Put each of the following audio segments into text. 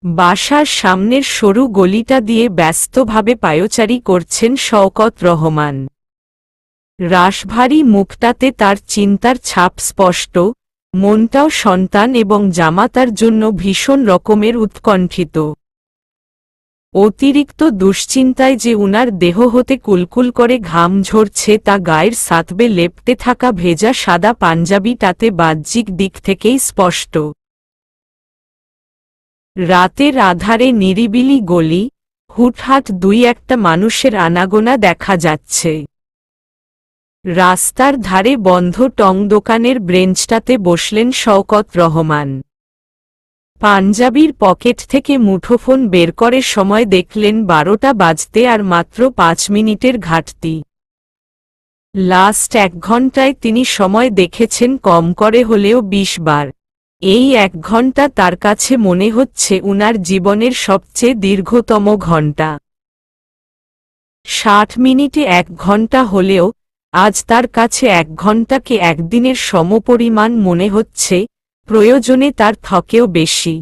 বাসার সামনের সরু গলিটা দিয়ে ব্যস্তভাবে পায়চারি করছেন শওকত রহমান। রাশভারী মুখটাতে তার চিন্তার ছাপ স্পষ্ট, মনটাও সন্তান এবং জামাতার জন্য ভীষণ রকমের উৎকণ্ঠিত। অতিরিক্ত দুশ্চিন্তায় যে উনার দেহ হতে কুলকুল করে ঘাম ঝরছে তা গায়ের সাতবে লেপ্টে থাকা ভেজা সাদা পাঞ্জাবিটাতে বাহ্যিক দিক থেকেই স্পষ্ট। রাতের আধারে নিরিবিলি গলি, হুটহাট দুই একটা মানুষের আনাগোনা দেখা যাচ্ছে। রাস্তার ধারে বন্ধ টং দোকানের ব্রেঞ্চটাতে বসলেন শওকত রহমান। পাঞ্জাবির পকেট থেকে মুঠোফোন বের করে সময় দেখলেন 12টা বাজতে আর মাত্র 5 মিনিটের ঘাটতি। লাস্ট 1 ঘন্টায় তিনি সময় দেখেছেন কম করে হলেও 20 বার। এই 1 ঘন্টা তার কাছে মনে হচ্ছে উনার জীবনের সবচেয়ে দীর্ঘতম ঘন্টা। 60 মিনিটে 1 ঘন্টা হলেও আজ তার কাছে 1 ঘন্টাকে একদিনের সমপরিমাণ মনে হচ্ছে, প্রয়োজনে তার থেকেও বেশি।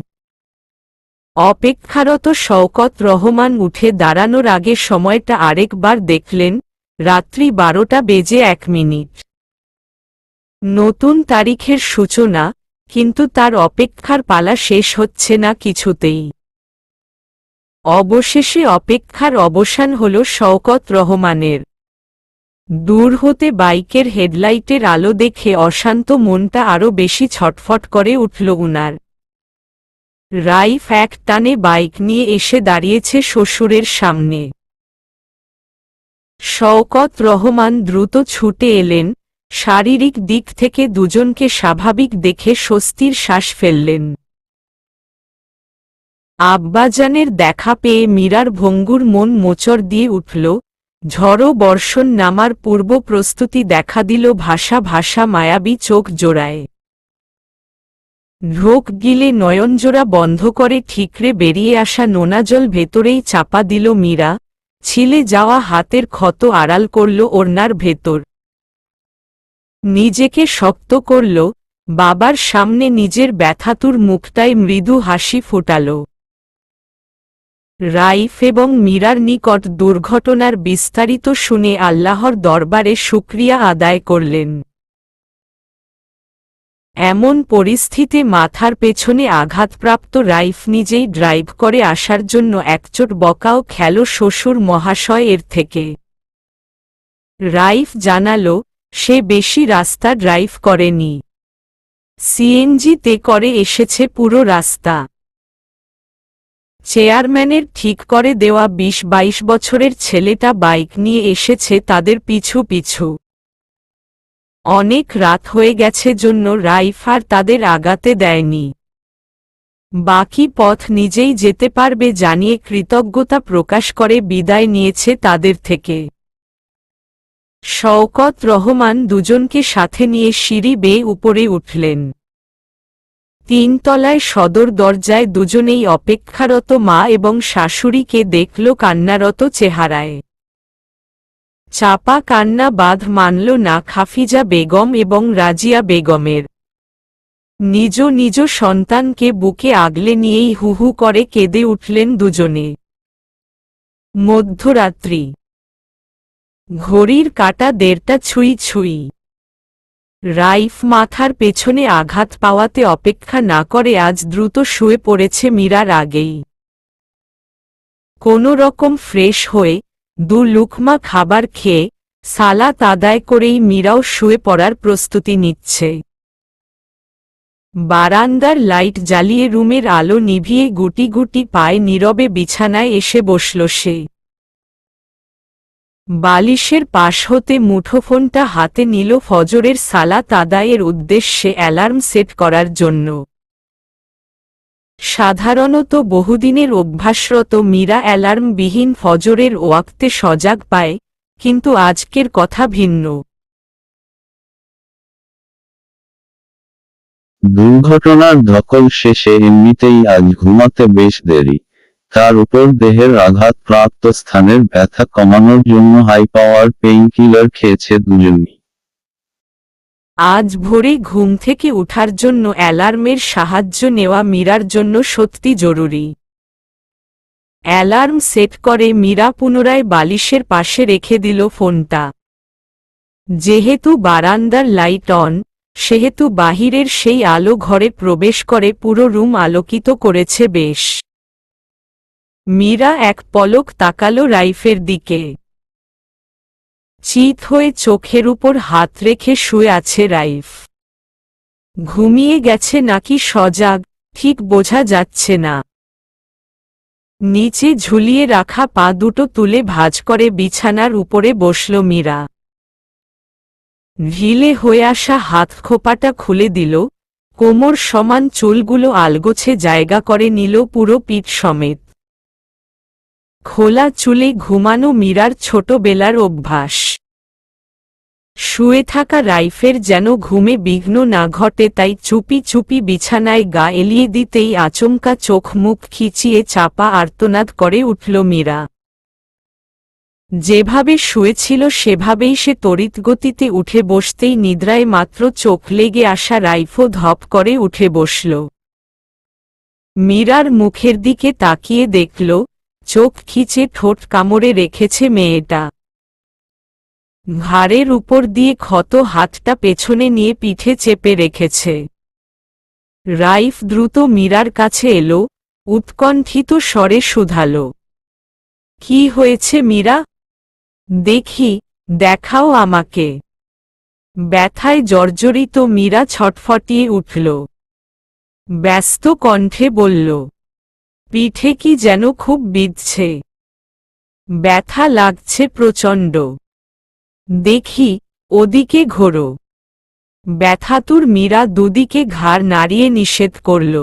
অপেক্ষারত শওকত রহমান উঠে দাঁড়ানোর আগে সময়টা আরেকবার দেখলেন, রাত্রি 12টা বেজে 1 মিনিট। নতুন তারিখের সূচনা, কিন্তু তার অপেক্ষার পালা শেষ হচ্ছে না কিছুতেই। অবশেষে অপেক্ষার অবসান হল শওকত রহমানের। দূর হতে বাইকের হেডলাইটের আলো দেখে অশান্ত মনটা আরো বেশি ছটফট করে উঠল উনার। রাইফ এক টানে বাইক নিয়ে এসে দাঁড়িয়েছে শ্বশুরের সামনে। শওকত রহমান দ্রুত ছুটে এলেন, শারীরিক দিক থেকে দুজনকে স্বাভাবিক দেখে স্বস্তির শ্বাস ফেললেন। আব্বাজানের দেখা পেয়ে মীরার ভঙ্গুর মন মোচড় দিয়ে উঠল। ঝড়ো বর্ষণ নামার পূর্ব প্রস্তুতি দেখা দিল ভাষা ভাষা মায়াবী চোখ জোড়ায়। ঢোক গিলে নয়নজোড়া বন্ধ করে ঠিকরে বেরিয়ে আসা নোনা জল ভেতরেই চাপা দিল মীরা, ছিলে যাওয়া হাতের ক্ষত আড়াল করল ওড়নার ভেতর। নিজেকে শক্ত করল, বাবার সামনে নিজের ব্যথাতুর মুখটায় মৃদু হাসি ফোটাল। রাইফ এবং মীরার নিকট দুর্ঘটনার বিস্তারিত শুনে আল্লাহর দরবারে শুকরিয়া আদায় করলেন। এমন পরিস্থিতিতে মাথার পেছনে আঘাতপ্রাপ্ত রাইফ নিজেই ড্রাইভ করে আসার জন্য একচোট বকাও খেল শ্বশুর মহাশয় এর থেকে। রাইফ জানালো, সে বেশি রাস্তা ড্রাইভ করেনি, সিএনজিতে করে এসেছে পুরো রাস্তা। চেয়ারম্যানের ঠিক করে দেওয়া 20-22 বছরের ছেলেটা বাইক নিয়ে এসেছে তাদের পিছু পিছু। অনেক রাত হয়ে গেছে জন্য রাইফ আর তাদের আগাতে দেয়নি। বাকি পথ নিজেই যেতে পারবে জানিয়ে কৃতজ্ঞতা প্রকাশ করে বিদায় নিয়েছে তাদের থেকে। শওকত রহমান দুজনকে সাথে নিয়ে সিঁড়ি বেয়ে উপরে উঠলেন। 3 তলায় সদর দরজায় দুজনেই অপেক্ষারত মা এবং শাশুড়িকে দেখল কান্নারত চেহারায়। চাপা কান্না বাঁধ মানল না খাফিজা বেগম এবং রাজিয়া বেগমের। নিজ নিজ সন্তানকে বুকে আগলে নিয়েই হুহু করে কেঁদে উঠলেন দুজনে। মধ্যরাত্রি, ঘড়ির কাঁটা 1:30 ছুঁই ছুঁই। রাইফ মাথার পেছনে আঘাত পাওয়াতে অপেক্ষা না করে আজ দ্রুত শুয়ে পড়েছে মীরার আগেই। কোনো রকম ফ্রেশ হয়ে 2 লুকমা খাবার খেয়ে সালাত আদায় করেই মীরাও শুয়ে পড়ার প্রস্তুতি নিচ্ছে। বারান্দার লাইট জ্বালিয়ে রুমের আলো নিভিয়ে গুটি গুটি পায়ে নীরবে বিছানায় এসে বসল সে। বালিশের পাশ হতে মুঠোফোনটা হাতে নিল ফজরের সালাত আদায়ের উদ্দেশ্যে অ্যালার্ম সেট করার জন্য। সাধারণত বহুদিনের অভ্যাসরত মীরা অ্যালার্মবিহীন ফজরের ওয়াক্তে সজাগ পায়, কিন্তু আজকের কথা ভিন্ন। দুর্ঘটনার ধকল শেষে এমনিতেই আজ ঘুমাতে বেশ দেরি। তার উপর দেহের আঘাতপ্রাপ্ত স্থানের ব্যথা কমানোর জন্য হাই পাওয়ার পেইন কিলার খেয়েছে দুজনই। আজ ভোরে ঘুম থেকে ওঠার জন্য অ্যালার্মের সাহায্য নেওয়া মীরার জন্য সত্যি জরুরি। অ্যালার্ম সেট করে মীরা পুনরায় বালিশের পাশে রেখে দিল ফোনটা। যেহেতু বারান্দার লাইট অন, সেহেতু বাহিরের সেই আলো ঘরে প্রবেশ করে পুরো রুম আলোকিত করেছে বেশ। মীরা এক পলক তাকালো রাইফের দিকে। চিত হয়ে চোখের উপর হাত রেখে শুয়ে আছে রাইফ। ঘুমিয়ে গেছে নাকি সজাগ, ঠিক বোঝা যাচ্ছে না। নিচে ঝুলিয়ে রাখা পা দুটো তুলে ভাঁজ করে বিছানার উপরে বসল মীরা। ঢিলে হয়ে আসা হাত খোপাটা খুলে দিল, কোমর সমান চুলগুলো আলগোছে জায়গা করে নিল পুরো পিঠ সমেত। খোলা চুলে ঘুমানো মীরার ছোটবেলার অভ্যাস। শুয়ে থাকা রাইফের যেন ঘুমে বিঘ্ন না ঘটে, তাই চুপি চুপি বিছানায় গা এলিয়ে দিতেই আচমকা চোখ মুখ খিচিয়ে চাপা আর্তনাদ করে উঠল মীরা। যেভাবে শুয়েছিল সেভাবেই সে তড়িৎগতিতে উঠে বসতেই নিদ্রায় মাত্র চোখ লেগে আসা রাইফও ধপ করে উঠে বসল। মীরার মুখের দিকে তাকিয়ে দেখল, চোখ খিচে ঠোঁট কামড়ে রেখেছে মেয়েটা। ঘাড়ের উপর দিয়ে ক্ষত হাতটা পেছনে নিয়ে পিঠে চেপে রেখেছে। রাইফ দ্রুত মীরার কাছে এলো, উৎকণ্ঠিত স্বরে শুধাল, কি হয়েছে মীরা? দেখি, দেখাও আমাকে। ব্যথায় জর্জরিত মীরা ছটফটিয়ে উঠল। ব্যস্ত কণ্ঠে বলল, পিঠে কি যেন খুব বিঁধছে। ব্যথা লাগছে প্রচণ্ড। দেখি, ওদিকে ঘোরো। ব্যথাতুর মীরা দুদিকে ঘাড় নাড়িয়ে নিষেধ করল।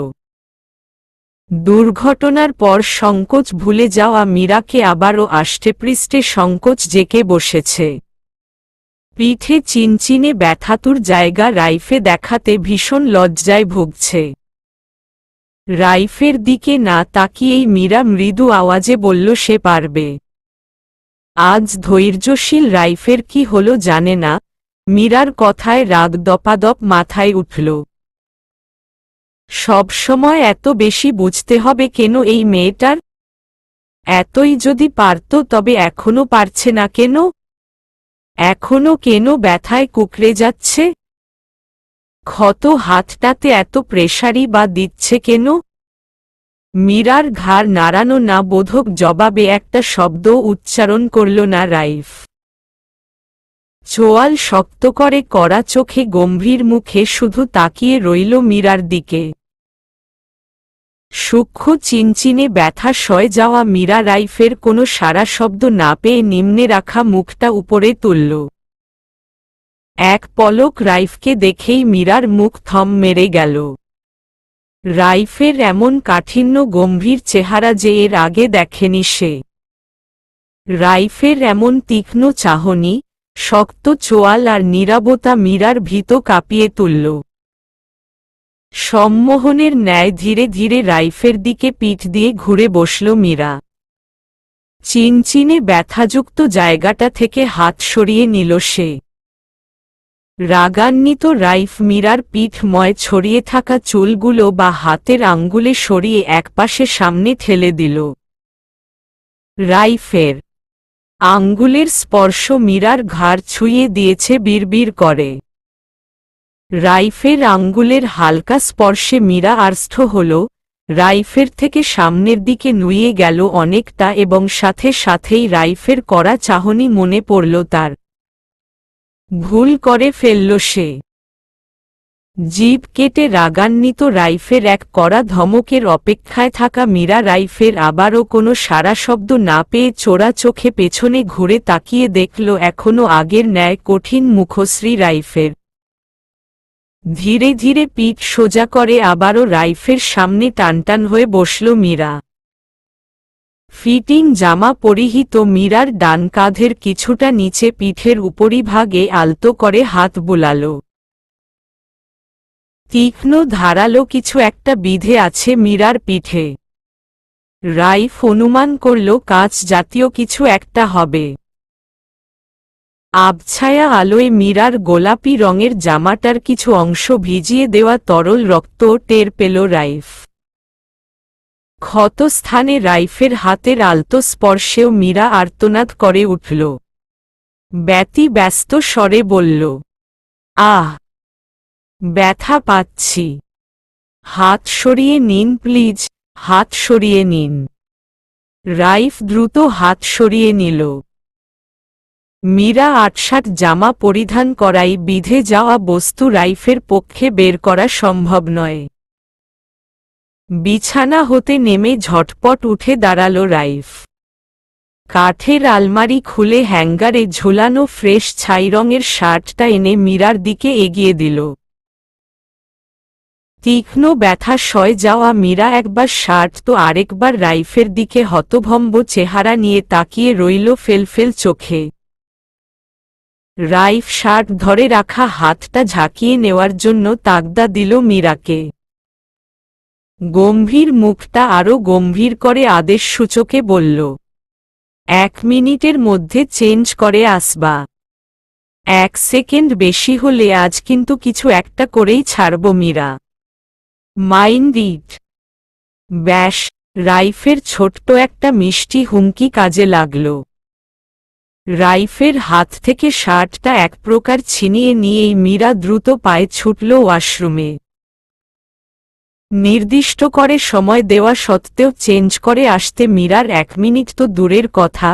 দুর্ঘটনার পর সংকোচ ভুলে যাওয়া মীরাকে আবারও আষ্টেপৃষ্ঠে সংকোচ জেঁকে বসেছে। পিঠে চিনচিনে ব্যথাতুর জায়গা রাইফে দেখাতে ভীষণ লজ্জায় ভুগছে। রাইফের দিকে না তাকিয়েই মীরা মৃদু আওয়াজে বলল সে পারবে। আজ ধৈর্যশীল রাইফের কি হলো জানে না, মীরার কথায় রাগ দপাদপ মাথায় উঠল। সবসময় এত বেশি বুঝতে হবে কেন এই মেয়েটার? এতই যদি পারত তবে এখনো পারছে না কেন? এখনো কেন ব্যথায় কুঁকড়ে যাচ্ছে? ক্ষত হাতটাতে এত প্রেসারই বা দিচ্ছে কেন? মীরার ঘাড় নাড়ানো না বোধক জবাবে একটা শব্দ উচ্চারণ করল না রাইফ। চোয়াল শক্ত করে কড়া চোখে গম্ভীর মুখে শুধু তাকিয়ে রইল মীরার দিকে। সূক্ষ্ম চিনচিনে ব্যথা সয়ে যাওয়া মীরা রাইফের কোনো সারা শব্দ না পেয়ে নিম্নে রাখা মুখটা উপরে তুলল। এক পলক রাইফকে দেখেই মীরার মুখ থম মেরে গেল। রাইফের এমন কাঠিন্য গম্ভীর চেহারা যে এর আগে দেখেনি সে। রাইফের এমন তীক্ষ্ণ চাহনি, শক্ত চোয়াল আর নীরবতা মীরার ভীত কাঁপিয়ে তুলল। সম্মোহনের ন্যায় ধীরে ধীরে রাইফের দিকে পিঠ দিয়ে ঘুরে বসল মীরা। চিনচিনে ব্যথাযুক্ত জায়গাটা থেকে হাত সরিয়ে নিল সে। রাগান্বিত রাইফ মীরার পিঠময় ছড়িয়ে থাকা চুলগুলো বা হাতের আঙ্গুলে সরিয়ে একপাশে সামনে ঠেলে দিল। রাইফের আঙ্গুলের স্পর্শ মীরার ঘাড় ছুঁয়ে দিয়েছে বিড়বিড় করে। রাইফের আঙ্গুলের হালকা স্পর্শে মীরা আর্ষ্ট হল, রাইফের থেকে সামনের দিকে নুয়ে গেল অনেকটা এবং সাথে সাথেই রাইফের কড়া চাহনি মনে পড়ল তার। ভুল করে ফেলল সে। জিভ কেটে রাগান্বিত রাইফের এক কড়া ধমকের অপেক্ষায় থাকা মীরা রাইফের আবারও কোনো সারা শব্দ না পেয়ে চোরা চোখে পেছনে ঘুরে তাকিয়ে দেখল এখনো আগের ন্যায় কঠিন মুখশ্রী রাইফের। ধীরে ধীরে পিঠ সোজা করে আবারও রাইফের সামনে টানটান হয়ে বসল মীরা। ফিটিং জামা পরিহিত মীরার ডান কাঁধের কিছুটা নিচে পিঠের উপরিভাগে আলতো করে হাত বুলাল। তীক্ষ্ণ ধারালো কিছু একটা বিঁধে আছে মীরার পিঠে। রাইফ অনুমান করল কাঁচ জাতীয় কিছু একটা হবে। আবছায়া আলোয় মীরার গোলাপি রঙের জামাটার কিছু অংশ ভিজিয়ে দেওয়া তরল রক্ত টের পেল রাইফ। ক্ষতস্থানে রাইফের হাতের আলতো স্পর্শেও মীরা আর্তনাদ করে উঠল। ব্যতিব্যস্ত স্বরে বলল, আহ, ব্যথা পাচ্ছি। হাত সরিয়ে নিন প্লিজ, হাত সরিয়ে নিন। রাইফ দ্রুত হাত সরিয়ে নিল। মীরা আটসাট জামা পরিধান করাই বিধে যাওয়া বস্তু রাইফের পক্ষে বের করা সম্ভব নয়। বিছানা হতে নেমে ঝটপট উঠে দাঁড়াল রাইফ। কাঠের আলমারি খুলে হ্যাঙ্গারে ঝুলানো ফ্রেশ ছাই রঙের শার্টটা এনে মীরার দিকে এগিয়ে দিল। তীক্ষ্ণ ব্যথা সয়ে যাওয়া মীরা একবার শার্ট তো আরেকবার রাইফের দিকে হতভম্ব চেহারা নিয়ে তাকিয়ে রইল ফেলফেল চোখে। রাইফ শার্ট ধরে রাখা হাতটা ঝাঁকিয়ে নেওয়ার জন্য তাগদা দিল মীরাকে। গম্ভীর মুখটা আরো গম্ভীর করে আদেশসূচকে বলল, 1 মিনিটের মধ্যে চেঞ্জ করে আসবা। 1 সেকেন্ড বেশি হলে আজ কিন্তু কিছু একটা করেই ছাড়ব মীরা। Mind it. ব্যাস, রাইফের ছোট্ট একটা মিষ্টি হুমকি কাজে লাগল। রাইফের হাত থেকে শার্টটা এক প্রকার ছিনিয়ে নিয়েই মীরা দ্রুত পায়ে ছুটল ওয়াশরুমে। নির্দিষ্ট করে সময় দেওয়া সত্ত্বেও চেঞ্জ করে আসতে মীরার 1 মিনিট তো দূরের কথা,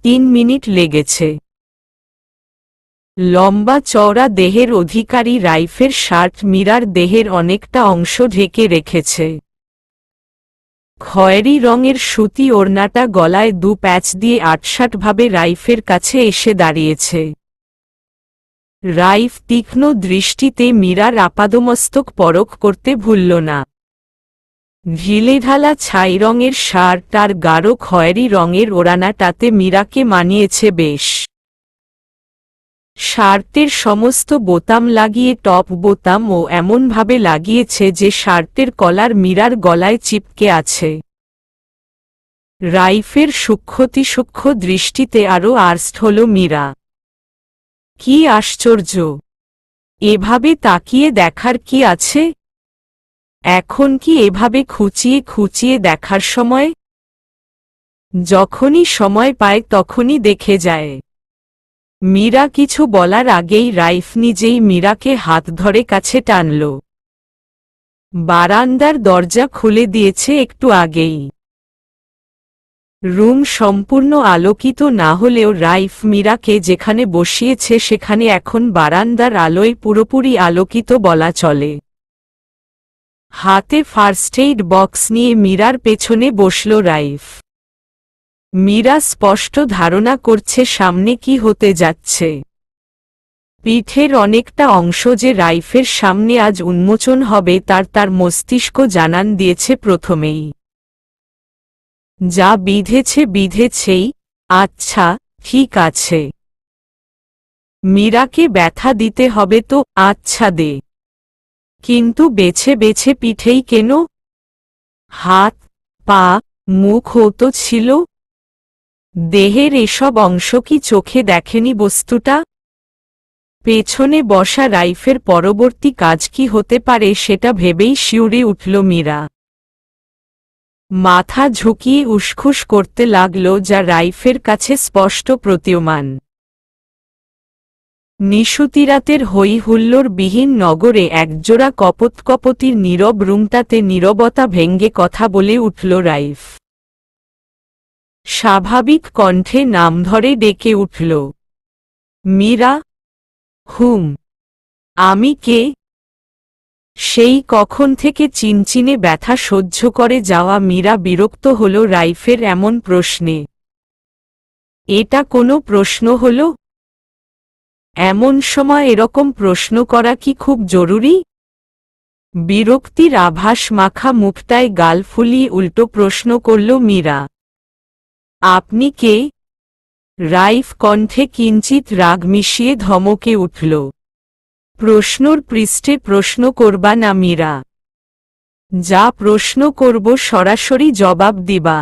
3 মিনিট লেগেছে। লম্বা চওড়া দেহের অধিকারী রাইফের শার্ট মীরার দেহের অনেকটা অংশ ঢেকে রেখেছে। খয়েরি রঙের সুতি ওড়নাটা গলায় 2 প্যাচ দিয়ে আটসাটভাবে রাইফের কাছে এসে দাঁড়িয়েছে। রাইফ তীক্ষ্ণ দৃষ্টিতে মীরার আপাদমস্তক পরখ করতে ভুলল না। ঢিলেঢালা ছাই রঙের শার্ট আর গাঢ় খয়েরি রঙের ওড়নাটাতে মীরাকে মানিয়েছে বেশ। শার্টের সমস্ত বোতাম লাগিয়ে টপ বোতামও এমনভাবে লাগিয়েছে যে শার্টের কলার মীরার গলায় চিপকে আছে। রাইফের সূক্ষ্ম দৃষ্টিতে আরও আর্ষ্ট হল মীরা। কি আশ্চর্য! এভাবে তাকিয়ে দেখার কি আছে? এখন কি এভাবে খুঁচিয়ে খুঁচিয়ে দেখার সময়? যখনই সময় পায় তখনই দেখে যায়। মীরা কিছু বলার আগেই রাইফ নিজেই মীরাকে হাত ধরে কাছে টানল। বারান্দার দরজা খুলে দিয়েছে একটু আগেই। রুম সম্পূর্ণ আলোকিত না হলেও রাইফ মীরাকে যেখানে বসিয়েছে সেখানে এখন বারান্দার আলোয় পুরোপুরি আলোকিত বলা চলে। হাতে ফার্স্ট এইড বক্স নিয়ে মীরার পেছনে বসল রাইফ। মীরা স্পষ্ট ধারণা করছে সামনে কি হতে যাচ্ছে। পিঠের অনেকটা অংশ যে রাইফের সামনে আজ উন্মোচন হবে তার মস্তিষ্ক জানান দিয়েছে প্রথমেই। যা বিধেছেই, আচ্ছা, ঠিক আছে। মীরাকে ব্যথা দিতে হবে তো আচ্ছা দে, কিন্তু বেছে বেছে পিঠেই কেন? হাত, পা, মুখও তো ছিল। দেহের এসব অংশ কি চোখে দেখেনি বস্তুটা? পেছনে বসা রাইফের পরবর্তী কাজ কি হতে পারে সেটা ভেবেই শিউরে উঠল মীরা। মাথা ঝুঁকিয়ে উসখুস করতে লাগল, যা রাইফের কাছে স্পষ্ট প্রতীয়মান। নিশুতিরাতের হই হুল্লোড় বিহীন নগরে একজোড়া কপোতকপতির নীরব রুমটাতে নীরবতা ভেঙ্গে কথা বলে উঠল রাইফ। স্বাভাবিক কণ্ঠে নাম ধরে ডেকে উঠল, মীরা। হুম। আমি কে? সেই কখন থেকে চিনচিনে ব্যথা সহ্য করে যাওয়া মীরা বিরক্ত হল রাইফের এমন প্রশ্নে। এটা কোনো প্রশ্ন হল? এমন সময় এরকম প্রশ্ন করা কি খুব জরুরি? বিরক্তির আভাস মাখা মুখটায় গাল ফুলিয়ে উল্টো প্রশ্ন করল মীরা। আপনি কে? রাইফ কণ্ঠে কিঞ্চিত রাগ মিশিয়ে ধমকে উঠল। প্রশ্নর পৃষ্ঠে প্রশ্ন করবা না মীরা। যা প্রশ্ন করব সরাসরি জবাব দিবা।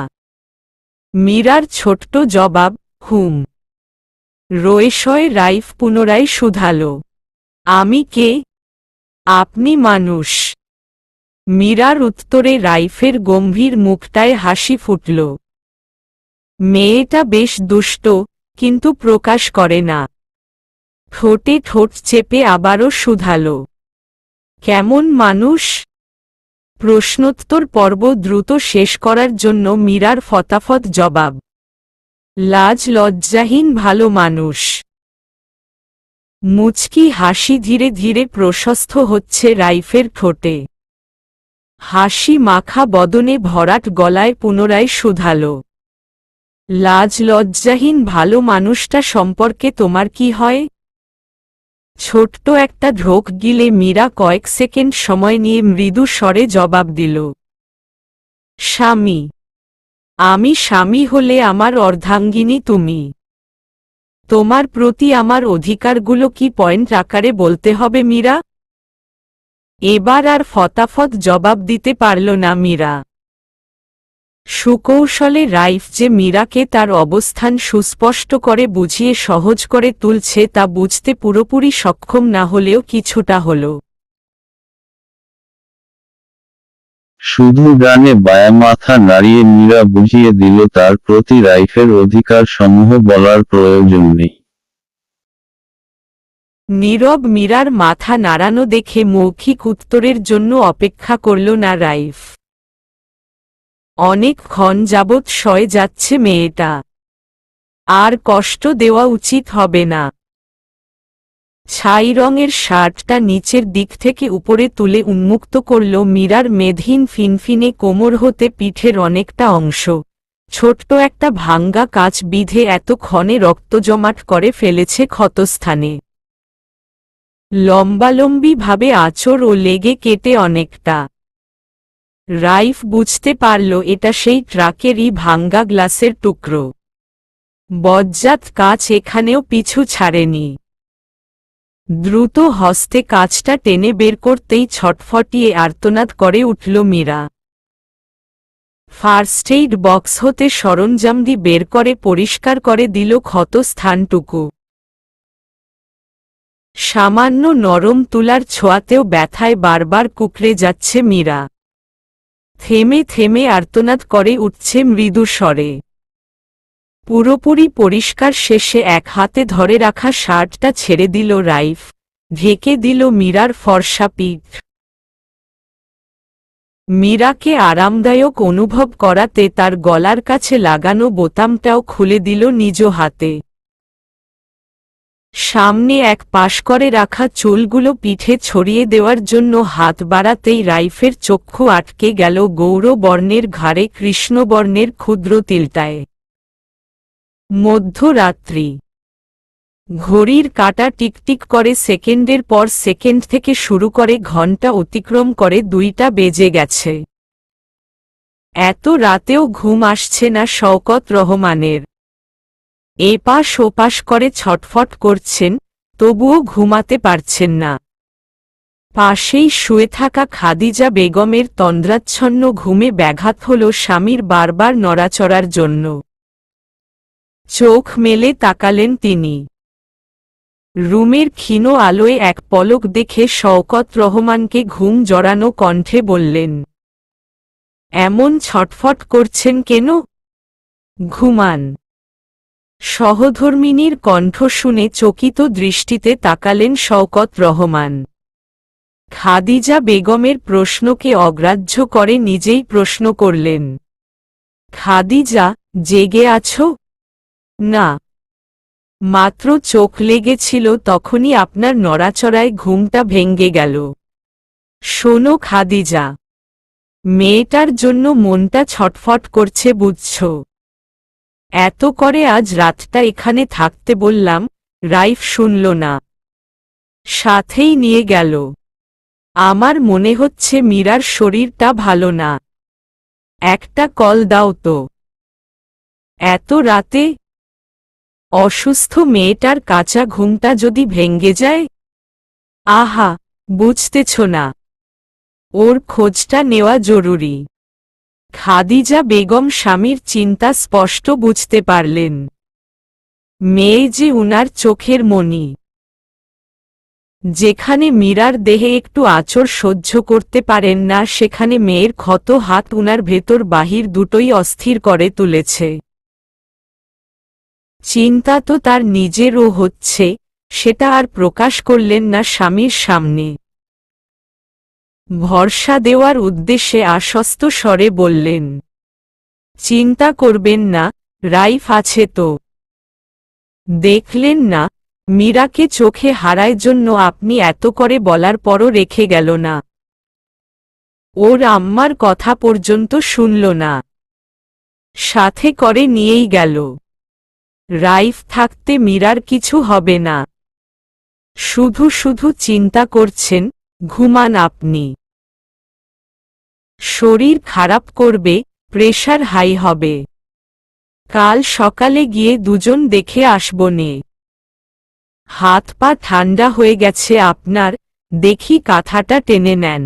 মীরার ছোট্ট জবাব, হুম। রয়েশয়ে রাইফ পুনরায় শুধাল, আমি কে? আপনি মানুষ। মীরার উত্তরে রাইফের গম্ভীর মুখটায় হাসি ফুটল। মেয়েটা বেশ দুষ্ট, কিন্তু প্রকাশ করে না। ঠোঁটে ঠোঁট চেপে আবারও শুধাল, কেমন মানুষ? প্রশ্নোত্তর পর্ব দ্রুত শেষ করার জন্য মীরার ফতাফত জবাব, লাজ লজ্জাহীন ভালো মানুষ। মুচকি হাসি ধীরে ধীরে প্রশস্ত হচ্ছে রাইফের ঠোঁটে। হাসি মাখা বদনে ভরাট গলায় পুনরায় শুধাল, লাজ লজ্জাহীন ভালো মানুষটা সম্পর্কে তোমার কি হয়? ছোট্ট একটা ঢোক গিলে মীরা কয়েক সেকেন্ড সময় নিয়ে মৃদু স্বরে জবাব দিল, স্বামী। আমি স্বামী হলে আমার অর্ধাঙ্গিনী তুমি। তোমার প্রতি আমার অধিকারগুলো কি পয়েন্ট আকারে বলতে হবে মীরা? এবার আর ফতাফত জবাব দিতে পারল না মীরা। সুকৌশলে রাইফ যে মীরাকে তার অবস্থান সুস্পষ্ট করে বুঝিয়ে সহজ করে তুলছে তা বুঝতে পুরোপুরি সক্ষম না হলেও কিছুটা হল। শুধু ডানে বায়া মাথা নাড়িয়ে মীরা বুঝিয়ে দিল তার প্রতি রাইফের অধিকার সমূহ বলার প্রয়োজন নেই। নীরব মীরার মাথা নাড়ানো দেখে মৌখিক উত্তরের জন্য অপেক্ষা করল না রাইফ। অনেকক্ষণ যাবৎ সয়ে যাচ্ছে মেয়েটা, আর কষ্ট দেওয়া উচিত হবে না। ছাই রঙের শার্টটা নিচের দিক থেকে উপরে তুলে উন্মুক্ত করল মীরার মেদহীন ফিনফিনে কোমর হতে পিঠের অনেকটা অংশ। ছোট্ট একটা ভাঙ্গা কাচ বিধে এতক্ষণে রক্ত জমাট করে ফেলেছে ক্ষতস্থানে। লম্বালম্বিভাবে আঁচড় ও লেগে কেটে অনেকটা। রাইফ বুঝতে পারল এটা সেই ট্রাকেরই ভাঙ্গা গ্লাসের টুকরো। বজ্জাত কাচ এখানেও পিছু ছাড়েনি। দ্রুত হস্তে কাচটা টেনে বের করতেই ছটফটিয়ে আর্তনাদ করে উঠল মীরা। ফার্স্ট এইড বক্স হতে সরঞ্জামদি বের করে পরিষ্কার করে দিল ক্ষত স্থানটুকু। সামান্য নরম তুলার ছোঁয়াতেও ব্যথায় বারবার কুকড়ে যাচ্ছে মীরা। থেমে থেমে আর্তনাদ করে উঠছে মৃদু স্বরে। পুরোপুরি পরিষ্কার শেষে এক হাতে ধরে রাখা শার্টটা ছেড়ে দিল রাইফ, ঢেকে দিল মীরার ফর্সা পিঠ। মীরাকে আরামদায়ক অনুভব করাতে তার গলার কাছে লাগানো বোতামটাও খুলে দিল নিজ হাতে। সামনে এক পাশ করে রাখা চুলগুলো পিঠে ছড়িয়ে দেওয়ার জন্য হাত বাড়াতেই রাইফের চক্ষু আটকে গেল গৌরবর্ণের ঘাড়ে কৃষ্ণবর্ণের ক্ষুদ্র তিলটায়। মধ্যরাত্রি। ঘড়ির কাঁটা টিকটিক করে সেকেন্ডের পর সেকেন্ড থেকে শুরু করে ঘণ্টা অতিক্রম করে 2টা বেজে গেছে। এত রাতেও ঘুম আসছে না শওকত রহমানের। এপাশ ওপাশ করে ছটফট করছেন, তবুও ঘুমাতে পারছেন না। পাশেই শুয়ে থাকা খাদিজা বেগমের তন্দ্রাচ্ছন্ন ঘুমে ব্যাঘাত হল স্বামীর বারবার নড়াচড়ার জন্য। চোখ মেলে তাকালেন তিনি। রুমের ক্ষীণ আলোয় এক পলক দেখে শওকত রহমানকে ঘুম জড়ানো কণ্ঠে বললেন, এমন ছটফট করছেন কেন? ঘুমান। সহধর্মিনীর কণ্ঠ শুনে চকিত দৃষ্টিতে তাকালেন শওকত রহমান। খাদিজা বেগমের প্রশ্নকে অগ্রাহ্য করে নিজেই প্রশ্ন করলেন, খাদিজা, জেগে আছো? না, মাত্র চোখ লেগেছিল তখনই আপনার নড়াচড়ায় ঘুমটা ভেঙ্গে গেল। শোনো খাদিজা, মেয়েটার জন্য মনটা ছটফট করছে বুঝছ। এত করে আজ রাতটা এখানে থাকতে বললাম, রাইফ শুনল না, সাথেই নিয়ে গেল। আমার মনে হচ্ছে মীরার শরীরটা ভালো না। একটা কল দাও তো। এত রাতে? অসুস্থ মেয়েটার কাঁচা ঘুমটা যদি ভেঙ্গে যায়? আহা, বুঝতেছ না, ওর খোঁজটা নেওয়া জরুরি। খাদিজা বেগম স্বামীর চিন্তা স্পষ্ট বুঝতে পারলেন। মেয়ে যে উনার চোখের মণি। যেখানে মীরার দেহে একটু আঁচড় সহ্য করতে পারেন না, সেখানে মেয়ের ক্ষত হাত উনার ভেতর বাহির দুটোই অস্থির করে তুলেছে। চিন্তা তো তার নিজেরও হচ্ছে, সেটা আর প্রকাশ করলেন না স্বামীর সামনে। ভরসা দেওয়ার উদ্দেশ্যে আশ্বস্ত স্বরে বললেন, চিন্তা করবেন না, রাইফ আছে তো। দেখলেন না, মীরাকে চোখে হারায় জন্য আপনি এত করে বলার পরও রেখে গেল না। ওর আম্মার কথা পর্যন্ত শুনল না, সাথে করে নিয়েই গেল। রাইফ থাকতে মীরার কিছু হবে না। শুধু শুধু চিন্তা করছেন, ঘুমান আপনি। শরীর খারাপ করবে, প্রেশার হাই হবে। কাল সকালে গিয়ে দুজন দেখে আসবনে। হাত পা ঠান্ডা হয়ে গেছে আপনার, দেখি কাঁথাটা টেনে নেন।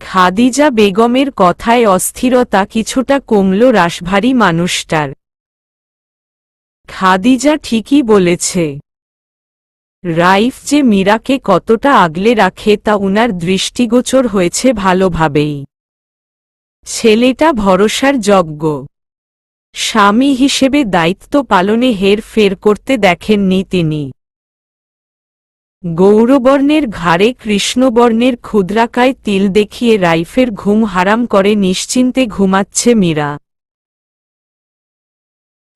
খাদিজা বেগমের কথায় অস্থিরতা কিছুটা কমল রাশভারী মানুষটার। খাদিজা ঠিকই বলেছে। রাইফ যে মীরাকে কতটা আগলে রাখে তা উনার দৃষ্টিগোচর হয়েছে ভালোভাবেই। ছেলেটা ভরসার যোগ্য। স্বামী হিসেবে দায়িত্ব পালনে হেরফের করতে দেখেননি তিনি। গৌরবর্ণের ঘাড়ে কৃষ্ণবর্ণের ক্ষুদ্রাকায় তিল দেখিয়ে রাইফের ঘুম হারাম করে নিশ্চিন্তে ঘুমাচ্ছে মীরা।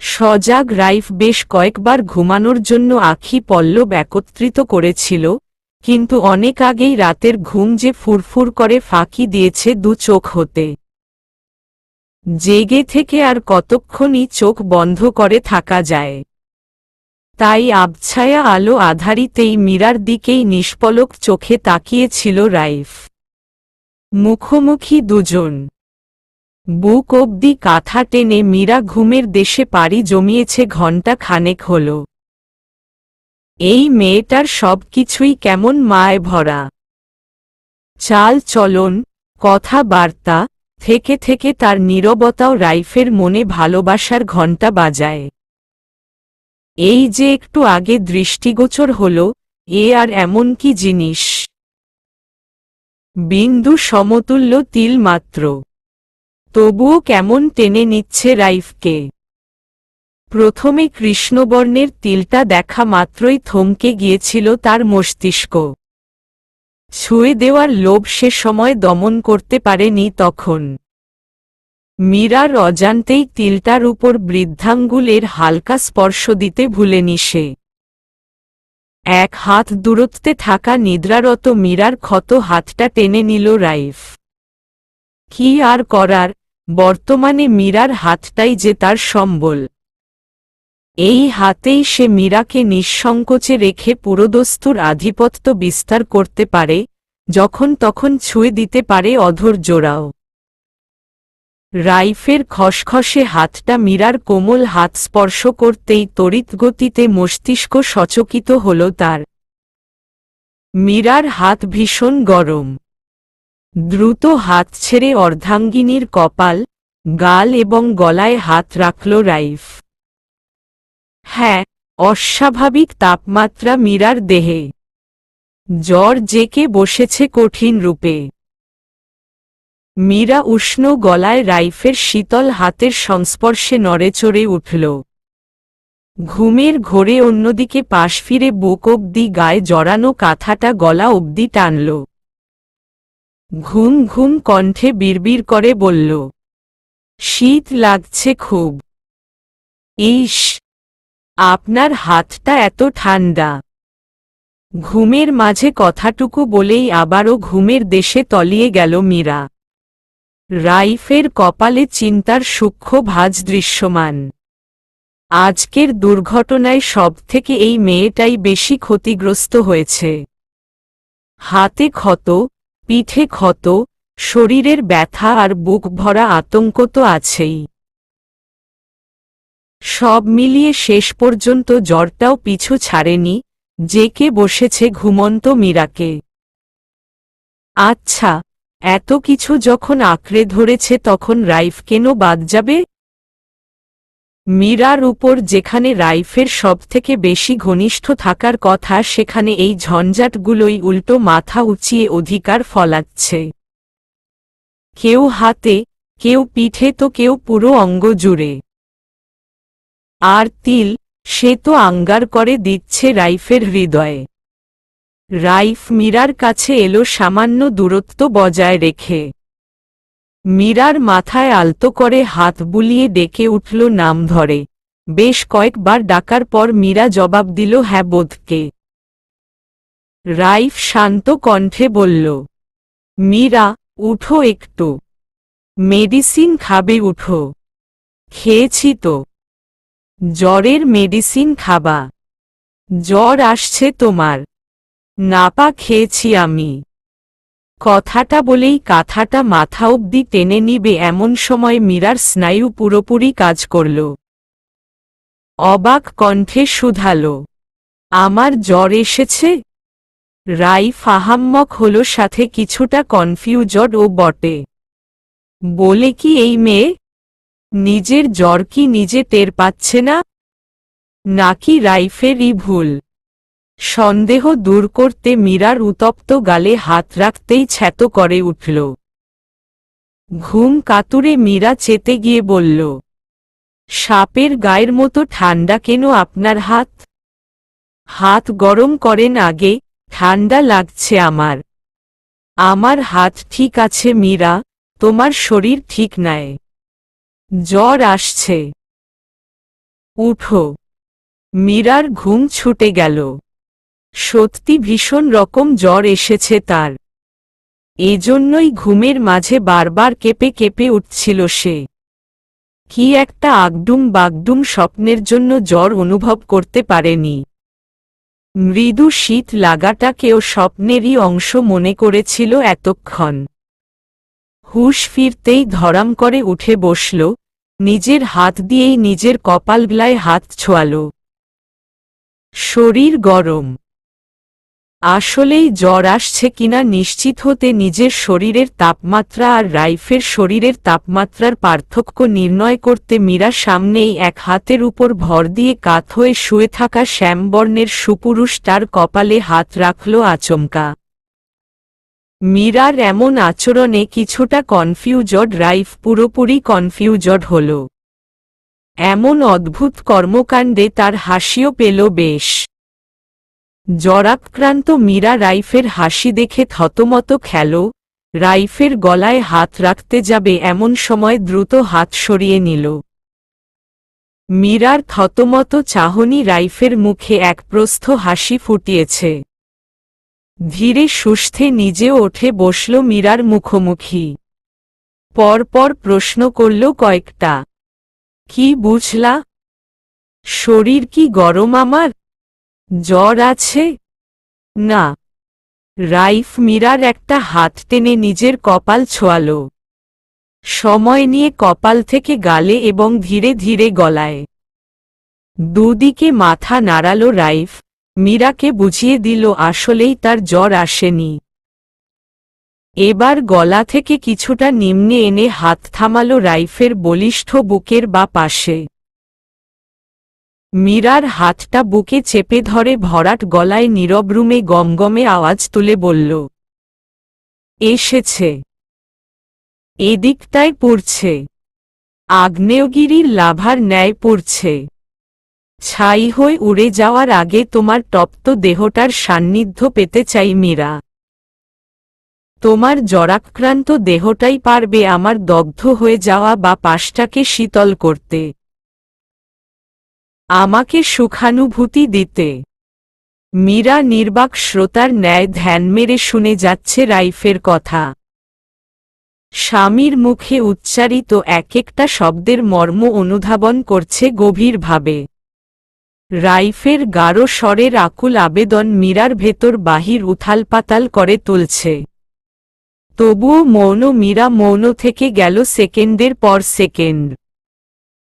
সজাগ রাইফ বেশ কয়েকবার ঘুমানোর জন্য আখি পল্লব একত্রিত করেছিল, কিন্তু অনেক আগেই রাতের ঘুম যে ফুরফুর করে ফাঁকি দিয়েছে দু চোখ হতে। জেগে থেকে আর কতক্ষণই চোখ বন্ধ করে থাকা যায়। তাই আবছায়া আলো আধারিতেই মীরার দিকেই নিষ্পলক চোখে তাকিয়েছিল রাইফ। মুখোমুখি দুজন। বুক অবধি কাঁথা টেনে মীরা ঘুমের দেশে পাড়ি জমিয়েছে ঘণ্টা খানেক হল। এই মেয়েটার সব কিছুই কেমন মায় ভরা। চাল চলন, কথাবার্তা থেকে থেকে তার নীরবতাও রাইফের মনে ভালোবাসার ঘণ্টা বাজায়। এই যে একটু আগে দৃষ্টিগোচর হল, এ আর এমন কি জিনিস? বিন্দু সমতুল্য তিল মাত্র, তবুও কেমন টেনে নিচ্ছে রাইফকে। প্রথমে কৃষ্ণবর্ণের তিলটা দেখা মাত্রই থমকে গিয়েছিল তার মস্তিষ্ক। ছুঁয়ে দেওয়ার লোভ সে সময় দমন করতে পারেনি তখন। মীরার অজান্তেই তিলটার উপর বৃদ্ধাঙ্গুলের হালকা স্পর্শ দিতে ভুলেনি সে। এক হাত দূরত্বে থাকা নিদ্রারত মীরার ক্ষত হাতটা টেনে নিল রাইফ। কি আর করার, বর্তমানে মীরার হাতটাই যে তার সম্বল। এই হাতেই সে মীরাকে নিঃসংকোচে রেখে পুরোদস্তুর আধিপত্য বিস্তার করতে পারে, যখন তখন ছুঁয়ে দিতে পারে অধর জোড়াও। রাইফের খসখসে হাতটা মীরার কোমল হাত স্পর্শ করতেই তড়িৎ গতিতে মস্তিষ্ক সচকিত হল তার। মীরার হাত ভীষণ গরম। দ্রুত হাত ছেড়ে অর্ধাঙ্গিনীর কপাল, গাল এবং গলায় হাত রাখল রাইফ। হ্যাঁ, অস্বাভাবিক তাপমাত্রা মীরার দেহে। জ্বর জেকে বসেছে কঠিন রূপে। মীরা উষ্ণ গলায় রাইফের শীতল হাতের সংস্পর্শে নড়েচড়ে উঠল। ঘুমের ঘোরে অন্যদিকে পাশ ফিরে বুক অবধি গায়ে জড়ানো কাঁথাটা গলা অবধি টানল। ঘুম ঘুম কণ্ঠে বিড়বিড় করে বলল, শীত লাগছে খুব। ইস, আপনার হাতটা এত ঠান্ডা। ঘুমের মাঝে কথাটুকু বলেই আবারও ঘুমের দেশে তলিয়ে গেল মীরা। রাইফের কপালে চিন্তার সূক্ষ্ম ভাঁজ দৃশ্যমান। আজকের দুর্ঘটনায় সবথেকে এই মেয়েটাই বেশি ক্ষতিগ্রস্ত হয়েছে। হাতে ক্ষত, পিঠে ক্ষত, শরীরের ব্যথা আর বুক ভরা আতঙ্ক তো আছেই। সব মিলিয়ে শেষ পর্যন্ত জ্বরটাও পিছু ছাড়েনি, জেকে বসেছে ঘুমন্ত মীরাকে। আচ্ছা, এত কিছু যখন আঁকড়ে ধরেছে তখন রাইফ কেন বাদ যাবে? মীরার উপর যেখানে রাইফের সবথেকে বেশি ঘনিষ্ঠ থাকার কথা সেখানে এই ঝঞ্ঝাটগুলোই উল্টো মাথা উঁচিয়ে অধিকার ফলাচ্ছে। কেউ হাতে, কেউ পিঠে তো কেউ পুরো অঙ্গ জুড়ে। আর তিল, সে তো আঙ্গার করে দিচ্ছে রাইফের হৃদয়ে। রাইফ মীরার কাছে এলো সামান্য দূরত্ব বজায় রেখে। মীরার মাথায় আলতো করে হাত বুলিয়ে ডেকে উঠল নাম ধরে। বেশ কয়েকবার ডাকার পর মীরা জবাব দিল হ্যাঁ বোধকে। রাইফ শান্ত কণ্ঠে বলল, মীরা, উঠো একটু। মেডিসিন খাবে, উঠো। খেয়েছি তো। জ্বরের মেডিসিন খাবা? জ্বর আসছে তোমার? নাপা খেয়েছি আমি। কথাটা বলেই কাঁথাটা মাথা অবধি টেনে নিবে এমন সময় মীরার স্নায়ু পুরোপুরি কাজ করল। অবাক কণ্ঠে শুধাল, আমার জ্বর এসেছে? রাইফ আহাম্মক হল, সাথে কিছুটা কনফিউজড ও বটে। বলে কি এই মেয়ে নিজের জ্বর কি নিজে টের পাচ্ছে না, নাকি রাইফেরই ভুল? সন্দেহ দূর করতে মীরার উত্তপ্ত গালে হাত রাখতেই ছ্যাতো করে উঠল। ঘুম কাতুরে মীরা চেতে গিয়ে বলল, সাপের গায়ের মতো ঠান্ডা কেন আপনার হাত? হাত গরম করেন আগে, ঠান্ডা লাগছে আমার। আমার হাত ঠিক আছে মীরা, তোমার শরীর ঠিক নাই। জ্বর আসছে। উঠো। মীরার ঘুম ছুটে গেল। সত্যি ভীষণ রকম জ্বর এসেছে তার। এজন্যই ঘুমের মাঝে বারবার কেঁপে কেঁপে উঠছিল সে। কি একটা আগডুম বাগডুম স্বপ্নের জন্য জ্বর অনুভব করতে পারেনি। মৃদু শীত লাগাটাকেও স্বপ্নেরই অংশ মনে করেছিল এতক্ষণ। হুঁশ ফিরতেই ধরাম করে উঠে বসল, নিজের হাত দিয়েই নিজের কপালগলায় হাত ছোঁয়াল। শরীর গরম। আসলেই জ্বর আসছে কিনা নিশ্চিত হতে নিজের শরীরের তাপমাত্রা আর রাইফের শরীরের তাপমাত্রার পার্থক্য নির্ণয় করতে মীরা সামনেই এক হাতের উপর ভর দিয়ে কাত হয়ে শুয়ে থাকা শ্যামবর্ণের সুপুরুষটার কপালে হাত রাখল আচমকা। মীরার এমন আচরণে কিছুটা কনফিউজড রাইফ পুরোপুরি কনফিউজড হল। এমন অদ্ভুত কর্মকাণ্ডে তার হাসিও পেল বেশ। জ্বরাক্রান্ত মীরা রাইফের হাসি দেখে থতমত খেল। রাইফের গলায় হাত রাখতে যাবে এমন সময় দ্রুত হাত সরিয়ে নিল। মীরার থতমত চাহনি রাইফের মুখে এক প্রস্থ হাসি ফুটিয়েছে। ধীরে সুস্থে নিজেও উঠে বসল মীরার মুখোমুখি। পরপর প্রশ্ন করল কয়েকটা। কি বুঝলা? শরীর কি গরম আমার? জ্বর আছে? না। রাইফ মীরার একটা হাত টেনে নিজের কপাল ছোঁয়াল। সময় নিয়ে কপাল থেকে গালে এবং ধীরে ধীরে গলায়। দুদিকে মাথা নাড়াল রাইফ, মীরাকে বুঝিয়ে দিল আসলেই তার জ্বর আসেনি। এবার গলা থেকে কিছুটা নিম্নে এনে হাত থামাল রাইফের বলিষ্ঠ বুকের বা পাশে। মীরার হাতটা বুকে চেপে ধরে ভরাট গলায় নীরব রুমে গমগমে আওয়াজ তুলে বলল, এসেছে। এদিকটায় পড়ছে। আগ্নেয়গিরির লাভার ন্যায় পড়ছে। ছাই হয়ে উড়ে যাওয়ার আগে তোমার তপ্ত দেহটার সান্নিধ্য পেতে চাই মীরা। তোমার জ্বরাক্রান্ত দেহটাই পারবে আমার দগ্ধ হয়ে যাওয়া বা পাশটাকে শীতল করতে, আমাকে সুখানুভূতি দিতে। মীরা নির্বাক শ্রোতার ন্যায় ধ্যান মেরে শুনে যাচ্ছে রাইফের কথা। স্বামীর মুখে উচ্চারিত এক একটা শব্দের মর্ম অনুধাবন করছে গভীরভাবে। রাইফের গাঢ় স্বরের আকুল আবেদন মীরার ভেতর বাহির উথালপাতাল করে তুলছে। তবুও মৌন মীরা মৌন থেকে গেল সেকেন্ডের পর সেকেন্ড।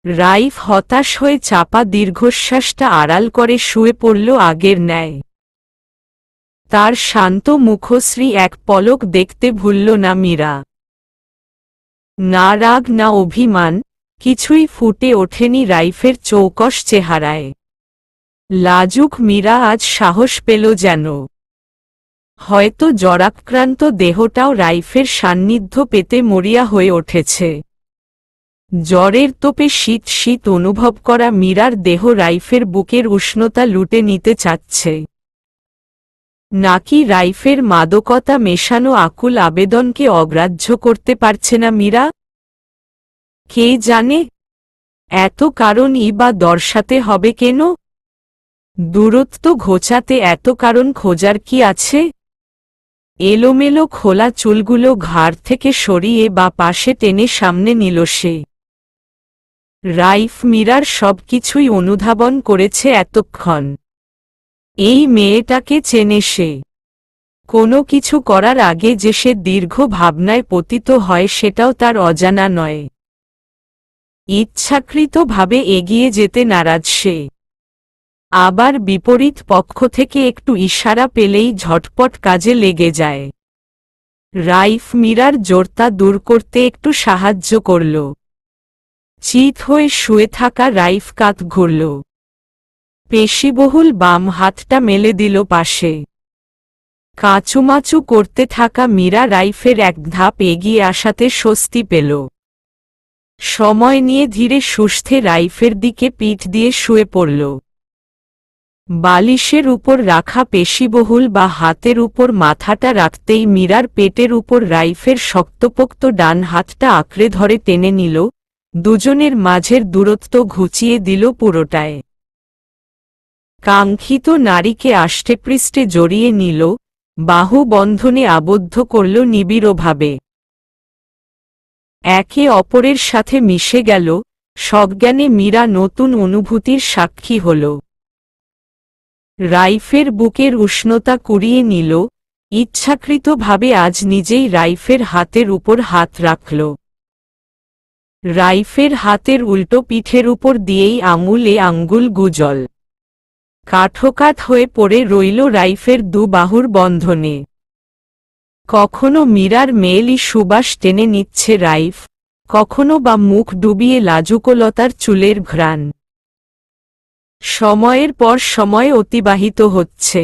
রাইফ হতাশ হয়ে চাপা দীর্ঘশ্বাসটা আড়াল করে শুয়ে পড়ল আগের ন্যায়। তার শান্ত মুখশ্রী এক পলক দেখতে ভুলল না মীরা। না রাগ না অভিমান, কিছুই ফুটে ওঠেনি রাইফের চৌকস চেহারায়। লাজুক মীরা আজ সাহস পেল যেন। হয়তো জ্বরাক্রান্ত দেহটাও রাইফের সান্নিধ্য পেতে মরিয়া হয়ে উঠেছে। জ্বরের তোপে শীত শীত অনুভব করা মীরার দেহ রাইফের বুকের উষ্ণতা লুটে নিতে চাচ্ছে। নাকি রাইফের মাদকতা মেশানো আকুল আবেদনকে অগ্রাহ্য করতে পারছে না মীরা? কে জানে, এত কারণই বা দর্শাতে হবে কেন? দূরত্ব ঘোচাতে এত কারণ খোঁজার কি আছে? এলোমেলো খোলা চুলগুলো ঘাড় থেকে সরিয়ে বা পাশে টেনে সামনে নিল সে। রাইফ মীরার সবকিছুই অনুধাবন করেছে এতক্ষণ। এই মেয়েটাকে চেনে সে। কোনো কিছু করার আগে যে সে দীর্ঘ ভাবনায় পতিত হয় সেটাও তার অজানা নয়। ইচ্ছাকৃতভাবে এগিয়ে যেতে নারাজ সে। আবার বিপরীত পক্ষ থেকে একটু ইশারা পেলেই ঝটপট কাজে লেগে যায়। রাইফ মীরার জোরতা দূর করতে একটু সাহায্য করল। চিত হয়ে শুয়ে থাকা রাইফ কাত ঘুরল। পেশিবহুল বাম হাতটা মেলে দিল পাশে। কাঁচুমাচু করতে থাকা মীরা রাইফের এক ধাপ এগিয়ে আসাতে স্বস্তি পেল। সময় নিয়ে ধীরে সুস্থে রাইফের দিকে পিঠ দিয়ে শুয়ে পড়ল। বালিশের উপর রাখা পেশিবহুল বা হাতের উপর মাথাটা রাখতেই মীরার পেটের উপর রাইফের শক্তপোক্ত ডান হাতটা আঁকড়ে ধরে টেনে নিল, দুজনের মাঝের দূরত্ব ঘুচিয়ে দিল পুরোটায়। কাঙ্ক্ষিত নারীকে আষ্টেপৃষ্ঠে জড়িয়ে নিল, বাহু বন্ধনে আবদ্ধ করল নিবিড়ভাবে। একে অপরের সাথে মিশে গেল, সজ্ঞানে মীরা নতুন অনুভূতির সাক্ষী হল। রাইফের বুকের উষ্ণতা কুড়িয়ে নিল, ইচ্ছাকৃতভাবে আজ নিজেই রাইফের হাতের উপর হাত রাখল। রাইফের হাতের উল্টো পিঠের উপর দিয়েই আঙুলে আঙ্গুল গুজল। কাঠোকাঠ হয়ে পড়ে রইল রাইফের দু বাহুর বন্ধনে। কখনো মীরার মেয়েলি সুবাস টেনে নিচ্ছে রাইফ, কখনো বা মুখ ডুবিয়ে লাজুকলতার চুলের ঘ্রাণ। সময়ের পর সময় অতিবাহিত হচ্ছে।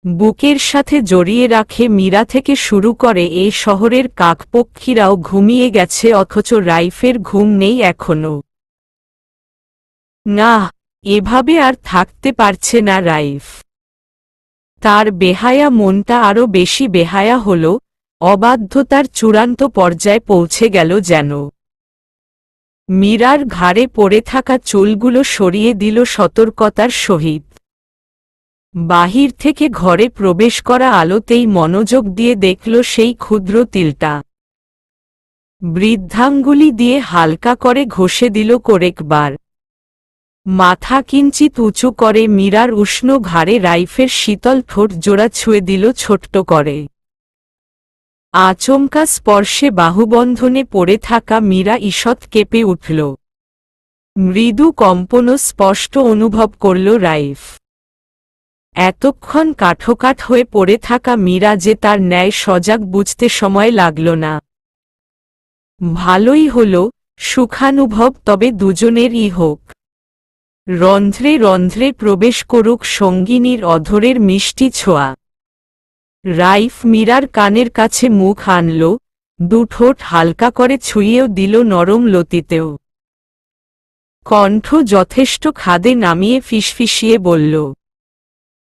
বুকের সাথে জড়িয়ে রাখে মীরা থেকে শুরু করে এই শহরের কাকপক্ষীরাও ঘুমিয়ে গেছে, অথচ রাইফের ঘুম নেই এখনো। না, এভাবে আর থাকতে পারছে না রাইফ। তার বেহায়া মনটা আরো বেশি বেহায়া হল, অবাধ্যতার চূড়ান্ত পর্যায়ে পৌঁছে গেল যেন। মীরার ঘাড়ে পড়ে থাকা চুলগুলো সরিয়ে দিল সতর্কতার সহিত। বাহির থেকে ঘরে প্রবেশ করা আলোতেই মনোযোগ দিয়ে দেখল সেই ক্ষুদ্র তিলটা। বৃদ্ধাঙ্গুলি দিয়ে হালকা করে ঘষে দিল কয়েকবার। মাথা কিঞ্চিত উঁচু করে মীরার উষ্ণ ঘাড়ে রাইফের শীতল ঠোঁট জোড়া ছুঁয়ে দিল ছোট্ট করে। আচমকা স্পর্শে বাহুবন্ধনে পড়ে থাকা মীরা ঈষৎ কেঁপে উঠল। মৃদু কম্পনও স্পষ্ট অনুভব করল রাইফ। এতক্ষণ কাঠোকাঠ হয়ে পড়ে থাকা মীরা যে তার ন্যায় সজাগ বুঝতে সময় লাগল না। ভালোই হল, সুখানুভব তবে দুজনেরই হোক। রন্ধ্রে রন্ধ্রে প্রবেশ করুক সঙ্গিনীর অধরের মিষ্টি ছোঁয়া। রাইফ মীরার কানের কাছে মুখ আনল, দুঠোঁট হালকা করে ছুঁয়েও দিল নরম লতিতেও। কণ্ঠ যথেষ্ট খাদে নামিয়ে ফিসফিসিয়ে বলল,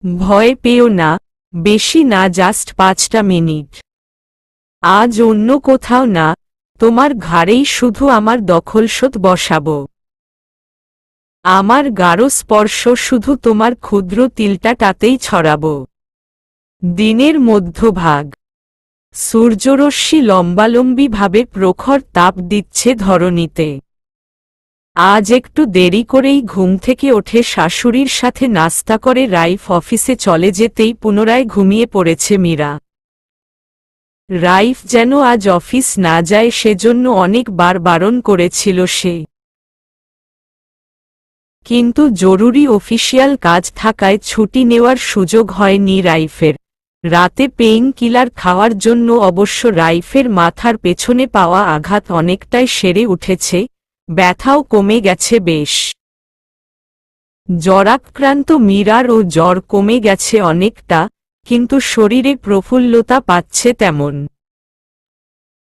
ভয় পেও না, বেশি না, জাস্ট 5টা মিনিট। আজ অন্য কোথাও না, তোমার ঘাড়েই শুধু আমার দখলশোধ বসাব। আমার গাঢ় স্পর্শ শুধু তোমার ক্ষুদ্র তিলটাতেই ছড়াব। দিনের মধ্যভাগ। সূর্যরশ্মি লম্বালম্বিভাবে প্রখর তাপ দিচ্ছে ধরণীতে। আজ একটু দেরি করেই ঘুম থেকে ওঠে শাশুড়ির সাথে নাস্তা করে রাইফ অফিসে চলে যেতেই পুনরায় ঘুমিয়ে পড়েছে মীরা। রাইফ যেন আজ অফিস না যায় সেজন্য অনেকবার বারণ করেছিল সে। কিন্তু জরুরি অফিসিয়াল কাজ থাকায় ছুটি নেওয়ার সুযোগ হয়নি রাইফের। রাতে পেইন কিলার খাওয়ার জন্য অবশ্য রাইফের মাথার পেছনে পাওয়া আঘাত অনেকটাই সেরে উঠেছে, ব্যথাও কমে গেছে বেশ। জ্বরাক্রান্ত মীরার ও জ্বর কমে গেছে অনেকটা, কিন্তু শরীরে প্রফুল্লতা পাচ্ছে তেমন।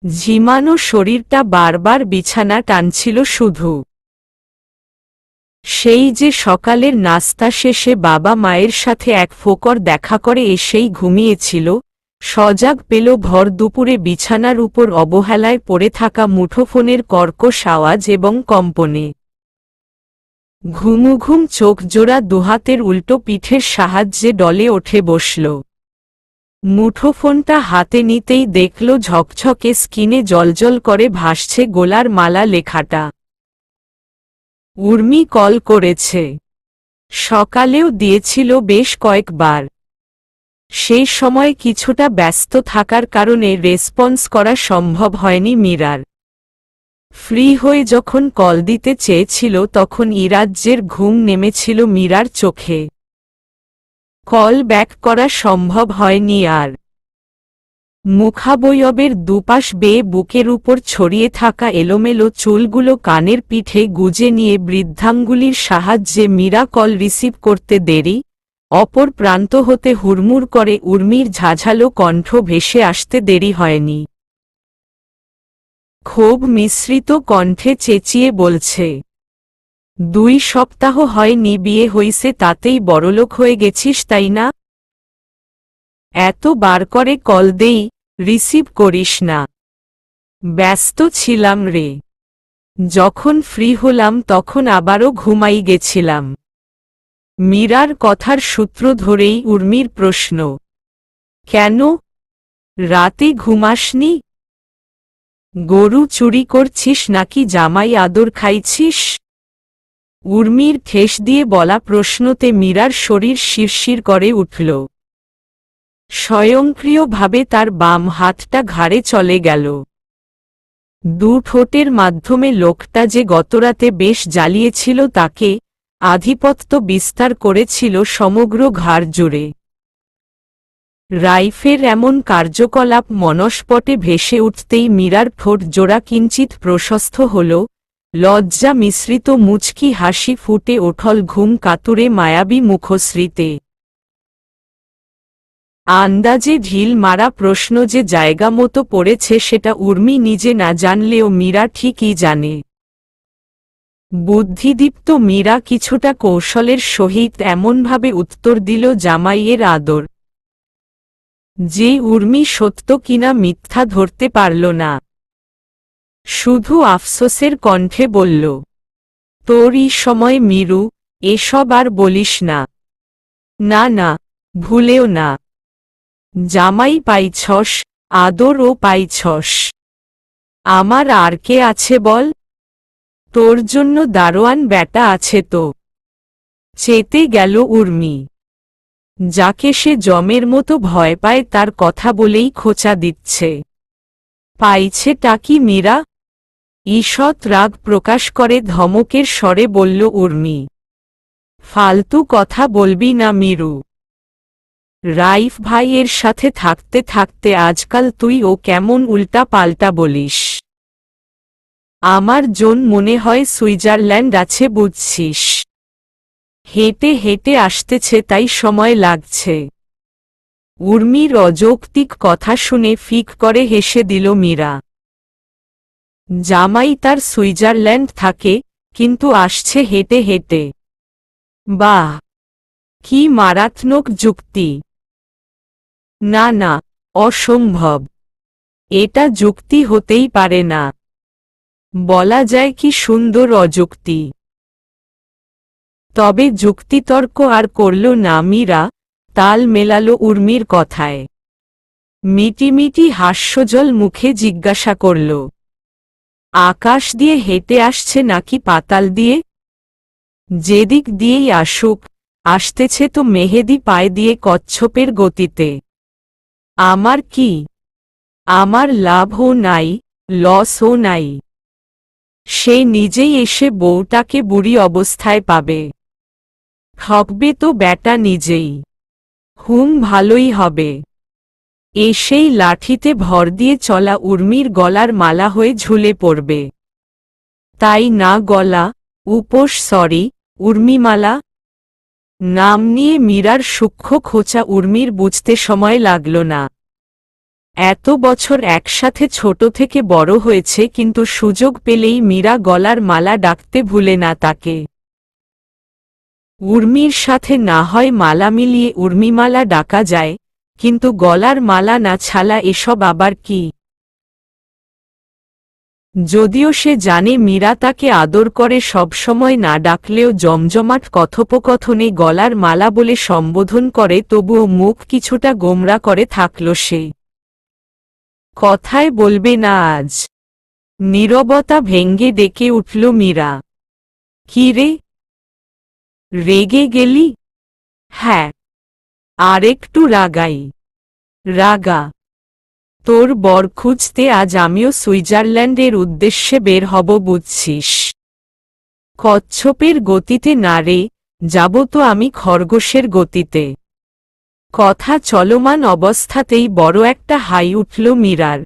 ঝিমানো শরীরটা বারবার বিছানা টানছিল শুধু। সেই যে সকালের নাস্তা শেষে বাবা মায়ের সাথে এক ফোকর দেখা করে এসেই ঘুমিয়েছিল, সজাগ পেল ভর দুপুরে বিছানার উপর অবহেলায় পড়ে থাকা মুঠোফোনের কর্কশ আওয়াজ এবং কম্পনে। ঘুমুঘুম চোখ জোড়া দুহাতের উল্টো পিঠের সাহায্যে ডলে ওঠে বসল। মুঠোফোনটা হাতে নিতেই দেখল ঝকঝকে স্ক্রিনে জ্বলজ্বল করে ভাসছে গোলার মালা লেখাটা। উর্মি কল করেছে। সকালেও দিয়েছিল বেশ কয়েকবার। সেই সময় কিছুটা ব্যস্ত থাকার কারণে রেসপন্স করা সম্ভব হয়নি মীরার। ফ্রি হয়ে যখন কল দিতে চেয়েছিল তখন ইরাজ্যের ঘুম নেমেছিল মীরার চোখে। কল ব্যাক করা সম্ভব হয়নি আর। মুখাবয়বের দুপাশ বেয়ে বুকের উপর ছড়িয়ে থাকা এলোমেলো চুলগুলো কানের পিঠে গুজে নিয়ে বৃদ্ধাঙ্গুলির সাহায্যে মীরা কল রিসিভ করতে দেরি, অপর প্রান্ত হতে হুড়মুড় করে উর্মির ঝাঝালো কণ্ঠ ভেসে আসতে দেরি হয়নি। ক্ষোভ মিশ্রিত কণ্ঠে চেঁচিয়ে বলছে, 2 সপ্তাহ হয়নি বিয়ে হইছে তাতেই বড়লোক হয়ে গেছিস তাই না? এত বার করে কল দেই, রিসিভ করিস না। ব্যস্ত ছিলাম রে। যখন ফ্রি হলাম তখন আবারও ঘুমাই গেছিলাম। মীরার কথার সূত্র ধরেই উর্মির প্রশ্ন, কেন? রাতে ঘুমাসনি? গরু চুরি করছিস নাকি জামাই আদর খাইছিস? উর্মির ঠেস দিয়ে বলা প্রশ্নতে মীরার শরীর শিরশির করে উঠল। স্বয়ংক্রিয়ভাবে তার বাম হাতটা ঘাড়ে চলে গেল। 2 ঠোঁটের মাধ্যমে লোকটা যে গতরাতে বেশ জ্বালিয়েছিল তাকে, আধিপত্য বিস্তার করেছিল সমগ্র ঘাড় জুড়ে। রাইফের এমন কার্যকলাপ মনস্পটে ভেসে উঠতেই মীরার ঠোঁট জোড়া কিঞ্চিত প্রশস্ত হল, লজ্জা মিশ্রিত মুচকি হাসি ফুটে ওঠল ঘুম কাতুরে মায়াবী মুখশ্রীতে। আন্দাজে ঢিল মারা প্রশ্ন যে জায়গা মতো পড়েছে সেটা উর্মি নিজে না জানলেও মীরা ঠিকই জানে। বুদ্ধিদীপ্ত মীরা কিছুটা কৌশলের সহিত এমনভাবে উত্তর দিল জামাইয়ের আদর, যে উর্মি সত্য কিনা মিথ্যা ধরতে পারল না। শুধু আফসোসের কণ্ঠে বলল, তোরই সময় মীরু, এসব আর বলিস না। না না, ভুলেও না। জামাই পাইছস, আদরও পাইছস। আমার আর কে আছে বল? তোর জন্য দারোয়ান ব্যাটা আছে তো। চেতে গেল উর্মি। যাকে সে জমের মতো ভয় পায় তার কথা বলেই খোঁচা দিচ্ছে। পাইছেটা কি মীরা? ঈষৎ রাগ প্রকাশ করে ধমকের স্বরে বলল উর্মি। ফালতু কথা বলবি না মীরু। রাইফ ভাইয়ের সাথে থাকতে থাকতে আজকাল তুই ও কেমন উল্টা পাল্টা বলিস। আমার জোন মনে হয় সুইজারল্যান্ড আছে বুঝছিস। হেঁটে হেঁটে আসতেছে তাই সময় লাগছে। উর্মির অযৌক্তিক কথা শুনে ফিক করে হেসে দিল মীরা। জামাই তার সুইজারল্যান্ড থাকে, কিন্তু আসছে হেঁটে হেঁটে। বাহ, কি মারাত্মক যুক্তি! না না, অসম্ভব। এটা যুক্তি হতেই পারে না। বলা যায় কি সুন্দর অযুক্তি। তবে যুক্তিতর্ক আর করল না মীরা, তাল মেলালো উর্মির কথায়। মিটিমিটি হাস্যজল মুখে জিজ্ঞাসা করল, আকাশ দিয়ে হেঁটে আসছে নাকি পাতাল দিয়ে? যেদিক দিয়েই আসুক, আসতেছে তো মেহেদি পায়ে দিয়ে কচ্ছপের গতিতে। আমার কি? আমার লাভও নাই, লসও নাই। সে নিজেই এসে বউটাকে বুড়ি অবস্থায় পাবে। ঠকবে তো ব্যাটা নিজেই। ভালোই হবে। এসেই লাঠিতে ভর দিয়ে চলা উর্মির গলার মালা হয়ে ঝুলে পড়বে। তাই না গলা, উপোস উর্মিমালা। নাম নিয়ে মীরার সূক্ষ্ম খোঁচা উর্মির বুঝতে সময় লাগল না। এত বছর একসাথে ছোট থেকে বড় হয়েছে, কিন্তু সুযোগ পেলেই মীরা গলার মালা ডাকতে ভুলে না তাকে। উর্মির সাথে না হয় মালা মিলিয়ে উর্মিমালা ডাকা যায়, কিন্তু গলার মালা না ছালা এসব আবার কি? যদিও সে জানে মীরা তাকে আদর করে সবসময় না ডাকলেও জমজমাট কথোপকথনে গলার মালা বলে সম্বোধন করে, তবুও মুখ কিছুটা গোমরা করে থাকল সে। কথায় বলবে না আজ। নীরবতা ভেঙ্গে ডেকে উঠল মীরা। কি রে, রেগে গেলি? হ্যাঁ, আর একটু রাগাই। রাগা? তোর বর খুঁজতে আজ আমিও সুইজারল্যান্ডের উদ্দেশ্যে বের হব, বুঝছিস? কচ্ছপের গতিতে না রে, যাব তো আমি খরগোশের গতিতে। কথা চলমান অবস্থাতেই বড় একটা হাই উঠল মীরার।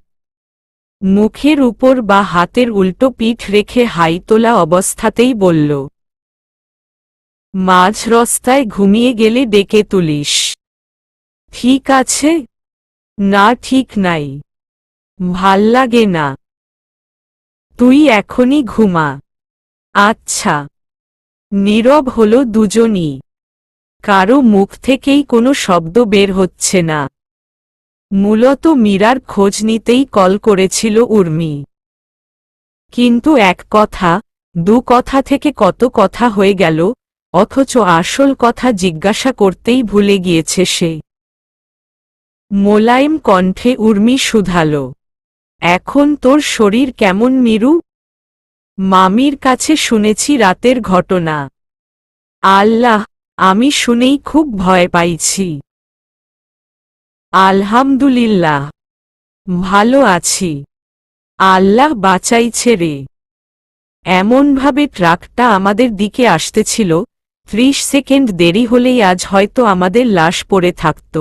মুখের উপর বা হাতের উল্টো পিঠ রেখে হাই তোলা অবস্থাতেই বলল, মাঝ রাস্তায় ঘুমিয়ে গেলে ডেকে তুলিস। ঠিক আছে? না, ঠিক নাই। ভাল্লাগে না। তুই এখনই ঘুমা। আচ্ছা। নীরব হল দুজনই। কারো মুখ থেকেই কোনো শব্দ বের হচ্ছে না। মূলত মীরার খোঁজ নিতেই কল করেছিল উর্মি। কিন্তু এক কথা, দু কথা থেকে কত কথা হয়ে গেল, অথচ আসল কথা জিজ্ঞাসা করতেই ভুলে গিয়েছে সে। মোলায়েম কণ্ঠে উর্মি শুধাল, এখন তোর শরীর কেমন মিরু? মামির কাছে শুনেছি রাতের ঘটনা। আল্লাহ, আমি শুনেই খুব ভয় পাইছি। আলহামদুলিল্লাহ, ভালো আছি। আল্লাহ বাঁচাইছে রে। এমনভাবে ট্রাকটা আমাদের দিকে আসতেছিল, ৩০ সেকেন্ড দেরি হলেই আজ হয়তো আমাদের লাশ পড়ে থাকত।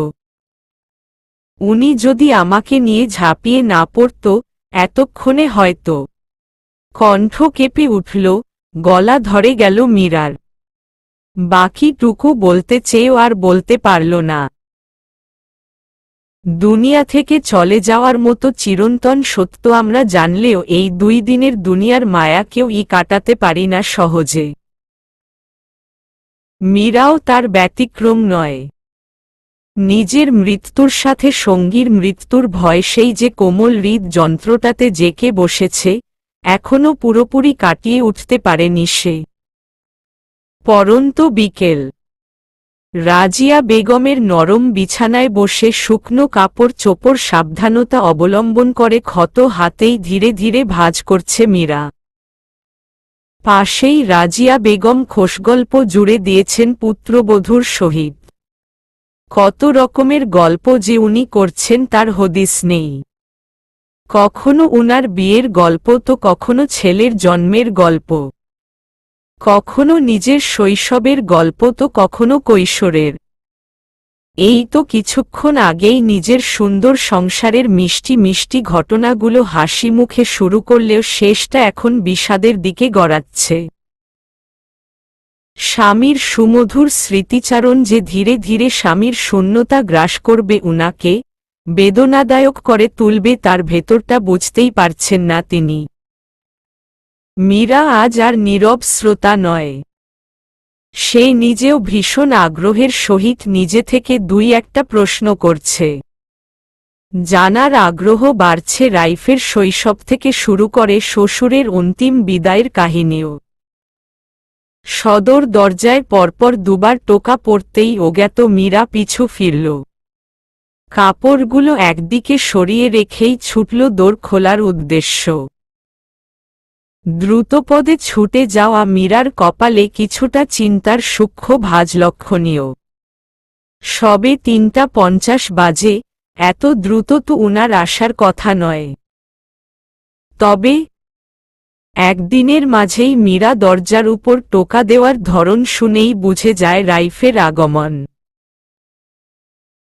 উনি যদি আমাকে নিয়ে ঝাঁপিয়ে না পড়ত, এতক্ষণে হয়তো। কণ্ঠ কেঁপে উঠল, গলা ধরে গেল মীরার। বাকিটুকু বলতে চেয়েও আর বলতে পারল না। দুনিয়া থেকে চলে যাওয়ার মতো চিরন্তন সত্য আমরা জানলেও এই ২ দিনের দুনিয়ার মায়া কেউ কাটাতে পারি না সহজে। মীরাও তার ব্যতিক্রম নয়। নিজের মৃত্যুর সাথে সঙ্গীর মৃত্যুর ভয় সেই যে কোমল হৃদ যন্ত্রটাতে জেকে বসেছে, এখনো পুরোপুরি কাটিয়ে উঠতে পারেনি সে। পরন্ত বিকেল। রাজিয়া বেগমের নরম বিছানায় বসে শুকনো কাপড় চোপড় সাবধানতা অবলম্বন করে ক্ষত হাতেই ধীরে ধীরে ভাঁজ করছে মীরা। পাশেই রাজিয়া বেগম খোশগল্প জুড়ে দিয়েছেন পুত্রবধূর সহিত। কত রকমের গল্প যে উনি করছেন তার হদিস নেই। কখনো উনার বিয়ের গল্প, তো কখনো ছেলের জন্মের গল্প, কখনো নিজের শৈশবের গল্প, তো কখনো কৈশোরের। এই তো কিছুক্ষণ আগেই নিজের সুন্দর সংসারের মিষ্টি মিষ্টি ঘটনাগুলো হাসি মুখে শুরু করলেও শেষটা এখন বিষাদের দিকে গড়াচ্ছে। স্বামীর সুমধুর স্মৃতিচারণ যে ধীরে ধীরে স্বামীর শূন্যতা গ্রাস করবে, উনাকে বেদনাদায়ক করে তুলবে, তার ভেতরটা বুঝতেই পারছেন না তিনি। মীরা আজ আর নীরব শ্রোতা নয়। সে নিজেও ভীষণ আগ্রহের সহিত নিজে থেকে ২-১টা প্রশ্ন করছে। জানার আগ্রহ বাড়ছে রাইফের শৈশব থেকে শুরু করে শ্বশুরের অন্তিম বিদায়ের কাহিনীও। সদর দরজায় পরপর ২বার টোকা পড়তেই অজ্ঞাত মীরা পিছু ফিরল। কাপড়গুলো একদিকে সরিয়ে রেখেই ছুটল দোর খোলার উদ্দেশ্য। দ্রুতপদে ছুটে যাওয়া মীরার কপালে কিছুটা চিন্তার সূক্ষ্ম ভাঁজ লক্ষণীয়। সবে ৩:৫০ বাজে, এত দ্রুত তো উনার আসার কথা নয়। তবে একদিনের মাঝেই মীরা দরজার উপর টোকা দেওয়ার ধরন শুনেই বুঝে যায় রাইফের আগমন।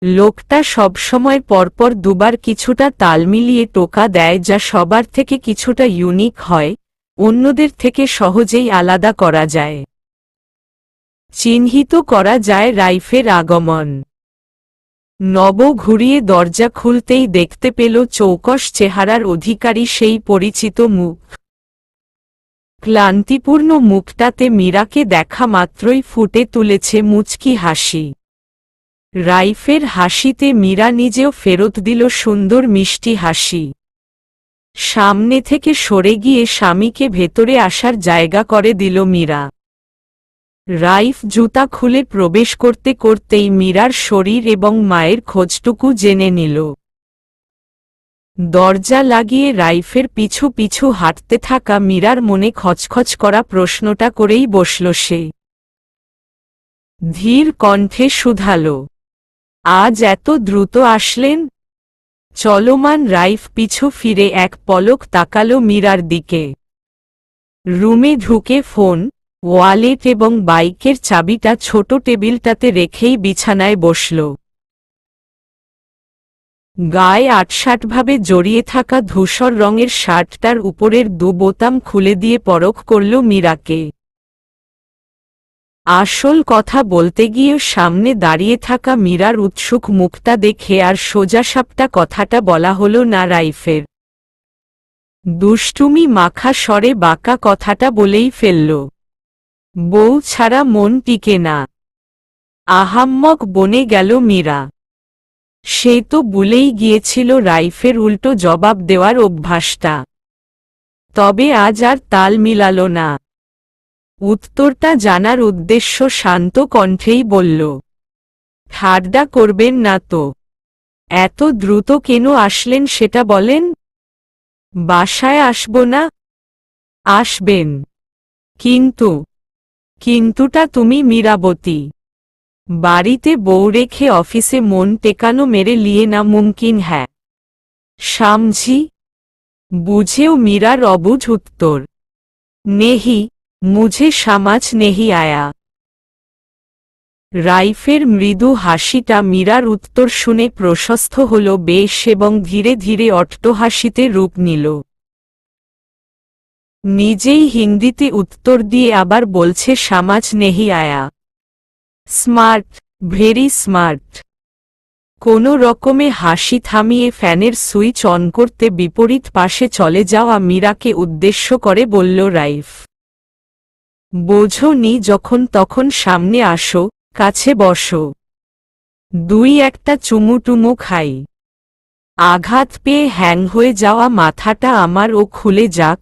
লোকটা সবসময় পরপর দুবার কিছুটা তাল মিলিয়ে টোকা দেয়, যা সবার থেকে কিছুটা ইউনিক হয়, অন্যদের থেকে সহজেই আলাদা করা যায়। চিহ্নিত করা যায় রাইফের আগমন। নব ঘুরিয়ে দরজা খুলতেই দেখতে পেল চৌকস চেহারার অধিকারী সেই পরিচিত মুখ। ক্লান্তিপূর্ণ মুখটাতে মীরাকে দেখা মাত্রই ফুটে তুলেছে মুচকি হাসি। রাইফের হাসিতে মীরা নিজেও ফেরত দিল সুন্দর মিষ্টি হাসি। সামনে থেকে সরে গিয়ে স্বামীকে ভেতরে আসার জায়গা করে দিল মীরা। রাইফ জুতা খুলে প্রবেশ করতে করতেই মীরার শরীর এবং মায়ের খোঁজটুকু জেনে নিল। দরজা লাগিয়ে রাইফের পিছু পিছু হাঁটতে থাকা মীরার মনে খচখচ করা প্রশ্নটা করেই বসল সে। ধীর কণ্ঠে শুধালো, আজ এত দ্রুত আসলেন? চলমান রাইফ পিছু ফিরে এক পলক তাকালো মীরার দিকে। রুমে ঢুকে ফোন, ওয়ালেট এবং বাইকের চাবিটা ছোট টেবিলটাতে রেখেই বিছানায় বসল। গায়ে আটসাটভাবে জড়িয়ে থাকা ধূসর রঙের শার্টটার উপরের দু বোতাম খুলে দিয়ে পরখ করল মীরাকে। আসল কথা বলতে গিয়ে সামনে দাঁড়িয়ে থাকা মীরার উৎসুক মুখটা দেখে আর সোজাসাপটা কথাটা বলা হলো না রাইফের। দুষ্টুমি মাখা স্বরে বাঁকা কথাটা বলেই ফেলল, বউ ছাড়া মন টিকে না। আহাম্মক বনে গেল মীরা। সে তো ভুলেই গিয়েছিল রাইফের উল্টো জবাব দেওয়ার অভ্যাসটা। তবে আজ আর তাল মিলাল না। উত্তরটা জানার উদ্দেশ্য শান্ত কণ্ঠেই বলল, ঠাড্ডা করবেন না তো। এত দ্রুত কেন আসলেন সেটা বলেন। বাসায় আসব না? আসবেন। কিন্তুটা তুমি মীরাবতী। বাড়িতে বউ রেখে অফিসে মন টেকানো মেরে লিয়ে না মুমকিন হ্যাঁ। সামঝি। বুঝেও মীরার অবুঝ উত্তর, নেহি, মুঝে সমাজ নেহি আয়া। রাইফের মৃদু হাসিটা মীরার উত্তর শুনে প্রশস্ত হল বেশ এবং ধীরে ধীরে অট্টহাসিতে রূপ নিল। নিজেই হিন্দিতে উত্তর দিয়ে আবার বলছে সমাজ নেহি আয়া। Smart, very smart. কোনো রকমে হাসি থামিয়ে ফ্যানের সুইচ অন করতে বিপরীত পাশে চলে যাওয়া মীরাকে উদ্দেশ্য করে বলল রাইফ, বোঝো নি যখন তখন সামনে আসো, কাছে বসো। দুই একটা চুমুটুমু খাই। আঘাত পেয়ে হ্যাং হয়ে যাওয়া মাথাটা আমার ও খুলে যাক,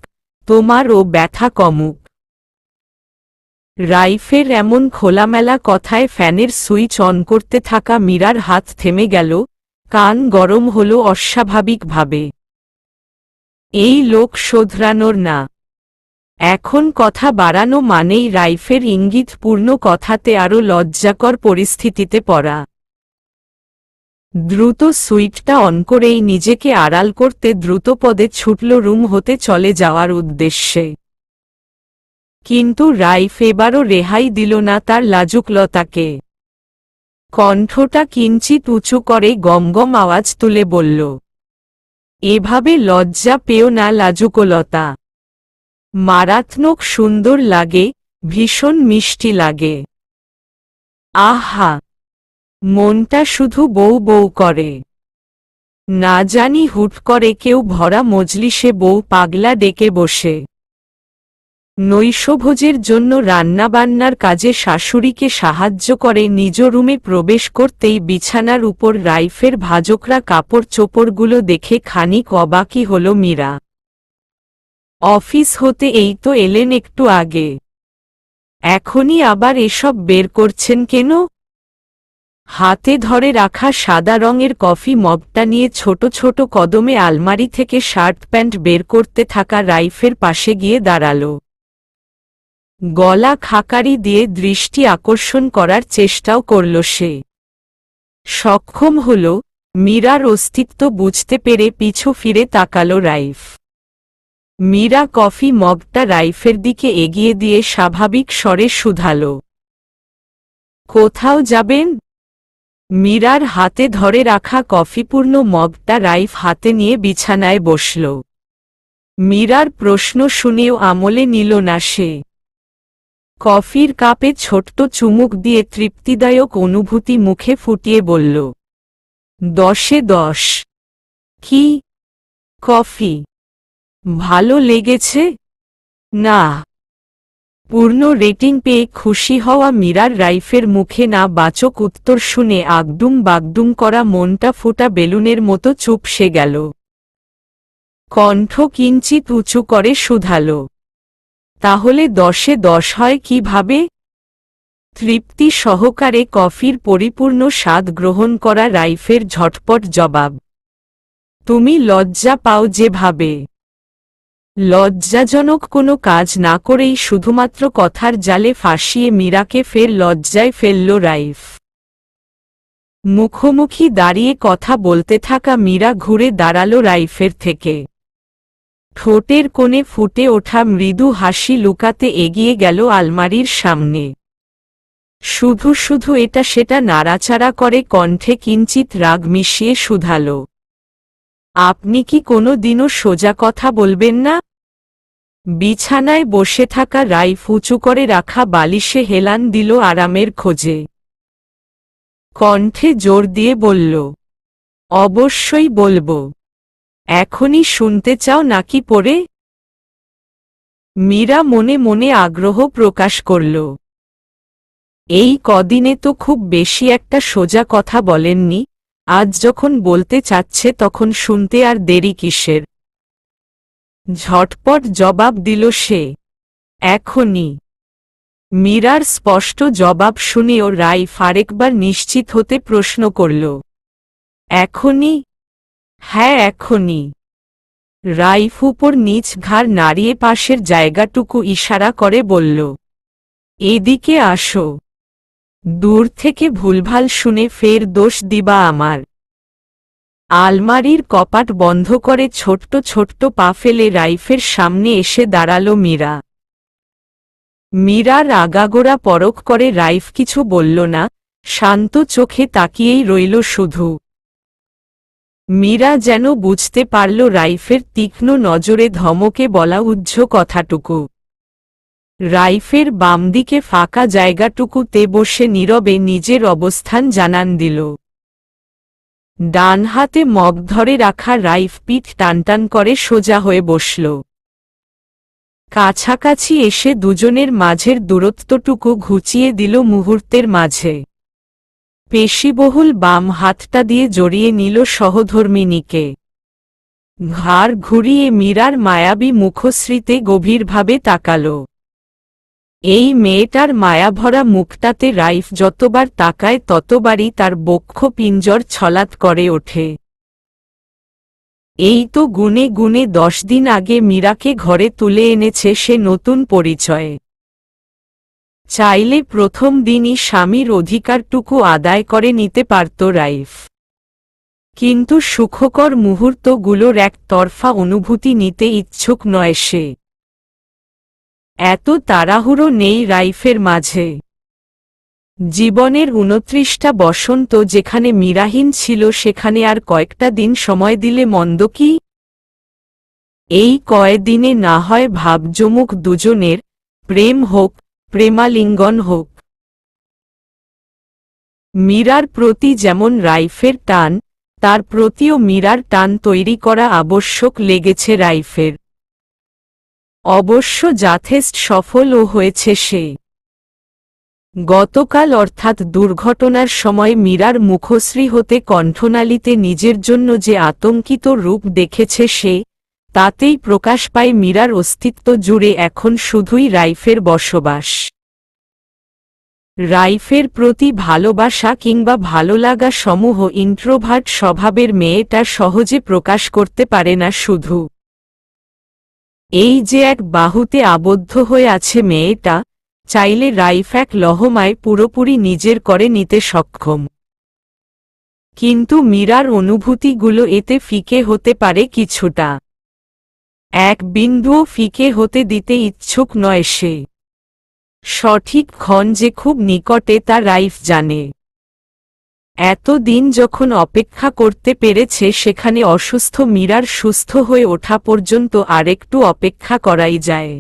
তোমার ও ব্যথা কমুক। রাইফের এমন খোলামেলা কথায় ফ্যানের সুইচ অন করতে থাকা মীরার হাত থেমে গেল, কান গরম হল অস্বাভাবিকভাবে। এই লোক শোধরানোর না। এখন কথা বাড়ানো মানেই রাইফের ইঙ্গিতপূর্ণ কথাতে আরও লজ্জাকর পরিস্থিতিতে পড়া। দ্রুত সুইচটা অন করেই নিজেকে আড়াল করতে দ্রুতপদে ছুটল রুম হতে চলে যাওয়ার উদ্দেশ্যে। কিন্তু রাইফ এবারও রেহাই দিল না তার লাজুকলতাকে। কণ্ঠটা কিঞ্চিত উঁচু করে গমগম আওয়াজ তুলে বলল, এভাবে লজ্জা পেও না লাজুকলতা। মারাত্মক সুন্দর লাগে, ভীষণ মিষ্টি লাগে। আহা, মনটা শুধু বউ বউ করে। না জানি হুট করে কেউ ভরা মজলিসে বউ পাগলা ডেকে বসে। নৈশভোজের জন্য রান্নাবান্নার কাজে শাশুড়িকে সাহায্য করে নিজ রুমে প্রবেশ করতেই বিছানার উপর রাইফের ভাজকরা কাপড় চোপড়গুলো দেখে খানিক অবাকই হল মীরা। অফিস হতে এই তো এলেন একটু আগে, এখনই আবার এসব বের করছেন কেন? হাতে ধরে রাখা সাদা রঙের কফি মগটা নিয়ে ছোট ছোট কদমে আলমারি থেকে শার্ট প্যান্ট বের করতে থাকা রাইফের পাশে গিয়ে দাঁড়াল। গলা খাকারি দিয়ে দৃষ্টি আকর্ষণ করার চেষ্টাও করল সে। সক্ষম হল, মীরার অস্তিত্ব বুঝতে পেরে পিছু ফিরে তাকাল রাইফ। মীরা কফি মগটা রাইফের দিকে এগিয়ে দিয়ে স্বাভাবিক স্বরে শুধাল, কোথাও যাবেন? মীরার হাতে ধরে রাখা কফিপূর্ণ মগটা রাইফ হাতে নিয়ে বিছানায় বসল। মীরার প্রশ্ন শুনেও আমলে নিল না সে। কফির কাপে ছোট্ট চুমুক দিয়ে তৃপ্তিদায়ক অনুভূতি মুখে ফুটিয়ে বলল, 10-এ 10। কি? কফি ভালো লেগেছে? না। পূর্ণ রেটিং পেয়ে খুশি হওয়া মীরার রাইফের মুখে না বাচক উত্তর শুনে আগডুম বাগডুম করা মনটা ফোটা বেলুনের মতো চুপসে গেল। কণ্ঠ কিঞ্চিত উঁচু করে শুধাল, তাহলে 10-এ 10 হয় কিভাবে? তৃপ্তি সহকারে কফির পরিপূর্ণ স্বাদ গ্রহণ করা রাইফের ঝটপট জবাব, তুমি লজ্জা পাও যেভাবে। লজ্জাজনক কোনো কাজ না করেই শুধুমাত্র কথার জালে ফাঁসিয়ে মীরাকে ফের লজ্জায় ফেলল রাইফ। মুখোমুখি দাঁড়িয়ে কথা বলতে থাকা মীরা ঘুরে দাঁড়াল রাইফের থেকে। ঠোঁটের কোণে ফুটে ওঠা মৃদু হাসি লুকাতে এগিয়ে গেল আলমারির সামনে। শুধু শুধু এটা সেটা নাড়াচাড়া করে কণ্ঠে কিঞ্চিত রাগ মিশিয়ে শুধাল, আপনি কি কোনো দিনও সোজা কথা বলবেন না? বিছানায় বসে থাকা রাইফ উঁচু করে রাখা বালিশে হেলান দিল আরামের খোঁজে। কণ্ঠে জোর দিয়ে বলল, অবশ্যই বলবো। এখনই শুনতে চাও নাকি পরে? মীরা মনে মনে আগ্রহ প্রকাশ করল। এই কদিনে তো খুব বেশি একটা সোজা কথা বলেননি, আজ যখন বলতে চাচ্ছে তখন শুনতে আর দেরি কিসের? ঝটপট জবাব দিল সে, এখনই। মীরার স্পষ্ট জবাব শুনেও রাইফ আরেকবার নিশ্চিত হতে প্রশ্ন করল, এখনই? হ্যাঁ এখনই। রাইফ উপর নিচ ঘাড় নাড়িয়ে পাশের জায়গাটুকু ইশারা করে বলল, এদিকে আসো। দূর থেকে ভুলভাল শুনে ফের দোষ দিবা আমার। আলমারির কপাট বন্ধ করে ছোট্ট ছোট্ট পা ফেলে রাইফের সামনে এসে দাঁড়াল মীরা। মীরার আগাগোড়া পরখ করে রাইফ কিছু বলল না, শান্ত চোখে তাকিয়েই রইল শুধু। মীরা যেন বুঝতে পারল রাইফের তীক্ষ্ণ নজরে ধমকে বলা উজ্জ্ব কথাটুকু। রাইফের বাম দিকে ফাঁকা জায়গাটুকুতে বসে নীরবে নিজের অবস্থান জানান দিল। ডান হাতে মগ ধরে রাখা রাইফ পিঠ টানটান করে সোজা হয়ে বসল। কাছাকাছি এসে দুজনের মাঝের দূরত্বটুকু ঘুচিয়ে দিল মুহূর্তের মাঝে। পেশিবহুল বাম হাতটা দিয়ে জড়িয়ে নিল সহধর্মিণীকে। ঘাড় ঘুরিয়ে মীরার মায়াবী মুখশ্রীতে গভীরভাবে তাকাল। এই মেয়েটার মায়াভরা মুখটাতে রাইফ যতবার তাকায় ততবারই তার বক্ষ পিঞ্জর ছলাৎ করে ওঠে। এই তো গুনে গুনে 10 দিন আগে মীরাকে ঘরে তুলে এনেছে সে নতুন পরিচয়ে। চাইলে প্রথম দিনই স্বামীর অধিকারটুকু আদায় করে নিতে পারত রাইফ। কিন্তু সুখকর মুহূর্তগুলোর একতরফা অনুভূতি নিতে ইচ্ছুক নয় সে। এত তাড়াহুড়ো নেই রাইফের মাঝে। জীবনের 29টা বসন্ত যেখানে মীরাহীন ছিল সেখানে আর কয়েকটা দিন সময় দিলে মন্দ কি? এই কয়দিনে না হয় ভাব জমুক দুজনের, প্রেম হোক, প্রেমালিঙ্গন হোক। মীরার প্রতি যেমন রাইফের টান, তার প্রতিও মীরার টান তৈরি করা আবশ্যক লেগেছে রাইফের। অবশ্য যথেষ্ট সফলও হয়েছে সে। গতকাল অর্থাৎ দুর্ঘটনার সময় মীরার মুখশ্রী হতে কণ্ঠনালীতে নিজের জন্য যে আতঙ্কিত রূপ দেখেছে সে, তাতেই প্রকাশ পায় মীরার অস্তিত্ব জুড়ে এখন শুধুই রাইফের বসবাস। রাইফের প্রতি ভালোবাসা কিংবা ভালোলাগা সমূহ ইন্ট্রোভার্ট স্বভাবের মেয়েটা সহজে প্রকাশ করতে পারে না শুধু। এই যে এক বাহুতে আবদ্ধ হয়ে আছে মেয়েটা, চাইলে রাইফ এক লহমায় পুরোপুরি নিজের করে নিতে সক্ষম। কিন্তু মীরার অনুভূতিগুলো এতে ফিকে হতে পারে কিছুটা। এক বিন্দুও ফিকে হতে দিতে ইচ্ছুক নয় সে। সঠিক ক্ষণ যে খুব নিকটে তা রাইফ জানে। এতদিন যখন অপেক্ষা করতে পেরেছে সেখানে অসুস্থ মীরার সুস্থ হয়ে ওঠা পর্যন্ত আরেকটু অপেক্ষা করাই যায়।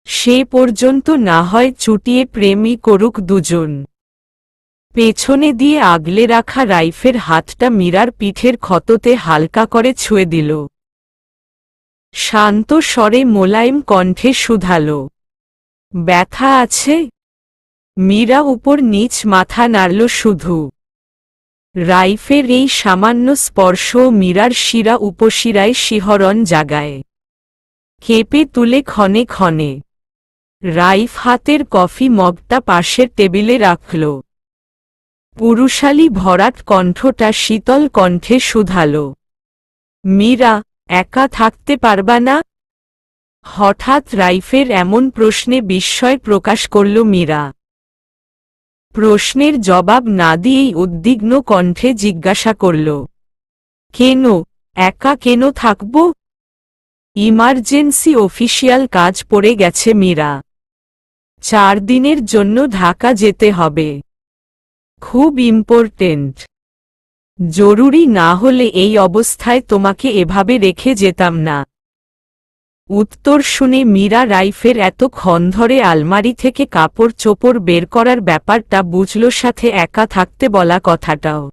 সে পর্যন্ত না হয় চুটিয়ে প্রেমই করুক দুজন। পেছনে দিয়ে আগলে রাখা রাইফের হাতটা মীরার পিঠের ক্ষততে হালকা করে ছুঁয়ে দিল। শান্ত স্বরে মোলায়েম কণ্ঠে শুধালো, ব্যথা আছে? মীরা উপর নিচ মাথা নাড়ল শুধু। রাইফের এই সামান্য স্পর্শ মীরার শিরা উপশিরায় শিহরণ জাগায়। কেঁপে তুলে ক্ষণে ক্ষণে। রাইফ হাতের কফি মগটা পাশের টেবিলে রাখল। পুরুষালী ভরাট কণ্ঠটা শীতল কণ্ঠে শুধালো, মীরা, একা থাকতে পারবা না? হঠাৎ রাইফের এমন প্রশ্নে বিস্ময় প্রকাশ করল মীরা। প্রশ্নের জবাব না দিয়েই উদ্বিগ্ন কণ্ঠে জিজ্ঞাসা করল, কেন, একা কেন থাকব? ইমার্জেন্সি অফিসিয়াল কাজ পড়ে গেছে মীরা। 4 দিনের জন্য ঢাকা যেতে হবে। খুব ইম্পর্টেন্ট। জরুরি না হলে এই অবস্থায় তোমাকে এভাবে রেখে যেতাম না। উত্তর শুনে মীরা রাইফের এতক্ষণ ধরে আলমারি থেকে কাপড় চোপড় বের করার ব্যাপারটা বুঝল, সাথে একা থাকতে বলা কথাটাও।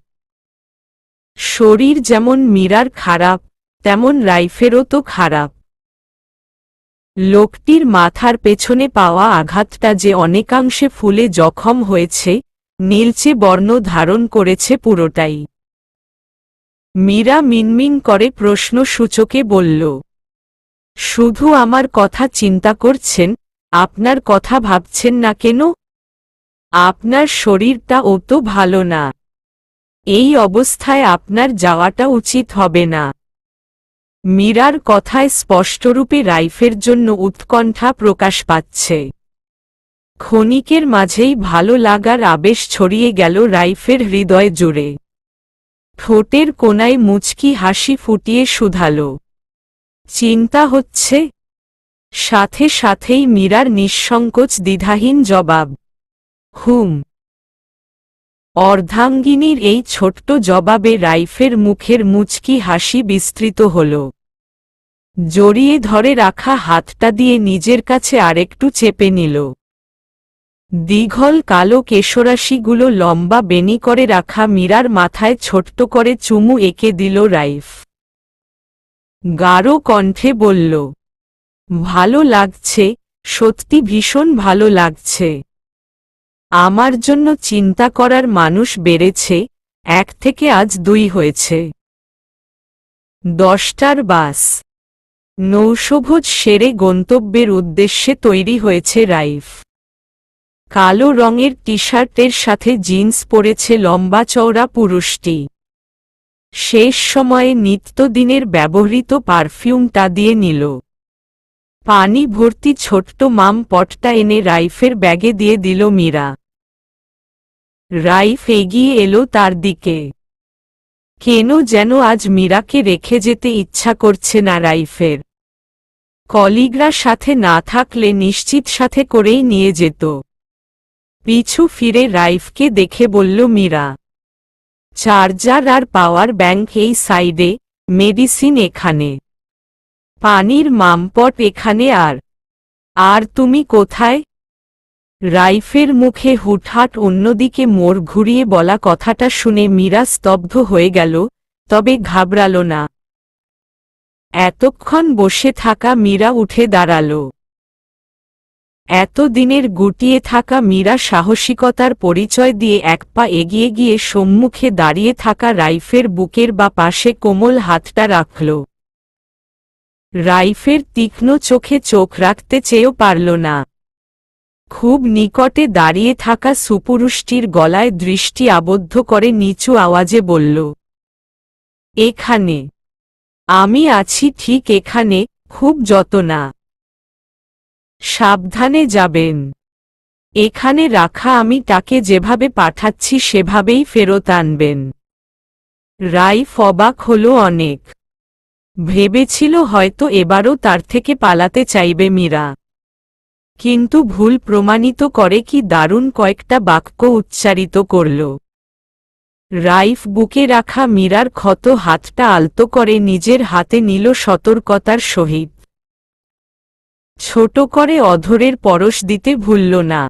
শরীর যেমন মীরার খারাপ, তেমন রাইফেরও তো খারাপ। লোকটির মাথার পেছনে পাওয়া আঘাতটা যে অনেকাংশে ফুলে জখম হয়েছে, নীলচে বর্ণ ধারণ করেছে পুরোটাই। মীরা মিনমিন করে প্রশ্নসূচকে বলল, শুধু আমার কথা চিন্তা করছেন, আপনার কথা ভাবছেন না কেন? আপনার শরীরটা অত ভালো না। এই অবস্থায় আপনার যাওয়াটা উচিত হবে না। মীরার কথায় স্পষ্টরূপে রাইফের জন্য উৎকণ্ঠা প্রকাশ পাচ্ছে। ক্ষণিকের মাঝেই ভালো লাগার আবেশ ছড়িয়ে গেল রাইফের হৃদয় জুড়ে। ঠোঁটের কোণায় মুচকি হাসি ফুটিয়ে শুধালো, চিন্তা হচ্ছে? সাথে সাথেই মীরার নিঃসংকোচ দ্বিধাহীন জবাব, হুম। অর্ধাঙ্গিনীর এই ছোট্ট জবাবে রাইফের মুখের মুচকি হাসি বিস্তৃত হল। জড়িয়ে ধরে রাখা হাতটা দিয়ে নিজের কাছে আরেকটু চেপে নিল। দীঘল কালো কেশরাশিগুলো লম্বা বেনি করে রাখা মীরার মাথায় ছোট্ট করে চুমু এঁকে দিল রাইফ। গাঢ় কণ্ঠে বলল, ভালো লাগছে, সত্যি ভীষণ ভালো লাগছে। আমার জন্য চিন্তা করার মানুষ বেড়েছে, 1 থেকে আজ 2 হয়েছে। 10টার বাস। নৌশোভোজ সেরে গন্তব্যের উদ্দেশ্যে তৈরি হয়েছে রাইফ। কালো রঙের টি-শার্টের সাথে জিন্স পরেছে লম্বা চওড়া পুরুষটি। শেষ সময়ে নিত্যদিনের ব্যবহৃত পারফিউমটা দিয়ে নিল। পানি ভর্তি ছোট্ট মাম পটটা এনে রাইফের ব্যাগে দিয়ে দিল মীরা। রাইফ এগিয়ে এলো তার দিকে। কেন যেন আজ মীরাকে রেখে যেতে ইচ্ছা করছে না রাইফের। কলিগরা সাথে না থাকলে নিশ্চিত সাথে করেই নিয়ে যেত। পিছু ফিরে রাইফকে দেখে বলল মীরা, চার্জার আর পাওয়ার ব্যাংক এই সাইডে, মেডিসিন এখানে, পানির মামপট এখানে। আর তুমি কোথায়? রাইফের মুখে হুটহাট অন্যদিকে মোড় ঘুরিয়ে বলা কথাটা শুনে মীরা স্তব্ধ হয়ে গেল, তবে ঘাবড়াল না। এতক্ষণ বসে থাকা মীরা উঠে দাঁড়াল। এতদিনের গুটিয়ে থাকা মীরা সাহসিকতার পরিচয় দিয়ে 1 পা এগিয়ে গিয়ে সম্মুখে দাঁড়িয়ে থাকা রাইফের বুকের বা পাশে কোমল হাতটা রাখল। রাইফের তীক্ষ্ণ চোখে চোখ রাখতে চেয়েও পারল না। খুব নিকটে দাঁড়িয়ে থাকা সুপুরুষটির গলায় দৃষ্টি আবদ্ধ করে নিচু আওয়াজে বলল, এখানে। আমি আছি ঠিক এখানে, খুব যতনা। সাবধানে যাবেন। এখানে রাখা আমি তাকে যেভাবে পাঠাচ্ছি সেভাবেই ফেরত আনবেন। রাইফ অবাক হল অনেক। ভেবেছিল হয়তো এবারও তার থেকে পালাতে চাইবে মীরা। কিন্তু ভুল প্রমাণিত করে কি দারুণ কয়েকটা বাক্য উচ্চারিত করল। রাইফ বুকে রাখা মীরার ক্ষত হাতটা আলতো করে নিজের হাতে নিল সতর্কতার সহিত। ছোট করে অধরের পরশ দিতে ভুলল না।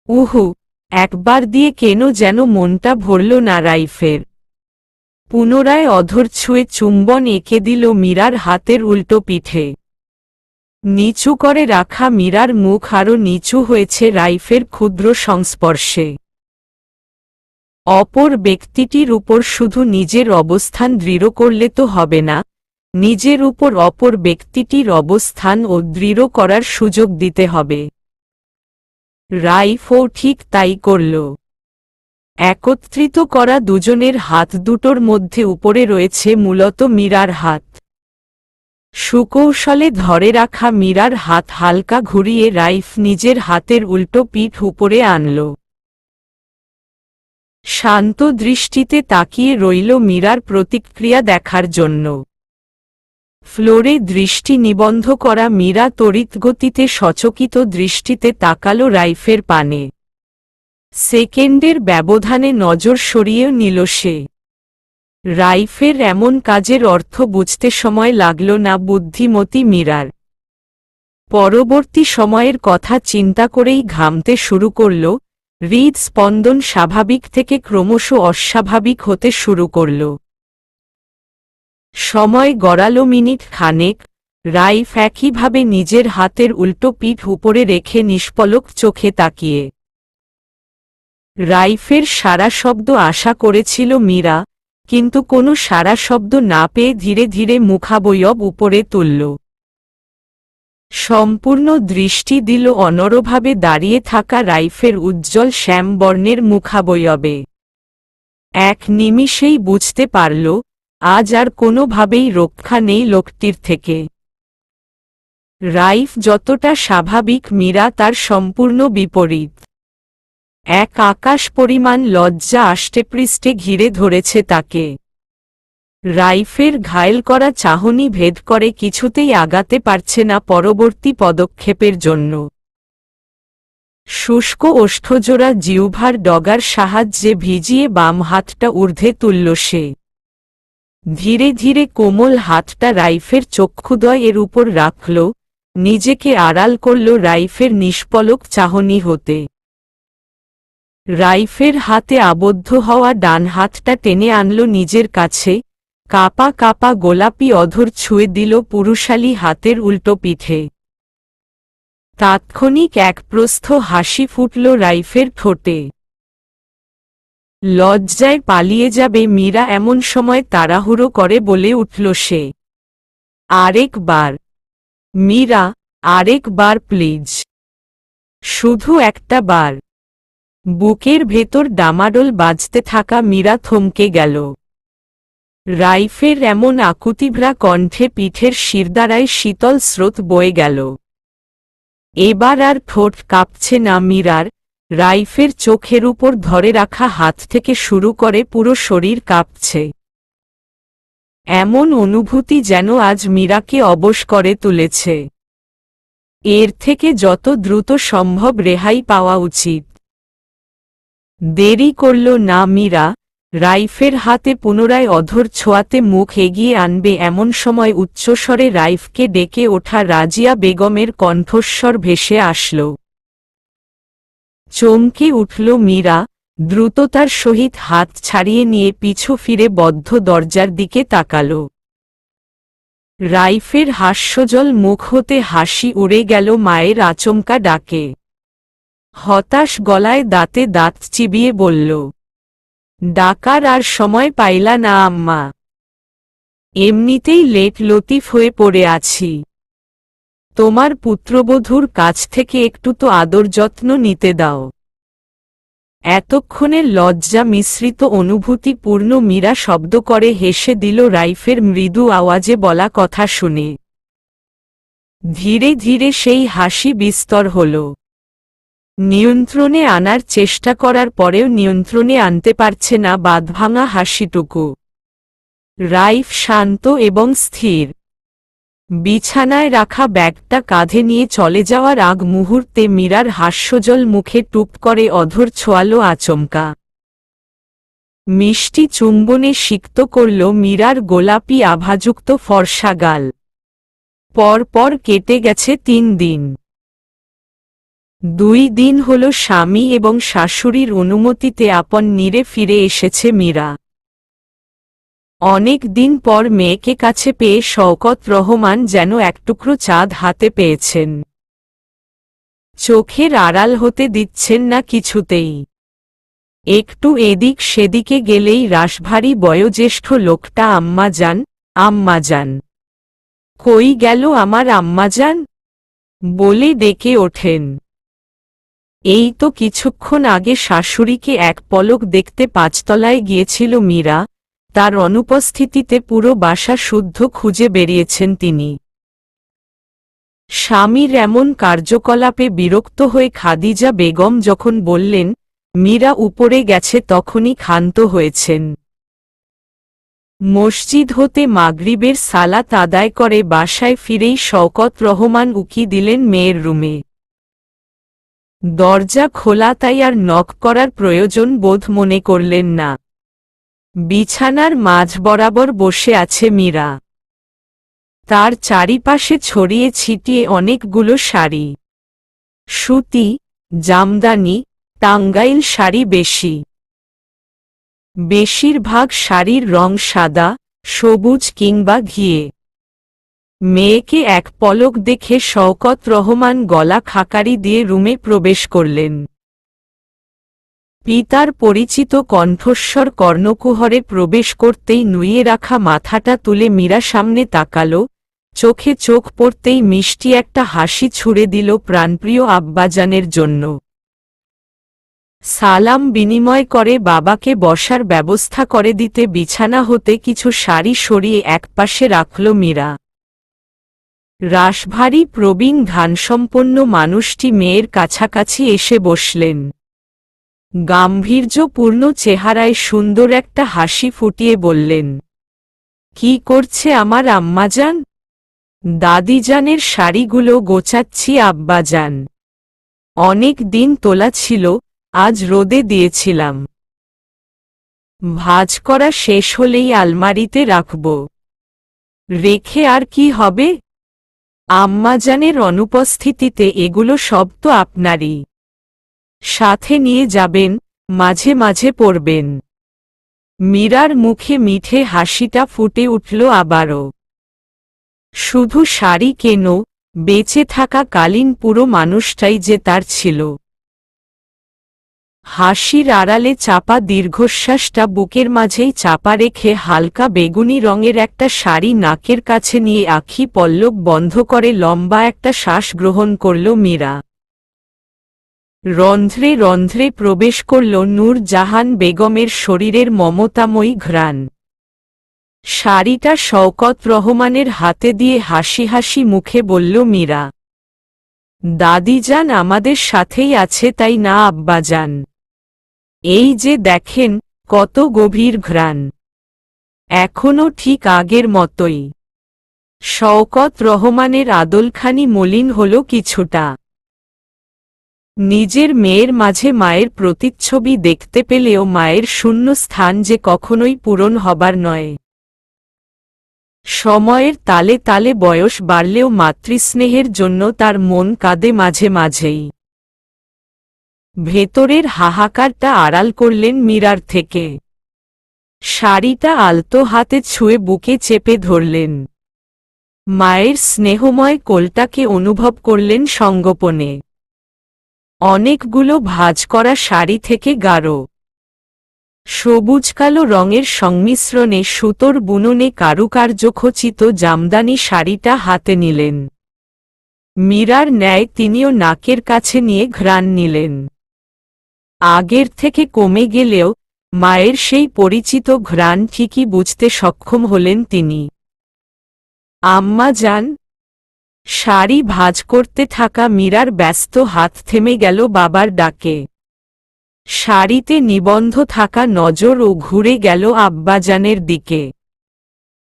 উহু, একবার দিয়ে কেন যেন মনটা ভরল না রাইফের। পুনরায় অধর ছুঁয়ে চুম্বন এঁকে দিল মীরার হাতের উল্টো পিঠে। নিচু করে রাখা মীরার মুখ আরও নিচু হয়েছে রাইফের ক্ষুদ্র সংস্পর্শে। অপর ব্যক্তিটির উপর শুধু নিজের অবস্থান দৃঢ় করলে তো হবে না, নিজের উপর অপর ব্যক্তিটির অবস্থান ও দৃঢ় করার সুযোগ দিতে হবে। রাইফও ঠিক তাই করল। একত্রিত করা দুজনের হাত দুটোর মধ্যে উপরে রয়েছে মূলত মীরার হাত। সুকৌশলে ধরে রাখা মীরার হাত হালকা ঘুরিয়ে রাইফ নিজের হাতের উল্টো পিঠ উপরে আনল। শান্ত দৃষ্টিতে তাকিয়ে রইল মীরার প্রতিক্রিয়া দেখার জন্য। ফ্লোরে দৃষ্টি নিবন্ধ করা মীরা তড়িৎগতিতে সচকিত দৃষ্টিতে তাকাল রাইফের পানে। সেকেন্ডের ব্যবধানে নজর সরিয়েও নিল সে। রাইফের এমন কাজের অর্থ বুঝতে সময় লাগল না বুদ্ধিমতী মীরার। পরবর্তী সময়ের কথা চিন্তা করেই ঘামতে শুরু করল, হৃদস্পন্দন স্বাভাবিক থেকে ক্রমশ অস্বাভাবিক হতে শুরু করল। সময় গড়াল মিনিট খানেক। রাইফ একইভাবে নিজের হাতের উল্টো পিঠ উপরে রেখে নিষ্পলক চোখে তাকিয়ে। রাইফের সারা শব্দ আশা করেছিল মীরা, কিন্তু কোনো সারা শব্দ না পেয়ে ধীরে ধীরে মুখাবয়ব উপরে তুলল। সম্পূর্ণ দৃষ্টি দিল অনড়ভাবে দাঁড়িয়ে থাকা রাইফের উজ্জ্বল শ্যামবর্ণের মুখাবয়বে। এক নিমিষেই বুঝতে পারল, আজ আর কোনোভাবেই রক্ষা নেই লোকটির থেকে। রাইফ যতটা স্বাভাবিক মীরা তার সম্পূর্ণ বিপরীত। এক আকাশ পরিমাণ লজ্জা আষ্টেপৃষ্ঠে ঘিরে ধরেছে তাকে। রাইফের ঘায়েল করা চাহনি ভেদ করে কিছুতেই আগাতে পারছে না পরবর্তী পদক্ষেপের জন্য। শুষ্ক ওষ্ঠজোড়া জিহ্বার ডগার সাহায্যে ভিজিয়ে বাম হাতটা ঊর্ধ্বে তুলল সে। ধীরে ধীরে কোমল হাতটা রাইফের চক্ষুদ্বয়ের উপর রাখল, নিজেকে আড়াল করল রাইফের নিষ্পলক চাহনি হতে। রাইফের হাতে আবদ্ধ হওয়া ডান হাতটা টেনে আনল নিজের কাছে, কাপা কাপা গোলাপি অধর ছুঁয়ে দিল পুরুষালী হাতের উল্টো পিঠে। তাৎক্ষণিক এক প্রস্থ হাসি ফুটল রাইফের ঠোঁটে। লজ্জায় পালিয়ে যাবে মীরা এমন সময় তাড়াহুড়ো করে বলে উঠল সে, আরেকবার মীরা, আরেকবার প্লিজ, শুধু একটা বার। বুকের ভেতর ডামাডোল বাজতে থাকা মীরা থমকে গেল। রাইফের এমন আকুতিভরা কণ্ঠে পিঠের শিরদাঁড়ায় শীতল স্রোত বয়ে গেল। এবার আর ঠোঁট কাঁপছে না মীরার, রাইফের চোখের উপর ধরে রাখা হাত থেকে শুরু করে পুরো শরীর কাঁপছে। এমন অনুভূতি যেন আজ মীরাকে অবশ করে তুলেছে। এর থেকে যত দ্রুত সম্ভব রেহাই পাওয়া উচিত। দেরি করল না মীরা, রাইফের হাতে পুনরায় অধর ছোঁয়াতে মুখ এগিয়ে আনবে এমন সময় উচ্চস্বরে রাইফকে ডেকে ওঠা রাজিয়া বেগমের কণ্ঠস্বর ভেসে আসল। চমকে উঠল মীরা, দ্রুততার সহিত হাত ছাড়িয়ে নিয়ে পিছু ফিরে বদ্ধ দরজার দিকে তাকাল। রাইফের হাস্যজল মুখ হতে হাসি উড়ে গেল মায়ের আচমকা ডাকে। হতাশ গলায় দাঁতে দাঁত চিবিয়ে বলল, ডাকার আর সময় পাইলা না আম্মা? এমনিতেই লেট লতিফ হয়ে পড়ে আছি। তোমার পুত্রবধূর কাছ থেকে একটু তো আদর যত্ন নিতে দাও। এতক্ষণে লজ্জা মিশ্রিত অনুভূতিপূর্ণ মীরা শব্দ করে হেসে দিল রাইফের মৃদু আওয়াজে বলা কথা শুনে। ধীরে ধীরে সেই হাসি বিস্তর হল। নিয়ন্ত্রণে আনার চেষ্টা করার পরেও নিয়ন্ত্রণে আনতে পারছে না বাঁধভাঙা হাসিটুকু। রাইফ শান্ত এবং স্থির। বিছানায় রাখা ব্যাগটা কাঁধে নিয়ে চলে যাওয়ার আগ মুহূর্তে মীরার হাস্যজল মুখে টুপ করে অধর ছোঁয়ালো আচমকা। মিষ্টি চুম্বনে সিক্ত করল মীরার গোলাপি আভাযুক্ত ফর্সা গাল। পর পর কেটে গেছে 3 দিন। 2 দিন হল স্বামী এবং শাশুড়ির অনুমতিতে আপন নিরে ফিরে এসেছে মীরা। অনেক দিন পর মেয়েকে কাছে পেয়ে শওকত রহমান যেন এক টুকরো চাঁদ হাতে পেয়েছেন। চোখের আড়াল হতে দিচ্ছেন না কিছুতেই। একটু এদিক সেদিকে গেলেই রাশভারী বয়োজ্যেষ্ঠ লোকটা আম্মাজান, আম্মাজান, কই গেল আমার আম্মাজান বলে ডেকে ওঠেন। এই তো কিছুক্ষণ আগে শাশুড়িকে এক পলক দেখতে 5 তলায় গিয়েছিল মীরা, তার অনুপস্থিতিতে পুরো বাসা শুদ্ধ খুঁজে বেরিয়েছেন তিনি। স্বামীর এমন কার্যকলাপে বিরক্ত হয়ে খাদিজা বেগম যখন বললেন মীরা উপরে গেছে তখনই ক্ষান্ত হয়েছেন। মসজিদ হতে মাগরিবের সালাত আদায় করে বাসায় ফিরেই শওকত রহমান উকি দিলেন মেয়ের রুমে। দরজা খোলা, তাই আর নক করার প্রয়োজন বোধ মনে করলেন না। বিছানার মাঝ বরাবর বসে আছে মীরা। তার চারিপাশে ছড়িয়ে ছিটিয়ে অনেকগুলো শাড়ি, সুতি, জামদানি, টাঙ্গাইল শাড়ি বেশিরভাগ শাড়ির রং সাদা, সবুজ কিংবা ঘিয়ে। মেয়েকে এক পলক দেখে শওকত রহমান গলা খাকারি দিয়ে রুমে প্রবেশ করলেন। পিতার পরিচিত কণ্ঠস্বর কর্ণকুহরে প্রবেশ করতেই নুইয়ে রাখা মাথাটা তুলে মীরা সামনে তাকালো, চোখে চোখ পড়তেই মিষ্টি একটা হাসি ছুড়ে দিল প্রাণপ্রিয় আব্বাজানের জন্য। সালাম বিনিময় করে বাবাকে বসার ব্যবস্থা করে দিতে বিছানা হতে কিছু শাড়ি সরিয়ে একপাশে রাখল মীরা। রাশভারী প্রবীণ ধানসম্পন্ন মানুষটি মেয়ের কাছাকাছি এসে বসলেন। গাম্ভীর্যপূর্ণ চেহারায় সুন্দর একটা হাসি ফুটিয়ে বললেন, কি করছে আমার আম্মাজান? দাদিজানের শাড়িগুলো গোছাচ্ছি আব্বাজান। অনেক দিন তোলা ছিল, আজ রোদে দিয়েছিলাম। ভাঁজ করা শেষ হলেই আলমারিতে রাখব। রেখে আর কি হবে? আম্মাজানের অনুপস্থিতিতে এগুলো সব তো আপনারই। সাথে নিয়ে যাবেন, মাঝে মাঝে পরবেন। মীরার মুখে মিঠে হাসিটা ফুটে উঠল আবারও। শুধু শাড়ি কেন, বেঁচে থাকা কালীন পুরো মানুষটাই যে তার ছিল। হাসির আড়ালে চাপা দীর্ঘশ্বাসটা বুকের মাঝেই চাপা রেখে হালকা বেগুনি রঙের একটা শাড়ি নাকের কাছে নিয়ে আখি পল্লব বন্ধ করে লম্বা একটা শ্বাস গ্রহণ করল মীরা। রন্ধ্রে রন্ধ্রে প্রবেশ করল নূর জাহান বেগমের শরীরের মমতাময়ী ঘ্রাণ। শাড়িটা শওকত রহমানের হাতে দিয়ে হাসি হাসি মুখে বলল মীরা, দাদিজান আমাদের সাথেই আছে তাই না আব্বাজান? এই যে দেখেন, কত গভীর ঘ্রাণ। এখনো ঠিক আগের মতোই। শওকত রহমানের আদলখানি মলিন হল কিছুটা। নিজের মেয়ের মাঝে মায়ের প্রতিচ্ছবি দেখতে পেলেও মায়ের শূন্য স্থান যে কখনোই পূরণ হবার নয়। সময়ের তালে তালে বয়স বাড়লেও মাতৃস্নেহের জন্য তার মন কাঁদে মাঝে মাঝেই। ভেতরের হাহাকারটা আড়াল করলেন মীরার থেকে। শাড়িটা আলতো হাতে ছুঁয়ে বুকে চেপে ধরলেন। মায়ের স্নেহময় কোলটাকে অনুভব করলেন সঙ্গোপনে। অনেকগুলো ভাঁজ করা শাড়ি থেকে গাঢ় সবুজ কালো রঙের সংমিশ্রণে সুতোর বুননে কারুকার্যখচিত জামদানি শাড়িটা হাতে নিলেন। মীরার ন্যায় তিনিও নাকের কাছে নিয়ে ঘ্রাণ নিলেন। আগের থেকে কমে গেলেও মায়ের সেই পরিচিত ঘ্রাণ ঠিকই বুঝতে সক্ষম হলেন তিনি। আম্মা যান। শাড়ি ভাঁজ করতে থাকা মীরার ব্যস্ত হাত থেমে গেল বাবার ডাকে। শাড়িতে নিবন্ধ থাকা নজর ও ঘুরে গেল আব্বাজানের দিকে।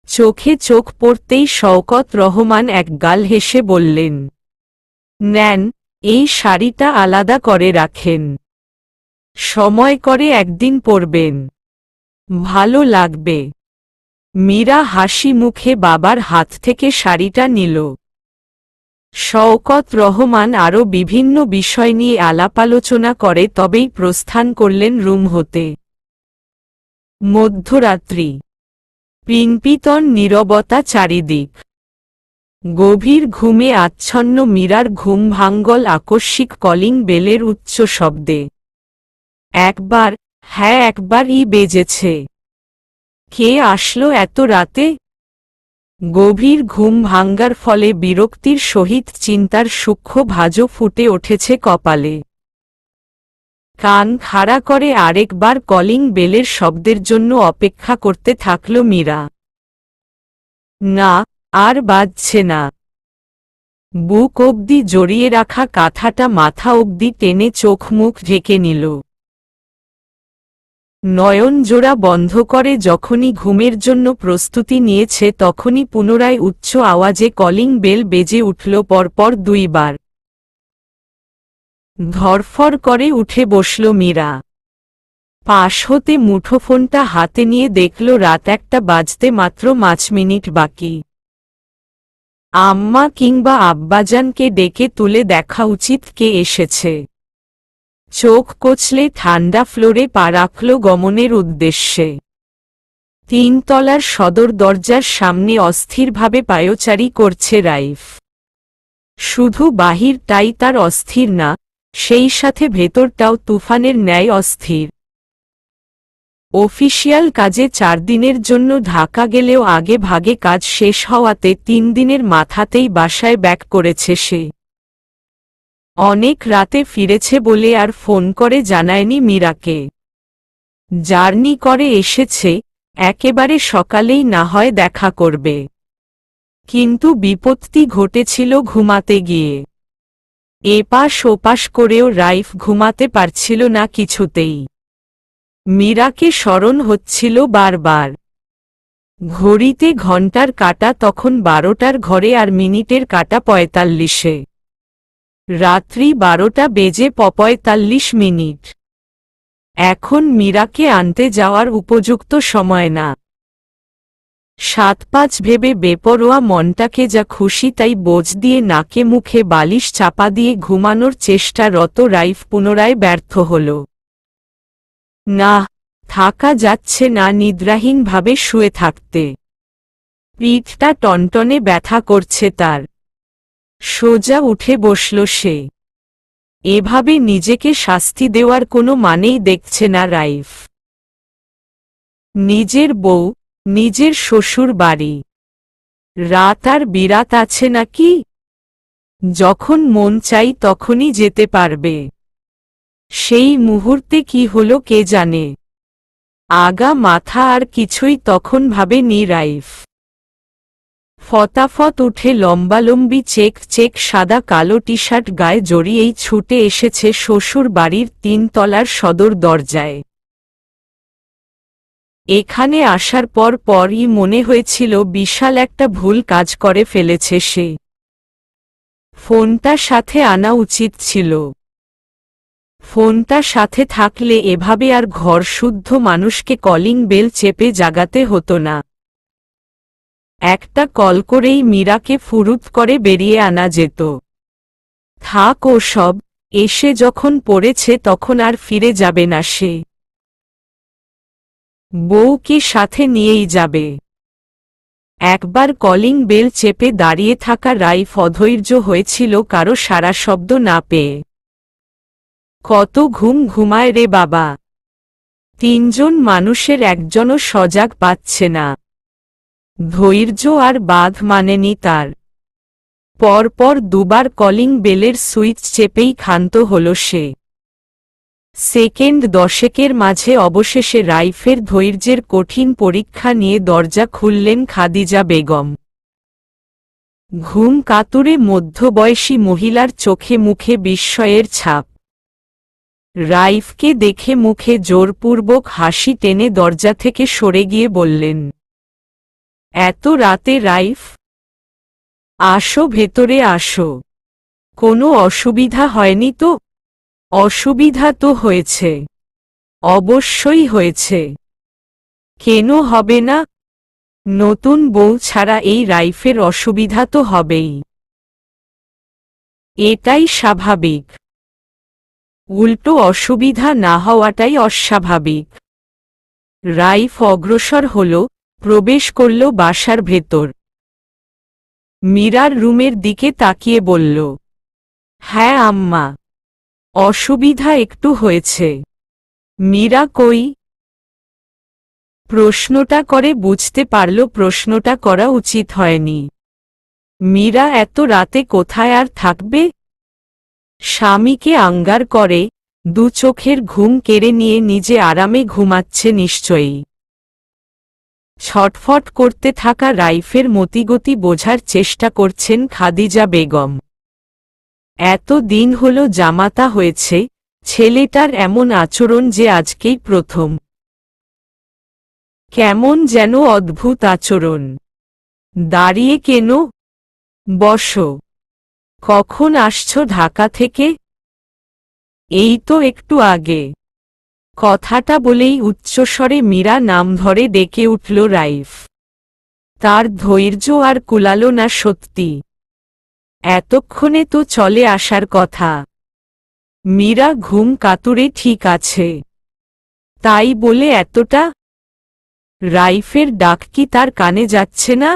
চোখে চোখ পড়তেই শওকত রহমান এক গাল হেসে বললেন, নেন, এই শাড়িটা আলাদা করে রাখেন। সময় করে একদিন পরবেন। ভালো লাগবে। মীরা হাসি মুখে বাবার হাত থেকে শাড়িটা নিল। শওকত রহমান আরও বিভিন্ন বিষয় নিয়ে আলাপালোচনা করে তবেই প্রস্থান করলেন রুম হতে। মধ্যরাত্রি। পিনপিতন নীরবতা চারিদিক। গভীর ঘুমে আচ্ছন্ন মীরার ঘুম ভাঙ্গল আকস্মিক কলিং বেলের উচ্চ শব্দে। একবার, হ্যাঁ একবারই বেজেছে। কে আসলো এত রাতে? গভীর ঘুম ভাঙ্গার ফলে বিরক্তির সহিত চিন্তার সূক্ষ্ম ভাঁজও ফুটে উঠেছে কপালে। কান খাড়া করে আরেকবার কলিং বেলের শব্দের জন্য অপেক্ষা করতে থাকল মীরা। না, আর বাজছে না। বুক অবধি জড়িয়ে রাখা কাঁথাটা মাথা অবধি টেনে চোখ মুখ ঢেকে নিল। নয়ন জোড়া বন্ধ করে যখনই ঘুমের জন্য প্রস্তুতি নিয়েছে তখনই পুনরায় উচ্চ আওয়াজে কলিং বেল বেজে উঠল পরপর 2 বার। ধরফর করে উঠে বসল মীরা। পাশ হতে মুঠোফোনটা হাতে নিয়ে দেখল রাত 1টা বাজতে মাত্র 5 মিনিট বাকি। আম্মা কিংবা আব্বাজানকে ডেকে তুলে দেখা উচিত কে এসেছে। চোখ কচলে ঠান্ডা ফ্লোরে পা রাখল গমনের উদ্দেশ্যে। 3 তলার সদর দরজার সামনে অস্থিরভাবে পায়চারি করছে রাইফ। শুধু বাহিরটাই তার অস্থির না, সেই সাথে ভেতরটাও তুফানের ন্যায় অস্থির। অফিসিয়াল কাজে 4 দিনের জন্য ঢাকা গেলেও আগে ভাগে কাজ শেষ হওয়াতে 3 দিনের মাথাতেই বাসায় ব্যাক করেছে সে। অনেক রাতে ফিরেছে বলে আর ফোন করে জানায়নি মীরাকে। জার্নি করে এসেছে, একেবারে সকালেই না হয় দেখা করবে। কিন্তু বিপত্তি ঘটেছিল ঘুমাতে গিয়ে। এপাশ ওপাশ করেও রাইফ ঘুমাতে পারছিল না কিছুতেই। মীরাকে স্মরণ হচ্ছিল বারবার। ঘড়িতে ঘণ্টার কাঁটা তখন 12টার ঘরে আর মিনিটের কাঁটা 45-এ। রাত্রি 12টা বেজে 45 মিনিট। এখন মীরাকে আনতে যাওয়ার উপযুক্ত সময় না। 7-5 ভেবে বেপরোয়া মনটাকে যা খুশি তাই বোঝ দিয়ে নাকে মুখে বালিশ চাপা দিয়ে ঘুমানোর চেষ্টারত রাইফ পুনরায় ব্যর্থ হল। না, থাকা যাচ্ছে না নিদ্রাহীনভাবে শুয়ে থাকতে। পিঠটা টনটনে ব্যথা করছে তার। সোজা উঠে বসল সে। এভাবে নিজেকে শাস্তি দেওয়ার কোনো মানেই দেখছে না রাইফ। নিজের বউ, নিজের শ্বশুর বাড়ি। রাত আর বিরাত আছে নাকি? যখন মন চাই তখনই যেতে পারবে। সেই মুহূর্তে কি হলো কে জানে। আগা মাথা আর কিছুই তখন ভাবেনি রাইফ। ফতাফত উঠে লম্বালম্বি চেক সাদা কালো টি শার্ট গায়ে জড়িয়েই ছুটে এসেছে শ্বশুর বাড়ির 3 তলার সদর দরজায়। এখানে আসার পরই মনে হয়েছিল বিশাল একটা ভুল কাজ করে ফেলেছে সে। ফোনটা সাথে আনা উচিত ছিল। ফোনটা সাথে থাকলে এভাবে আর ঘর শুদ্ধ মানুষকে কলিং বেল চেপে জাগাতে হতো না। একটা কল করেই মীরাকে ফুরুত করে বেরিয়ে আনা যেত। থাক ও সব, এসে যখন পড়েছে তখন আর ফিরে যাবে না সে। বউকে সাথে নিয়েই যাবে। একবার কলিং বেল চেপে দাঁড়িয়ে থাকা রাইফ অধৈর্য হয়েছিল কারো সারা শব্দ না পেয়ে। কত ঘুম ঘুমায় রে বাবা। 3 জন মানুষের একজনও সজাগ পাচ্ছে না। ধৈর্য আর বাঁধ মানেনি তার। পরপর 2 বার কলিং বেলের সুইচ চেপেই ক্ষান্ত হল সে। সেকেন্ড 10 মাঝে অবশেষে রাইফের ধৈর্যের কঠিন পরীক্ষা নিয়ে দরজা খুললেন খাদিজা বেগম। ঘুম কাতুরে মধ্যবয়সী মহিলার চোখে মুখে বিস্ময়ের ছাপ। রাইফকে দেখে মুখে জোরপূর্বক হাসি টেনে দরজা থেকে সরে গিয়ে বললেন, এত রাতে রাইফ? আসো ভেতরে আসো। কোনো অসুবিধা হয়নি তো? অসুবিধা তো হয়েছে, অবশ্যই হয়েছে। কেন হবে না? নতুন বউ ছাড়া এই রাইফের অসুবিধা তো হবেই। এটাই স্বাভাবিক। উল্টো অসুবিধা না হওয়াটাই অস্বাভাবিক। রাইফ অগ্রসর হল, প্রবেশ করল বাসার ভেতর। মীরার রুমের দিকে তাকিয়ে বলল, হ্যাঁ আম্মা, অসুবিধা একটু হয়েছে। মীরা কই? প্রশ্নটা করে বুঝতে পারল প্রশ্নটা করা উচিত হয়নি। মীরা এত রাতে কোথায় আর থাকবে? স্বামীকে আঙ্গার করে, দু চোখের ঘুম কেড়ে নিয়ে নিজে আরামে ঘুমাচ্ছে নিশ্চয়ই। ছটফট করতে থাকা রাইফের মতিগতি বোঝার চেষ্টা করছেন খাদিজা বেগম। এত দিন হলো জামাতা হয়েছে, ছেলেটার এমন আচরণ যে আজকেই প্রথম। কেমন যেন অদ্ভুত আচরণ। দাঁড়িয়ে কেন? বসো। কখন আসছো ঢাকা থেকে? এই তো একটু আগে। কথাটা বলেই উচ্চস্বরে মীরা নাম ধরে ডেকে উঠল রাইফ। তার ধৈর্য আর কুলালো না সত্যি। এতক্ষণে তো চলে আসার কথা। মীরা ঘুম কাতুরে ঠিক আছে। তাই বলে এতটা? রাইফের ডাক কি তার কানে যাচ্ছে না?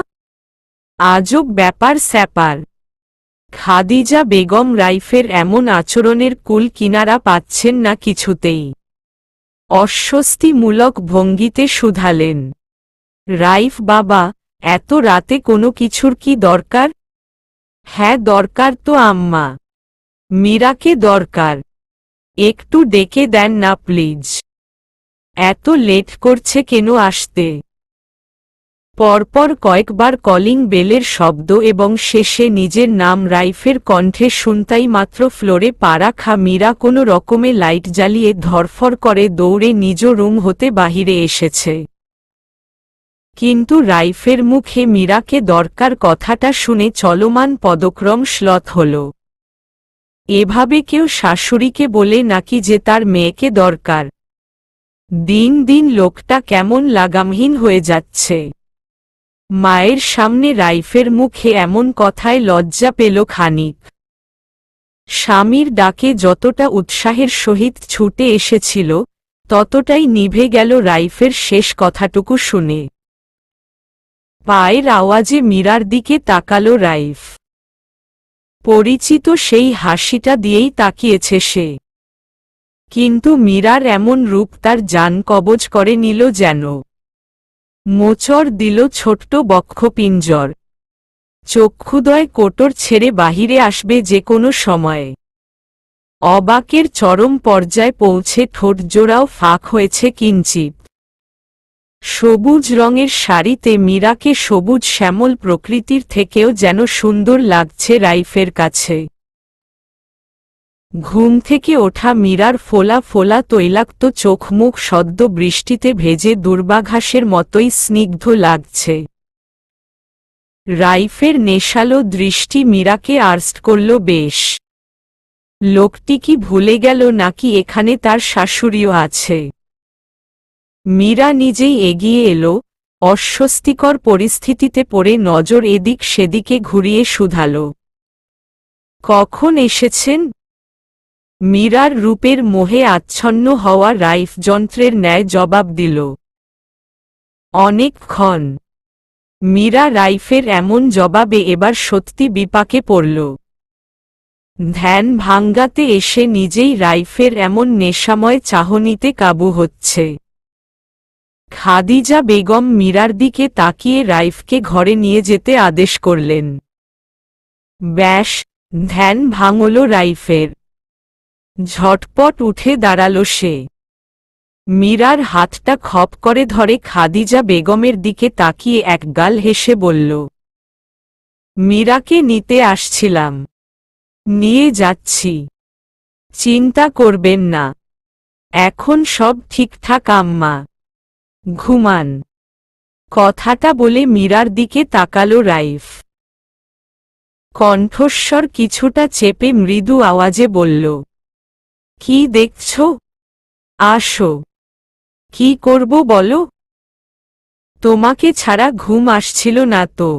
আজব ব্যাপার স্যাপার। খাদিজা বেগম রাইফের এমন আচরণের কুল কিনারা পাচ্ছেন না কিছুতেই। অস্বস্তিমূলক ভঙ্গিতে শুধালেন, রাইফ বাবা, এত রাতে কোনো কিছুর কি দরকার? হ্যাঁ দরকার তো আম্মা। মীরাকে দরকার। একটু ডেকে দেন না প্লিজ। এত লেট করছে কেন আসতে? পরপর কয়েকবার কলিং বেলের শব্দ এবং শেষে নিজের নাম রাইফের কণ্ঠে শুনতাই মাত্র ফ্লোরে পা রাখা মীরা কোনো রকমে লাইট জ্বালিয়ে ধরফর করে দৌড়ে নিজ রুম হতে বাহিরে এসেছে। কিন্তু রাইফের মুখে মীরাকে দরকার কথাটা শুনে চলমান পদক্রম শ্লথ হল। এভাবে কেউ শাশুড়িকে বলে নাকি যে তার মেয়েকে দরকার? দিন দিন লোকটা কেমন লাগামহীন হয়ে যাচ্ছে। মায়ের সামনে রাইফের মুখে এমন কথায় লজ্জা পেল খানিক। স্বামীর ডাকে যতটা উৎসাহের সহিত ছুটে এসেছিল, ততটাই নিভে গেল রাইফের শেষ কথাটুকু শুনে। পায়ের আওয়াজে মীরার দিকে তাকালো রাইফ। পরিচিত সেই হাসিটা দিয়েই তাকিয়েছে সে। কিন্তু মীরার এমন রূপ তার জান কবজ করে নিল যেন। মোচড় দিল ছোট্ট বক্ষপিঞ্জর। চক্ষুদয় কোটর ছেড়ে বাহিরে আসবে যে কোনো সময়ে। অবাকের চরম পর্যায়ে পৌঁছে ঠোঁটজোড়াও ফাঁক হয়েছে কিঞ্চিত। সবুজ রঙের শাড়িতে মীরাকে সবুজ শ্যামল প্রকৃতির থেকেও যেন সুন্দর লাগছে রাইফের কাছে। ঘুম থেকে ওঠা মীরার ফোলা ফোলা তৈলাক্ত চোখ মুখ সদ্য বৃষ্টিতে ভেজে দুর্বাঘাসের মতোই স্নিগ্ধ লাগছে। রাইফের নেশালো দৃষ্টি মীরাকে আর্স্ট করল বেশ। লোকটি কি ভুলে গেল নাকি এখানে তার শাশুড়িও আছে? মীরা নিজেই এগিয়ে এলো, অস্বস্তিকর পরিস্থিতিতে পড়ে নজর এদিক সেদিকে ঘুরিয়ে শুধাল, কখন এসেছেন? মীরার রূপের মোহে আচ্ছন্ন হওয়া রাইফ যন্ত্রের ন্যায় জবাব দিল, অনেকক্ষণ। মীরা রাইফের এমন জবাবে এবার সত্যি বিপাকে পড়ল। ধ্যান ভাঙ্গাতে এসে নিজেই রাইফের এমন নেশাময় চাহনিতে কাবু হচ্ছে। খাদিজা বেগম মীরার দিকে তাকিয়ে রাইফকে ঘরে নিয়ে যেতে আদেশ করলেন। ব্যাস, ধ্যান ভাঙল রাইফের। ঝটপট উঠে দাঁড়াল সে। মীরার হাতটা খপ করে ধরে খাদিজা বেগমের দিকে তাকিয়ে একগাল হেসে বলল, মীরাকে নিতে আসছিলাম। নিয়ে যাচ্ছি। চিন্তা করবেন না, এখন সব ঠিকঠাক আম্মা। ঘুমান। কথাটা বলে মীরার দিকে তাকালো রাইফ। কণ্ঠস্বর কিছুটা চেপে মৃদু আওয়াজে বলল, কি দেখছ? আসো। কি করব বলো? তোমাকে ছাড়া ঘুম আসছিল না তো।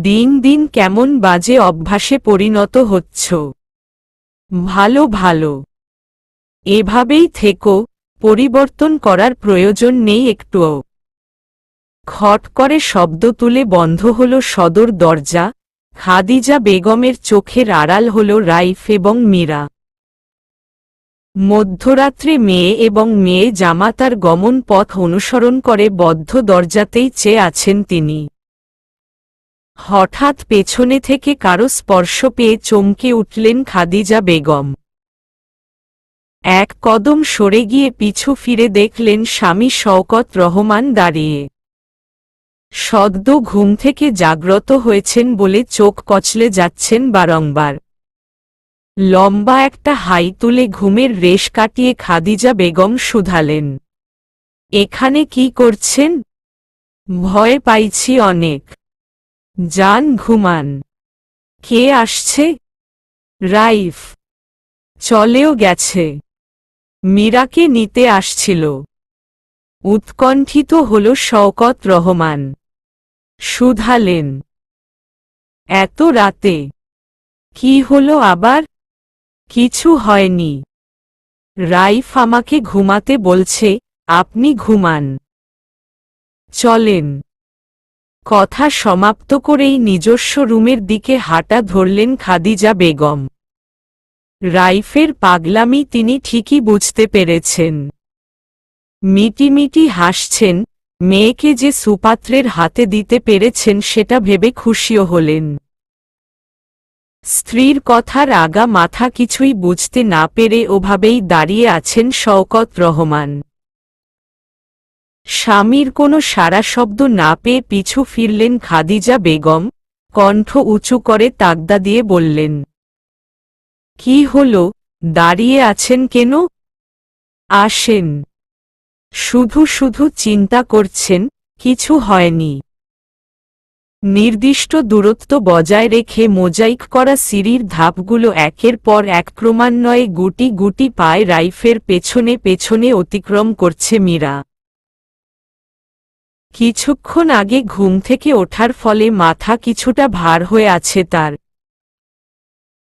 দিন দিন কেমন বাজে অভ্যাসে পরিণত হচ্ছ। ভালো ভালো, এভাবেই থেকো, পরিবর্তন করার প্রয়োজন নেই একটুও। খট করে শব্দ তুলে বন্ধ হল সদর দরজা। খাদিজা বেগমের চোখের আড়াল হল রাইফ এবং মীরা। মধ্যরাত্রে মেয়ে এবং মেয়ে জামাতার গমন পথ অনুসরণ করে বদ্ধ দরজাতেই চেয়ে আছেন তিনি। হঠাৎ পেছনে থেকে কারো স্পর্শ পেয়ে চমকে উঠলেন খাদিজা বেগম। এক কদম সরে গিয়ে পিছু ফিরে দেখলেন স্বামী শওকত রহমান দাঁড়িয়ে। সদ্য ঘুম থেকে জাগ্রত হয়েছেন বলে চোখ কচলে যাচ্ছেন বারংবার। লম্বা একটা হাই তুলে ঘুমের রেশ কাটিয়ে খাদিজা বেগম শুধালেন, এখানে কি করছেন? ভয় পাইছি অনেক। যান ঘুমান। কে আসছে? রাইফ। চলেও গেছে। মীরাকে নিতে আসছিল। উৎকণ্ঠিত হল শওকত রহমান। শুধালেন, এত রাতে? কি হলো আবার? কিছু হয়নি। রাইফ আমাকে ঘুমাতে বলছে, আপনি ঘুমান। চলেন। কথা সমাপ্ত করেই নিজস্ব রুমের দিকে হাঁটা ধরলেন খাদিজা বেগম। রাইফের পাগলামি তিনি ঠিকই বুঝতে পেরেছেন। মিটিমিটি হাসছেন, মেয়েকে যে সুপাত্রের হাতে দিতে পেরেছেন সেটা ভেবে খুশিও হলেন। স্ত্রীর কথার আগা মাথা কিছুই বুঝতে না পেরে ওভাবেই দাঁড়িয়ে আছেন শওকত রহমান। স্বামীর কোনো সাড়া শব্দ না পেয়ে পিছু ফিরলেন খাদিজা বেগম, কণ্ঠ উঁচু করে তাগদা দিয়ে বললেন, কি হলো, দাঁড়িয়ে আছেন কেন? আসেন। শুধু শুধু চিন্তা করছেন, কিছু হয়নি। নির্দিষ্ট দূরত্ব বজায় রেখে মোজাইক করা সিঁড়ির ধাপগুলো একের পর এক ক্রমান্বয়ে গুটি গুটি পায়ে রাইফের পেছনে পেছনে অতিক্রম করছে মীরা। কিছুক্ষণ আগে ঘুম থেকে ওঠার ফলে মাথা কিছুটা ভার হয়ে আছে তার।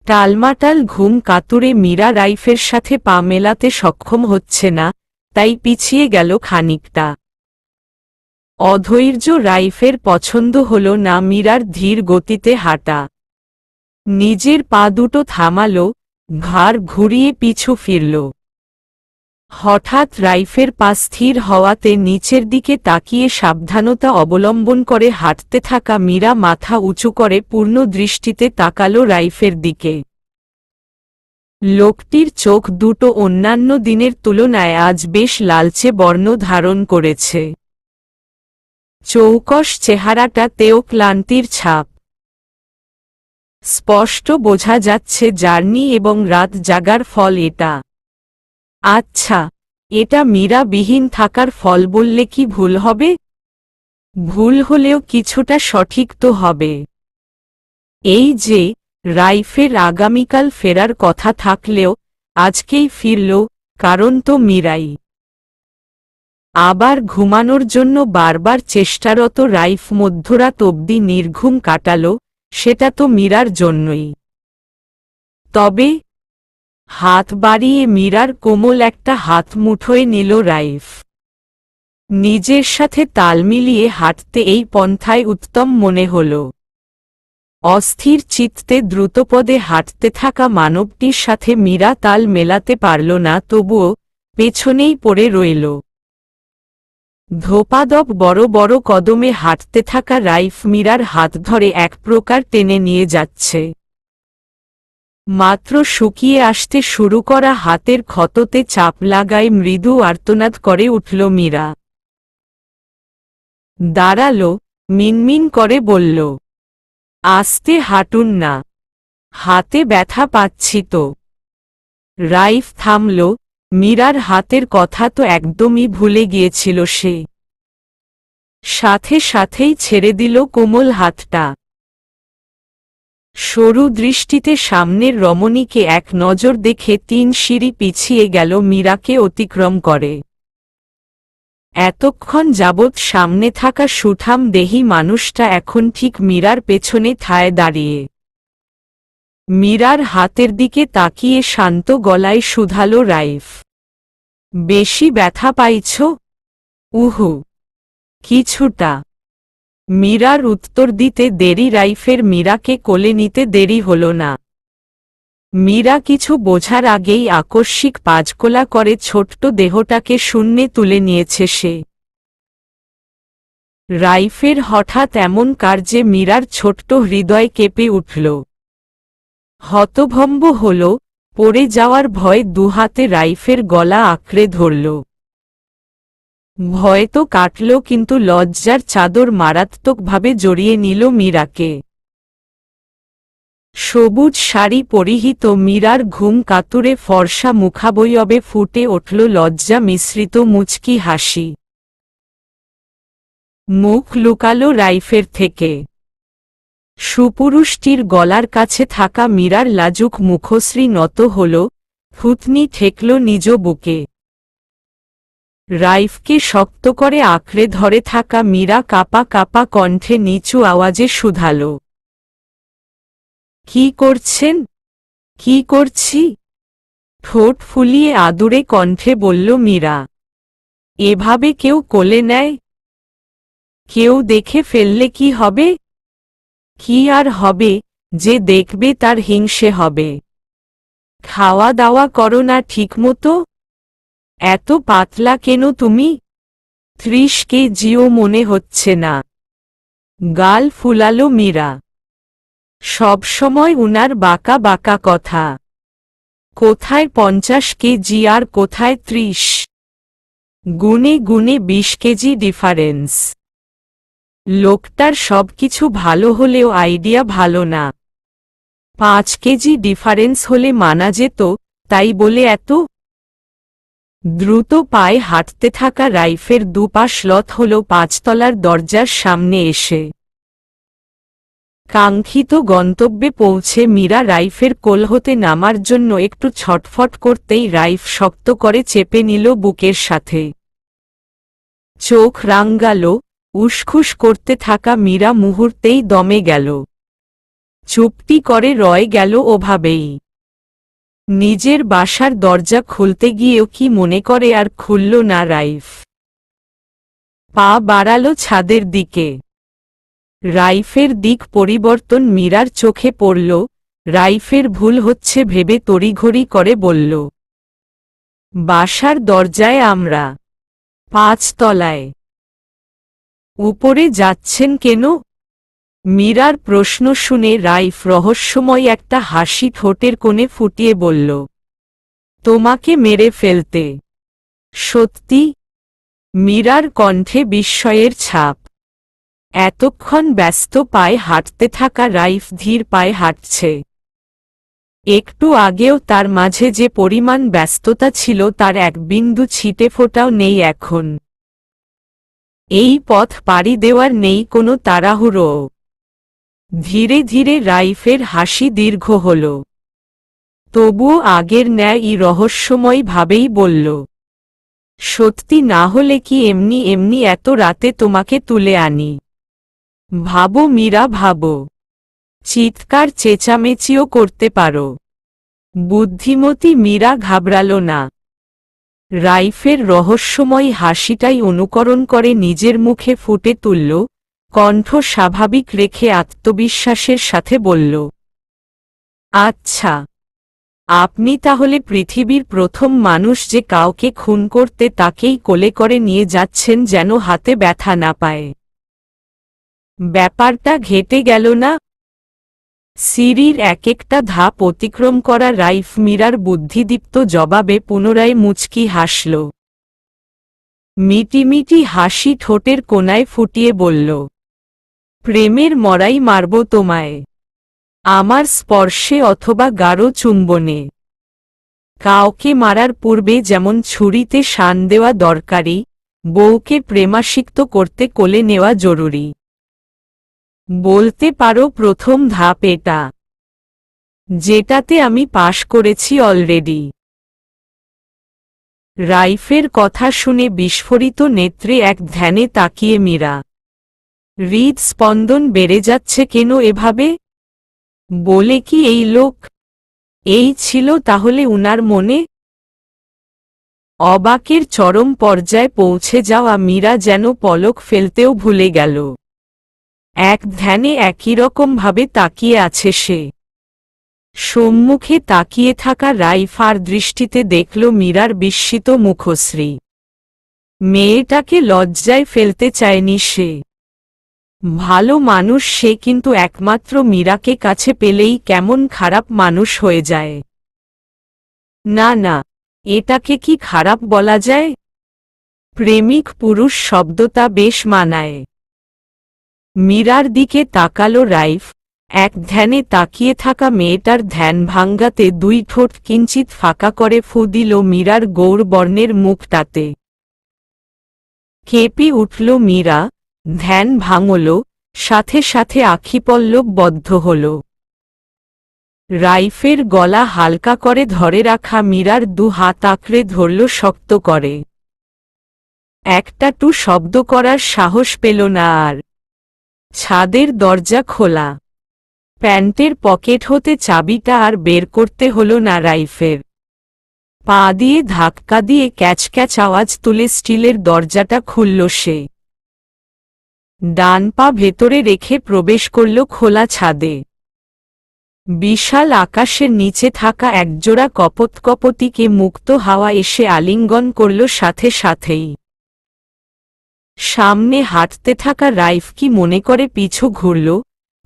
টালমাটাল ঘুম কাতুরে মীরা রাইফের সাথে পা মেলাতে সক্ষম হচ্ছে না, তাই পিছিয়ে গেল খানিকটা। অধৈর্য রাইফের পছন্দ হল না মীরার ধীর গতিতে হাঁটা। নিজের পা দুটো থামালো, ঘাড় ঘুরিয়ে পিছু ফিরল। হঠাৎ রাইফের পা স্থির হওয়াতে নিচের দিকে তাকিয়ে সাবধানতা অবলম্বন করে হাঁটতে থাকা মীরা মাথা উঁচু করে পূর্ণ দৃষ্টিতে তাকালো রাইফের দিকে। লোকটির চোখ দুটো অন্যান্য দিনের তুলনায় আজ বেশ লালচে বর্ণ ধারণ করেছে। চৌকস চেহারাটাতেও ক্লান্তির ছাপ। স্পষ্ট বোঝা যাচ্ছে জার্নি এবং রাত জাগার ফল এটা। আচ্ছা, এটা মীরাবিহীন থাকার ফল বললে কি ভুল হবে? ভুল হলেও কিছুটা সঠিক তো হবে। এই যে, রাইফের আগামীকাল ফেরার কথা থাকলেও আজকেই ফিরল, কারণ তো মীরাই। আবার ঘুমানোর জন্য বারবার চেষ্টারত রাইফ মধ্যরাত অবধি নির্ঘুম কাটাল, সেটা তো মীরার জন্যই। তবে হাত বাড়িয়ে মীরার কোমল একটা হাত মুঠোয় নিল রাইফ। নিজের সাথে তাল মিলিয়ে হাঁটতে এই পন্থায় উত্তম মনে হল। অস্থির চিত্তে দ্রুতপদে হাঁটতে থাকা মানবটির সাথে মীরা তাল মেলাতে পারল না, তবুও পেছনেই পড়ে রইল। ধোপাদপ বড় বড় কদমে হাঁটতে থাকা রাইফ মীরার হাত ধরে এক প্রকার টেনে নিয়ে যাচ্ছে। মাত্র শুকিয়ে আসতে শুরু করা হাতের ক্ষততে চাপ লাগায় মৃদু আর্তনাদ করে উঠল মীরা। দাঁড়াল, মিনমিন করে বলল, আস্তে হাঁটুন না, হাতে ব্যথা পাচ্ছি তো। রাইফ থামল। মীরার হাতের কথা তো একদমই ভুলে গিয়েছিল সে। সাথে সাথেই ছেড়ে দিল কোমল হাতটা। সরু দৃষ্টিতে সামনের রমণীকে এক নজর দেখে 3 সিঁড়ি পিছিয়ে গেল মীরাকে অতিক্রম করে। এতক্ষণ যাবৎ সামনে থাকা সুঠাম দেহী মানুষটা এখন ঠিক মীরার পেছনে ঠায় দাঁড়িয়ে। মীরার হাতের দিকে তাকিয়ে শান্ত গলায় শুধালো রাইফ, বেশি ব্যথা পাইছ? উহু, কিছুটা। মীরার উত্তর দিতে দেরি রাইফের মীরাকে কোলে নিতে দেরি হল না। মীরা কিছু বোঝার আগেই আকস্মিক পাজকোলা করে ছোট্ট দেহটাকে শূন্যে তুলে নিয়েছে সে। রাইফের হঠাৎ এমন কার্যে মীরার ছোট্ট হৃদয় কেঁপে উঠল। হতভম্ব হল, পড়ে যাওয়ার ভয় দুহাতে রাইফের গলা আঁকড়ে ধরল। ভয় তো কাটল, কিন্তু লজ্জার চাদর মারাত্মকভাবে জড়িয়ে নিল মীরাকে। সবুজ শাড়ি পরিহিত মীরার ঘুম কাতুরে ফর্সা মুখাবয়বে ফুটে উঠল লজ্জা মিশ্রিত মুচকি হাসি। মুখ লুকালো রাইফের থেকে। সুপুরুষটির গলার কাছে থাকা মীরার লাজুক মুখশ্রী নত হল, থুতনি ঠেকল নিজ বুকে। রাইফকে শক্ত করে আঁকড়ে ধরে থাকা মীরা কাপা কাপা কণ্ঠে নিচু আওয়াজে শুধাল, কি করছেন? কি করছি? ঠোঁট ফুলিয়ে আদুরে কণ্ঠে বলল মীরা। এভাবে কেউ কোলে নেয়? কেউ দেখে ফেললে কি হবে? কি আর হবে, যে দেখবে তার হিংসে হবে। খাওয়া দাওয়া করো না ঠিকমতো? এত পাতলা কেন তুমি? 30 কেজিও মনে হচ্ছে না। গাল ফুলালো মীরা। সবসময় উনার বাঁকা বাঁকা কথা। কোথায় 50 কেজি আর কোথায় 30? গুনে গুনে 20 কেজি ডিফারেন্স। লোকটার সবকিছু ভালো হলেও আইডিয়া ভালো না। 5 কেজি ডিফারেন্স হলে মানা যেত, তাই বলে এত? দ্রুত পায়ে হাঁটতে থাকা রাইফের দুপাশ লত হল 5 তলার দরজার সামনে এসে। কাঙ্ক্ষিত গন্তব্যে পৌঁছে মীরা রাইফের কোল হতে নামার জন্য একটু ছটফট করতেই রাইফ শক্ত করে চেপে নিল বুকের সাথে। চোখ রাঙাল, উসখুস করতে থাকা মীরা মুহূর্তেই দমে গেল। চুপটি করে রয়ে গেল ওভাবেই। নিজের বাসার দরজা খুলতে গিয়েও কি মনে করে আর খুলল না রাইফ। পা বাড়ালো ছাদের দিকে। রাইফের দিক পরিবর্তন মীরার চোখে পড়ল। রাইফের ভুল হচ্ছে ভেবে তড়িঘড়ি করে বলল, বাসার দরজায় আমরা। 5 তলায়। উপরে যাচ্ছেন কেন? মীরার প্রশ্ন শুনে রাইফ রহস্যময় একটা হাসি ঠোঁটের কোণে ফুটিয়ে বলল, তোমাকে মেরে ফেলতে। সত্যি? মীরার কণ্ঠে বিস্ময়ের ছাপ। এতক্ষণ ব্যস্ত পায়ে হাঁটতে থাকা রাইফ ধীর পায়ে হাঁটছে। একটু আগেও তার মাঝে যে পরিমাণ ব্যস্ততা ছিল তার এক বিন্দু ছিটেফোঁটাও নেই এখন। এই পথ পাড়ি দেওয়ার নেই কোনো তাড়াহুড়ো। ধীরে ধীরে রাইফের হাসি দীর্ঘ হল। তবুও আগের ন্যায় রহস্যময় ভাবেই বলল, সত্যি না হলে কি এমনি এমনি এত রাতে তোমাকে তুলে আনি? ভাবো মীরা, ভাবো। চিৎকার চেঁচামেচিও করতে পারো। বুদ্ধিমতী মীরা ঘাবড়াল না। রাইফের রহস্যময় হাসিটাই অনুকরণ করে নিজের মুখে ফুটে তুলল, কণ্ঠ স্বাভাবিক রেখে আত্মবিশ্বাসের সাথে বলল, আচ্ছা, আপনি তাহলে পৃথিবীর প্রথম মানুষ যে কাউকে খুন করতে তাকেই কোলে করে নিয়ে যাচ্ছেন যেন হাতে ব্যথা না পায়। ব্যাপারটা ঘেটে গেল না? সিঁড়ির এক একটা ধাপ অতিক্রম করা রাইফ মীরার বুদ্ধিদীপ্ত জবাবে পুনরায় মুচকি হাসল। মিটিমিটি হাসি ঠোঁটের কোণায় ফুটিয়ে বলল, প্রেমের মরাই মারব তোমায়, আমার স্পর্শে অথবা গাঢ় চুম্বনে। কাউকে মারার পূর্বে যেমন ছুরিতে শান দেওয়া দরকারি, বউকে প্রেমাসিক্ত করতে কোলে নেওয়া জরুরি। বলতে পারো প্রথম ধাপ এটা, যেটাতে আমি পাশ করেছি অলরেডি। রাইফের কথা শুনে বিস্ফোরিত নেত্রে এক ধ্যানে তাকিয়ে মীরা। হৃদস্পন্দন বেড়ে যাচ্ছে কেন এভাবে? বলে কি এই লোক? এই ছিল তাহলে উনার মনে? অবাকের চরম পর্যায়ে পৌঁছে যাওয়া মীরা যেন পলক ফেলতেও ভুলে গেল। এক ধ্যানে একই রকমভাবে তাকিয়ে আছে সে। সম্মুখে তাকিয়ে থাকা রাইফার দৃষ্টিতে দেখল মীরার বিস্মিত মুখশ্রী। মেয়েটাকে লজ্জায় ফেলতে চায়নি সে। ভালো মানুষ সে, কিন্তু একমাত্র মীরাকে কাছে পেলেই কেমন খারাপ মানুষ হয়ে যায়। না না, এটাকে কি খারাপ বলা যায়? প্রেমিক পুরুষ শব্দটা বেশ মানায়। মীরার দিকে তাকালো রাইফ। এক ধ্যানে তাকিয়ে থাকা মেয়েটার ধ্যান ভাঙ্গাতে দুই ঠোঁট কিঞ্চিত ফাঁকা করে ফু দিল মীরার গৌরবর্ণের মুখটাতে। কেঁপে উঠল মীরা, ধ্যান ভাঙল, সাথে সাথে আখিপল্লব বদ্ধ হল। রাইফের গলা হালকা করে ধরে রাখা মীরার দু হাত আঁকড়ে ধরল শক্ত করে। একটা টু শব্দ করার সাহস পেল না আর। ছাদের দরজা খোলা। প্যান্টের পকেট হতে চাবিটা আর বের করতে হল না রাইফের। পা দিয়ে ধাক্কা দিয়ে ক্যাচ ক্যাচ আওয়াজ তুলে স্টিলের দরজাটা খুলল সে। ডান পা ভেতরে রেখে প্রবেশ করল খোলা ছাদে। বিশাল আকাশের নিচে থাকা একজোড়া কপোতকপতিকে মুক্ত হাওয়া এসে আলিঙ্গন করল সাথে সাথেই। সামনে হাঁটতে থাকা রাইফ কি মনে করে পিছু ঘুরল,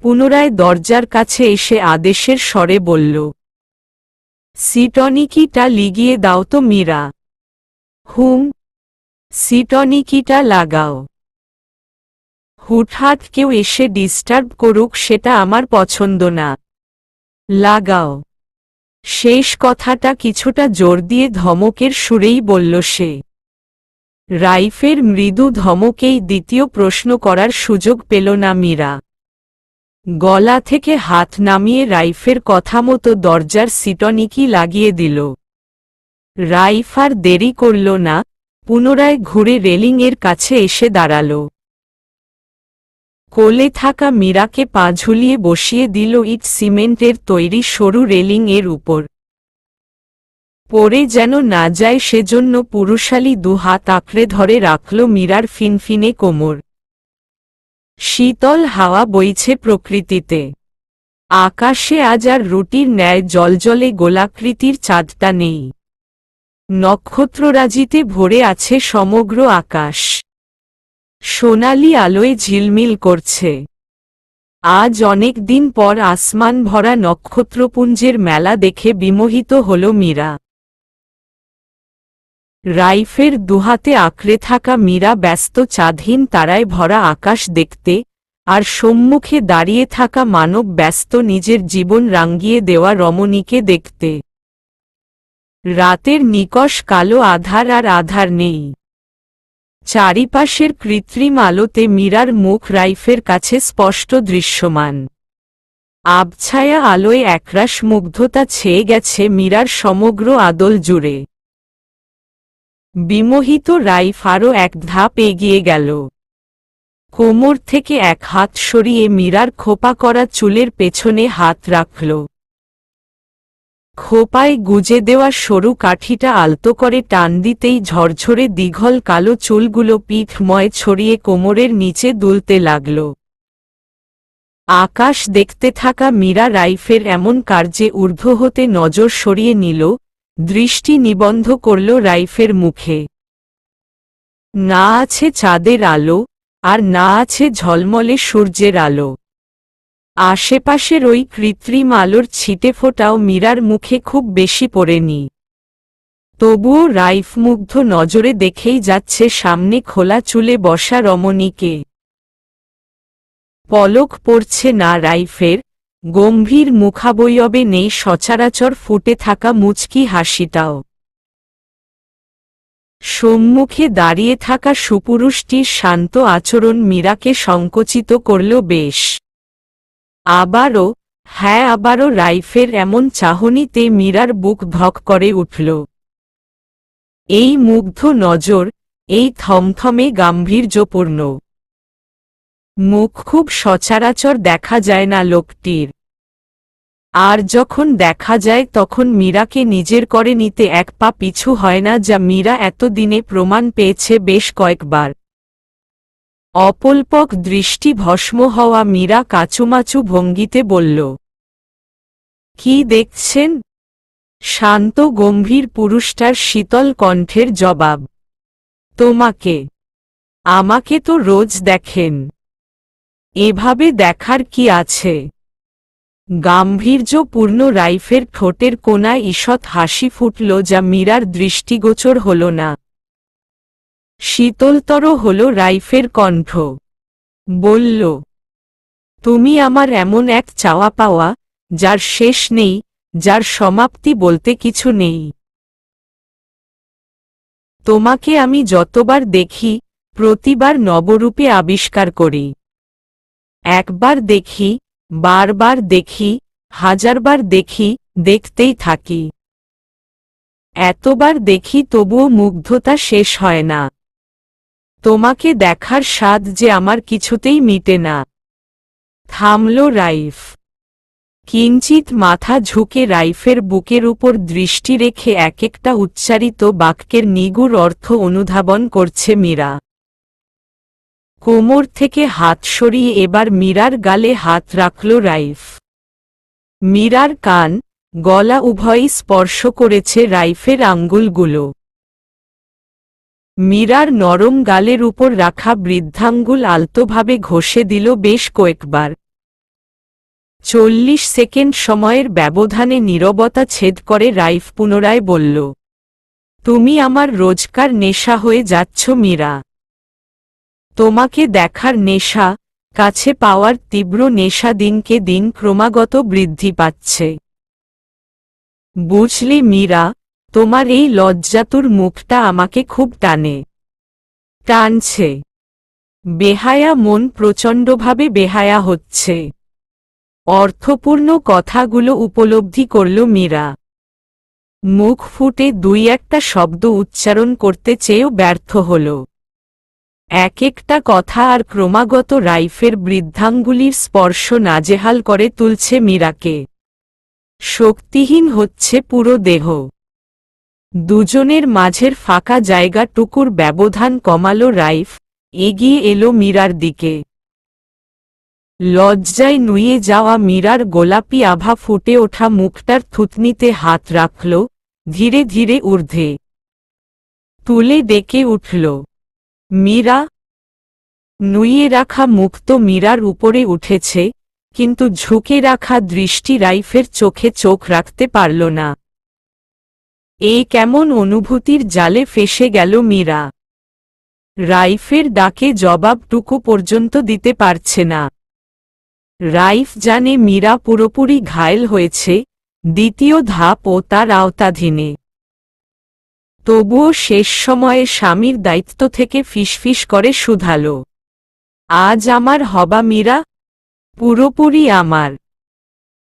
পুনরায় দরজার কাছে এসে আদেশের স্বরে বলল, সিটনিকিটা লিগিয়ে দাও তো মীরা। হুম, সিটনিকিটা লাগাও। হুটহাট কেউ এসে ডিস্টার্ব করুক সেটা আমার পছন্দ না। লাগাও। শেষ কথাটা কিছুটা জোর দিয়ে ধমকের সুরেই বলল সে। রাইফের মৃদু ধমকেই দ্বিতীয় প্রশ্ন করার সুযোগ পেল না মীরা। গলা থেকে হাত নামিয়ে রাইফের কথা মতো দরজার সিটনিকি লাগিয়ে দিল। রাইফ আর দেরি করল না, পুনরায় ঘুরে রেলিংয়ের কাছে এসে দাঁড়াল। কোলে থাকা মীরাকে পা ঝুলিয়ে বসিয়ে দিল ইট সিমেন্টের তৈরি সরু রেলিং এর উপর। পড়ে যেন না যায় সেজন্য পুরুষালী দুহাত আঁকড়ে ধরে রাখল মীরার ফিনফিনে কোমর। শীতল হাওয়া বইছে প্রকৃতিতে। আকাশে আজ আর রুটির ন্যায় জলজলে গোলাকৃতির চাঁদটা নেই। নক্ষত্ররাজিতে ভরে আছে সমগ্র আকাশ। সোনালি আলোয় ঝিলমিল করছে। আজ অনেক দিন পর আসমান ভরা নক্ষত্রপুঞ্জের মেলা দেখে বিমোহিত হল মীরা। রাইফের দুহাতে আঁকড়ে থাকা মীরা ব্যস্ত চাঁদহীন তারায় ভরা আকাশ দেখতে, আর সম্মুখে দাঁড়িয়ে থাকা মানব ব্যস্ত নিজের জীবন রাঙ্গিয়ে দেওয়া রমণীকে দেখতে। রাতের নিকষ কালো আধার আর আধার নেই। চারিপাশের কৃত্রিম আলোতে মীরার মুখ রাইফের কাছে স্পষ্ট দৃশ্যমান। আবছায়া আলোয় একরাশ মুগ্ধতা ছেয়ে গেছে মীরার সমগ্র আদল জুড়ে। বিমোহিত রাইফ আরও এক ধাপ এগিয়ে গেল। কোমর থেকে এক হাত সরিয়ে মীরার খোপা করা চুলের পেছনে হাত রাখল। খোপায় গুজে দেওয়া সরু কাঠিটা আলতো করে টান দিতেই ঝরঝরে দীঘল কালো চুলগুলো পিঠময় ছড়িয়ে কোমরের নিচে দুলতে লাগল। আকাশ দেখতে থাকা মীরা রাইফের এমন কার্যে ঊর্ধ্ব হতে নজর সরিয়ে নিল, দৃষ্টি নিবন্ধ করল রাইফের মুখে। না আছে চাঁদের আলো, আর না আছে ঝলমলে সূর্যের আলো। আশেপাশের ওই কৃত্রিম আলোর ছিটেফোঁটাও মীরার মুখে খুব বেশি পড়েনি। তবুও রাইফ মুগ্ধ নজরে দেখেই যাচ্ছে সামনে খোলা চুলে বসা রমণীকে। পলক পড়ছে না রাইফের, গম্ভীর মুখাবয়বে নেই সচরাচর ফুটে থাকা মুচকি হাসিটাও। সম্মুখে দাঁড়িয়ে থাকা সুপুরুষটির শান্ত আচরণ মীরাকে সংকুচিত করল বেশ। আবারও রাইফের এমন চাহনিতে মীরার বুক ধক করে উঠল। এই মুগ্ধ নজর, এই থমথমে গাম্ভীর্যপূর্ণ মুখ খুব সচরাচর দেখা যায় না লোকটির। আর যখন দেখা যায় তখন মীরাকে নিজের করে নিতে এক পা পিছু হয় না, যা মীরা এতদিনে প্রমাণ পেয়েছে বেশ কয়েকবার। অপল্পক দৃষ্টি ভস্ম হওয়া মীরা কাচুমাচু ভঙ্গিতে বলল, কি দেখছেন? শান্ত গম্ভীর পুরুষটার শীতল কণ্ঠের জবাব, তোমাকে। আমাকে তো রোজ দেখেন। এভাবে দেখার কি আছে? গাম্ভীর্যপূর্ণ রাইফের ঠোঁটের কোণায় ঈষৎ হাসি ফুটল, যা মীরার দৃষ্টিগোচর হল না। শীতলতর হল রাইফের কণ্ঠ। বলল, তুমি আমার এমন এক চাওয়া পাওয়া, যার শেষ নেই, যার সমাপ্তি বলতে কিছু নেই। তোমাকে আমি যতবার দেখি, প্রতিবার নবরূপে আবিষ্কার করি। একবার দেখি, বারবার দেখি, হাজারবার দেখি, দেখতেই থাকি। এতবার দেখি তবুও মুগ্ধতা শেষ হয় না। তোমাকে দেখার স্বাদ যে আমার কিছুতেই মিটে না। থামল রাইফ। কিঞ্চিত মাথা ঝুঁকে রাইফের বুকের উপর দৃষ্টি রেখে এক একটা উচ্চারিত বাক্যের নিগুড় অর্থ অনুধাবন করছে মীরা। কোমর থেকে হাত সরিয়ে এবার মীরার গালে হাত রাখল রাইফ। মীরার কান, গলা উভয়ই স্পর্শ করেছে রাইফের আঙ্গুলগুলো। মীরার নরম গালের উপর রাখা বৃদ্ধাঙ্গুল আলতোভাবে ঘষে দিল বেশ কয়েকবার। 40 সেকেন্ড সময়ের ব্যবধানে নীরবতা ছেদ করে রাইফ পুনরায় বলল, তুমি আমার রোজকার নেশা হয়ে যাচ্ছ মীরা। তোমাকে দেখার নেশা, কাছে পাওয়ার তীব্র নেশা দিনকে দিন ক্রমাগত বৃদ্ধি পাচ্ছে। বুঝলে মীরা, তোমার এই লজ্জাতুর মুখটা আমাকে খুব টানছে। বেহায়া মন প্রচণ্ডভাবে বেহায়া হচ্ছে। অর্থপূর্ণ কথাগুলো উপলব্ধি করল মীরা। মুখ ফুটে দুই একটা শব্দ উচ্চারণ করতে চেয়েও ব্যর্থ হল। এক একটা কথা আর ক্রমাগত রাইফের বৃদ্ধাঙ্গুলির স্পর্শ নাজেহাল করে তুলছে মীরাকে। শক্তিহীন হচ্ছে পুরো দেহ। দুজনের মাঝের ফাঁকা জায়গাটুকুর ব্যবধান কমালো রাইফ, এগিয়ে এলো মীরার দিকে। লজ্জায় নুয়ে যাওয়া মীরার গোলাপি আভা ফুটে ওঠা মুখটার থুতনিতে হাত রাখল, ধীরে ধীরে ঊর্ধ্বে তুলে ডেকে উঠল, মীরা। নুয়ে রাখা মুখ তো মীরার উপরে উঠেছে, কিন্তু ঝুঁকে রাখা দৃষ্টি রাইফের চোখে চোখ রাখতে পারল না। এই কেমন অনুভূতির জালে ফেসে গেল মীরা। রাইফের ডাকে জবাবটুকু পর্যন্ত দিতে পারছে না। রাইফ জানে মীরা পুরোপুরি ঘায়েল হয়েছে, দ্বিতীয় ধাপও তার আওতাধীনে। তবুও শেষ সময়ে স্বামীর দায়িত্ব থেকে ফিসফিস করে শুধাল, আজ আমার হবা মীরা, পুরোপুরি আমার।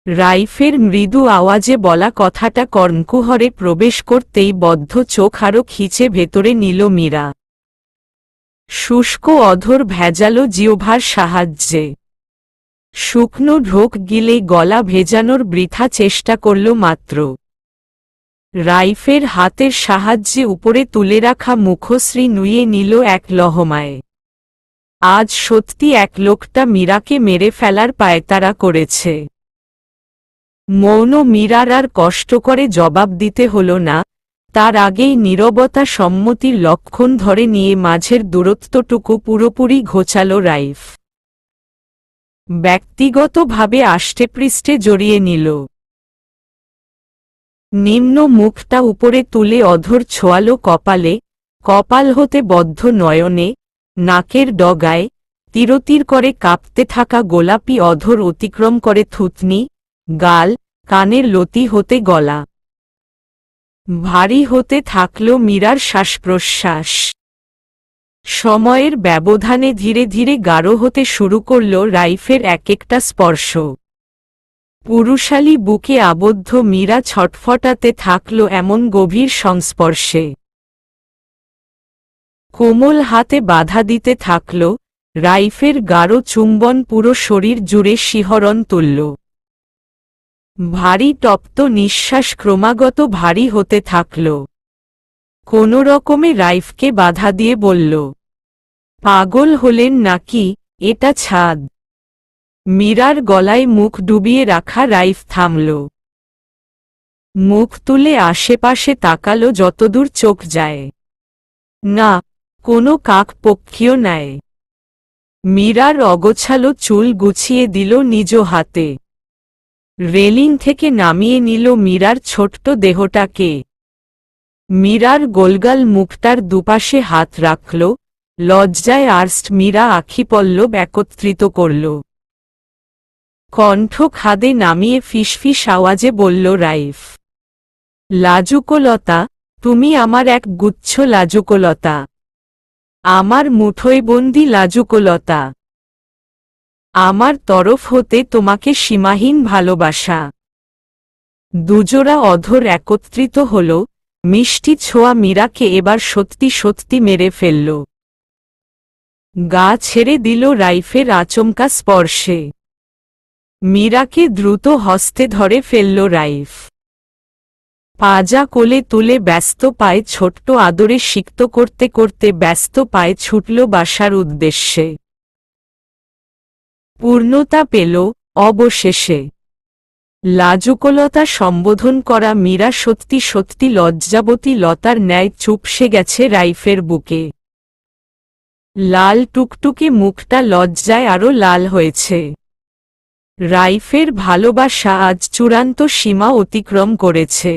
রাইফের মৃদু আওয়াজে বলা কথাটা কর্ণকুহরে প্রবেশ করতেই বদ্ধ চোখ আরো খিচে ভেতরে নিল মীরা। শুষ্ক অধর ভেজালো জিহ্বার সাহায্যে শুকনো ঢোক গিলে গলা ভেজানোর বৃথা চেষ্টা করল মাত্র। রাইফের হাতের সাহায্যে উপরে তুলে রাখা মুখশ্রী নুয়ে নিল এক লহমায়। আজ সত্যি এক লোকটা মীরাকে মেরে ফেলার পায়তারা করেছে। মৌন মীরার আর কষ্ট করে জবাব দিতে হল না, তার আগেই নীরবতা সম্মতির লক্ষণ ধরে নিয়ে মাঝের দূরত্বটুকু পুরোপুরি ঘোচাল রাইফ। ব্যক্তিগতভাবে আষ্টেপৃষ্ঠে জড়িয়ে নিল। নিম্ন মুখটা উপরে তুলে অধর ছোয়ালো কপালে, কপাল হতে বদ্ধ নয়নে, নাকের ডগায়, তিরতির করে কাঁপতে থাকা গোলাপি অধর অতিক্রম করে থুতনি, গাল, কানের লতি হতে গলা। ভারী হতে থাকল মীরার শ্বাসপ্রশ্বাস। সময়ের ব্যবধানে ধীরে ধীরে গাঢ় হতে শুরু করল রাইফের এক একটা স্পর্শ। পুরুষালী বুকে আবদ্ধ মীরা ছটফটাতে থাকল এমন গভীর সংস্পর্শে। কোমল হাতে বাধা দিতে থাকল, রাইফের গাঢ় চুম্বন পুরো শরীর জুড়ে শিহরণ তুলল। ভারী তপ্ত নিঃশ্বাস ক্রমাগত ভারী হতে থাকল। কোনো রকমে রাইফকে বাধা দিয়ে বলল, পাগল হলেন নাকি, এটা ছাদ। মীরার গলায় মুখ ডুবিয়ে রাখা রাইফ থামল। মুখ তুলে আশেপাশে তাকালো যতদূর চোখ যায়। না, কোনো কাকপক্ষীও নাই। মীরার অগোছালো চুল গুছিয়ে দিল নিজ হাতে। রেলিং থেকে নামিয়ে নিল মীরার ছোট্ট দেহটাকে। মীরার গোলগাল মুখটার দুপাশে হাত রাখল, লজ্জায় আর্স্ট মীরা আখিপল্লব একত্রিত করল। কণ্ঠ খাদে নামিয়ে ফিসফিস আওয়াজে বলল রাইফ, লাজুকলতা, তুমি আমার এক গুচ্ছ লাজুকলতা, আমার মুঠোয় বন্দি লাজুকলতা। আমার তরফ হতে তোমাকে সীমাহীন ভালোবাসা। দুজোড়া অধর একত্রিত হল, মিষ্টি ছোঁয়া মীরাকে এবার সত্যি সত্যি মেরে ফেলল। গা ছেড়ে দিল রাইফের আচমকা স্পর্শে। মীরাকে দ্রুত হস্তে ধরে ফেলল রাইফ। পাজা কোলে তুলে ব্যস্ত পায়ে ছোট্ট আদরে সিক্ত করতে করতে ব্যস্ত পায়ে ছুটল বাসার উদ্দেশ্যে। পূর্ণতা পেল অবশেষে। লাজুকলতা সম্বোধন করা মীরা সত্যি সত্যি লজ্জাবতী লতার ন্যায় চুপসে গেছে রাইফের বুকে। লাল টুকটুকে মুখটা লজ্জায় আরো লাল হয়েছে। রাইফের ভালোবাসা আজ চূড়ান্ত সীমা অতিক্রম করেছে।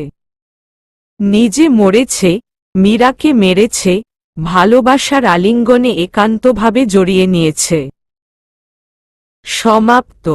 নিজে মরেছে, মীরাকে মেরেছে, ভালোবাসার আলিঙ্গনে একান্তভাবে জড়িয়ে নিয়েছে। সমাপ্ত।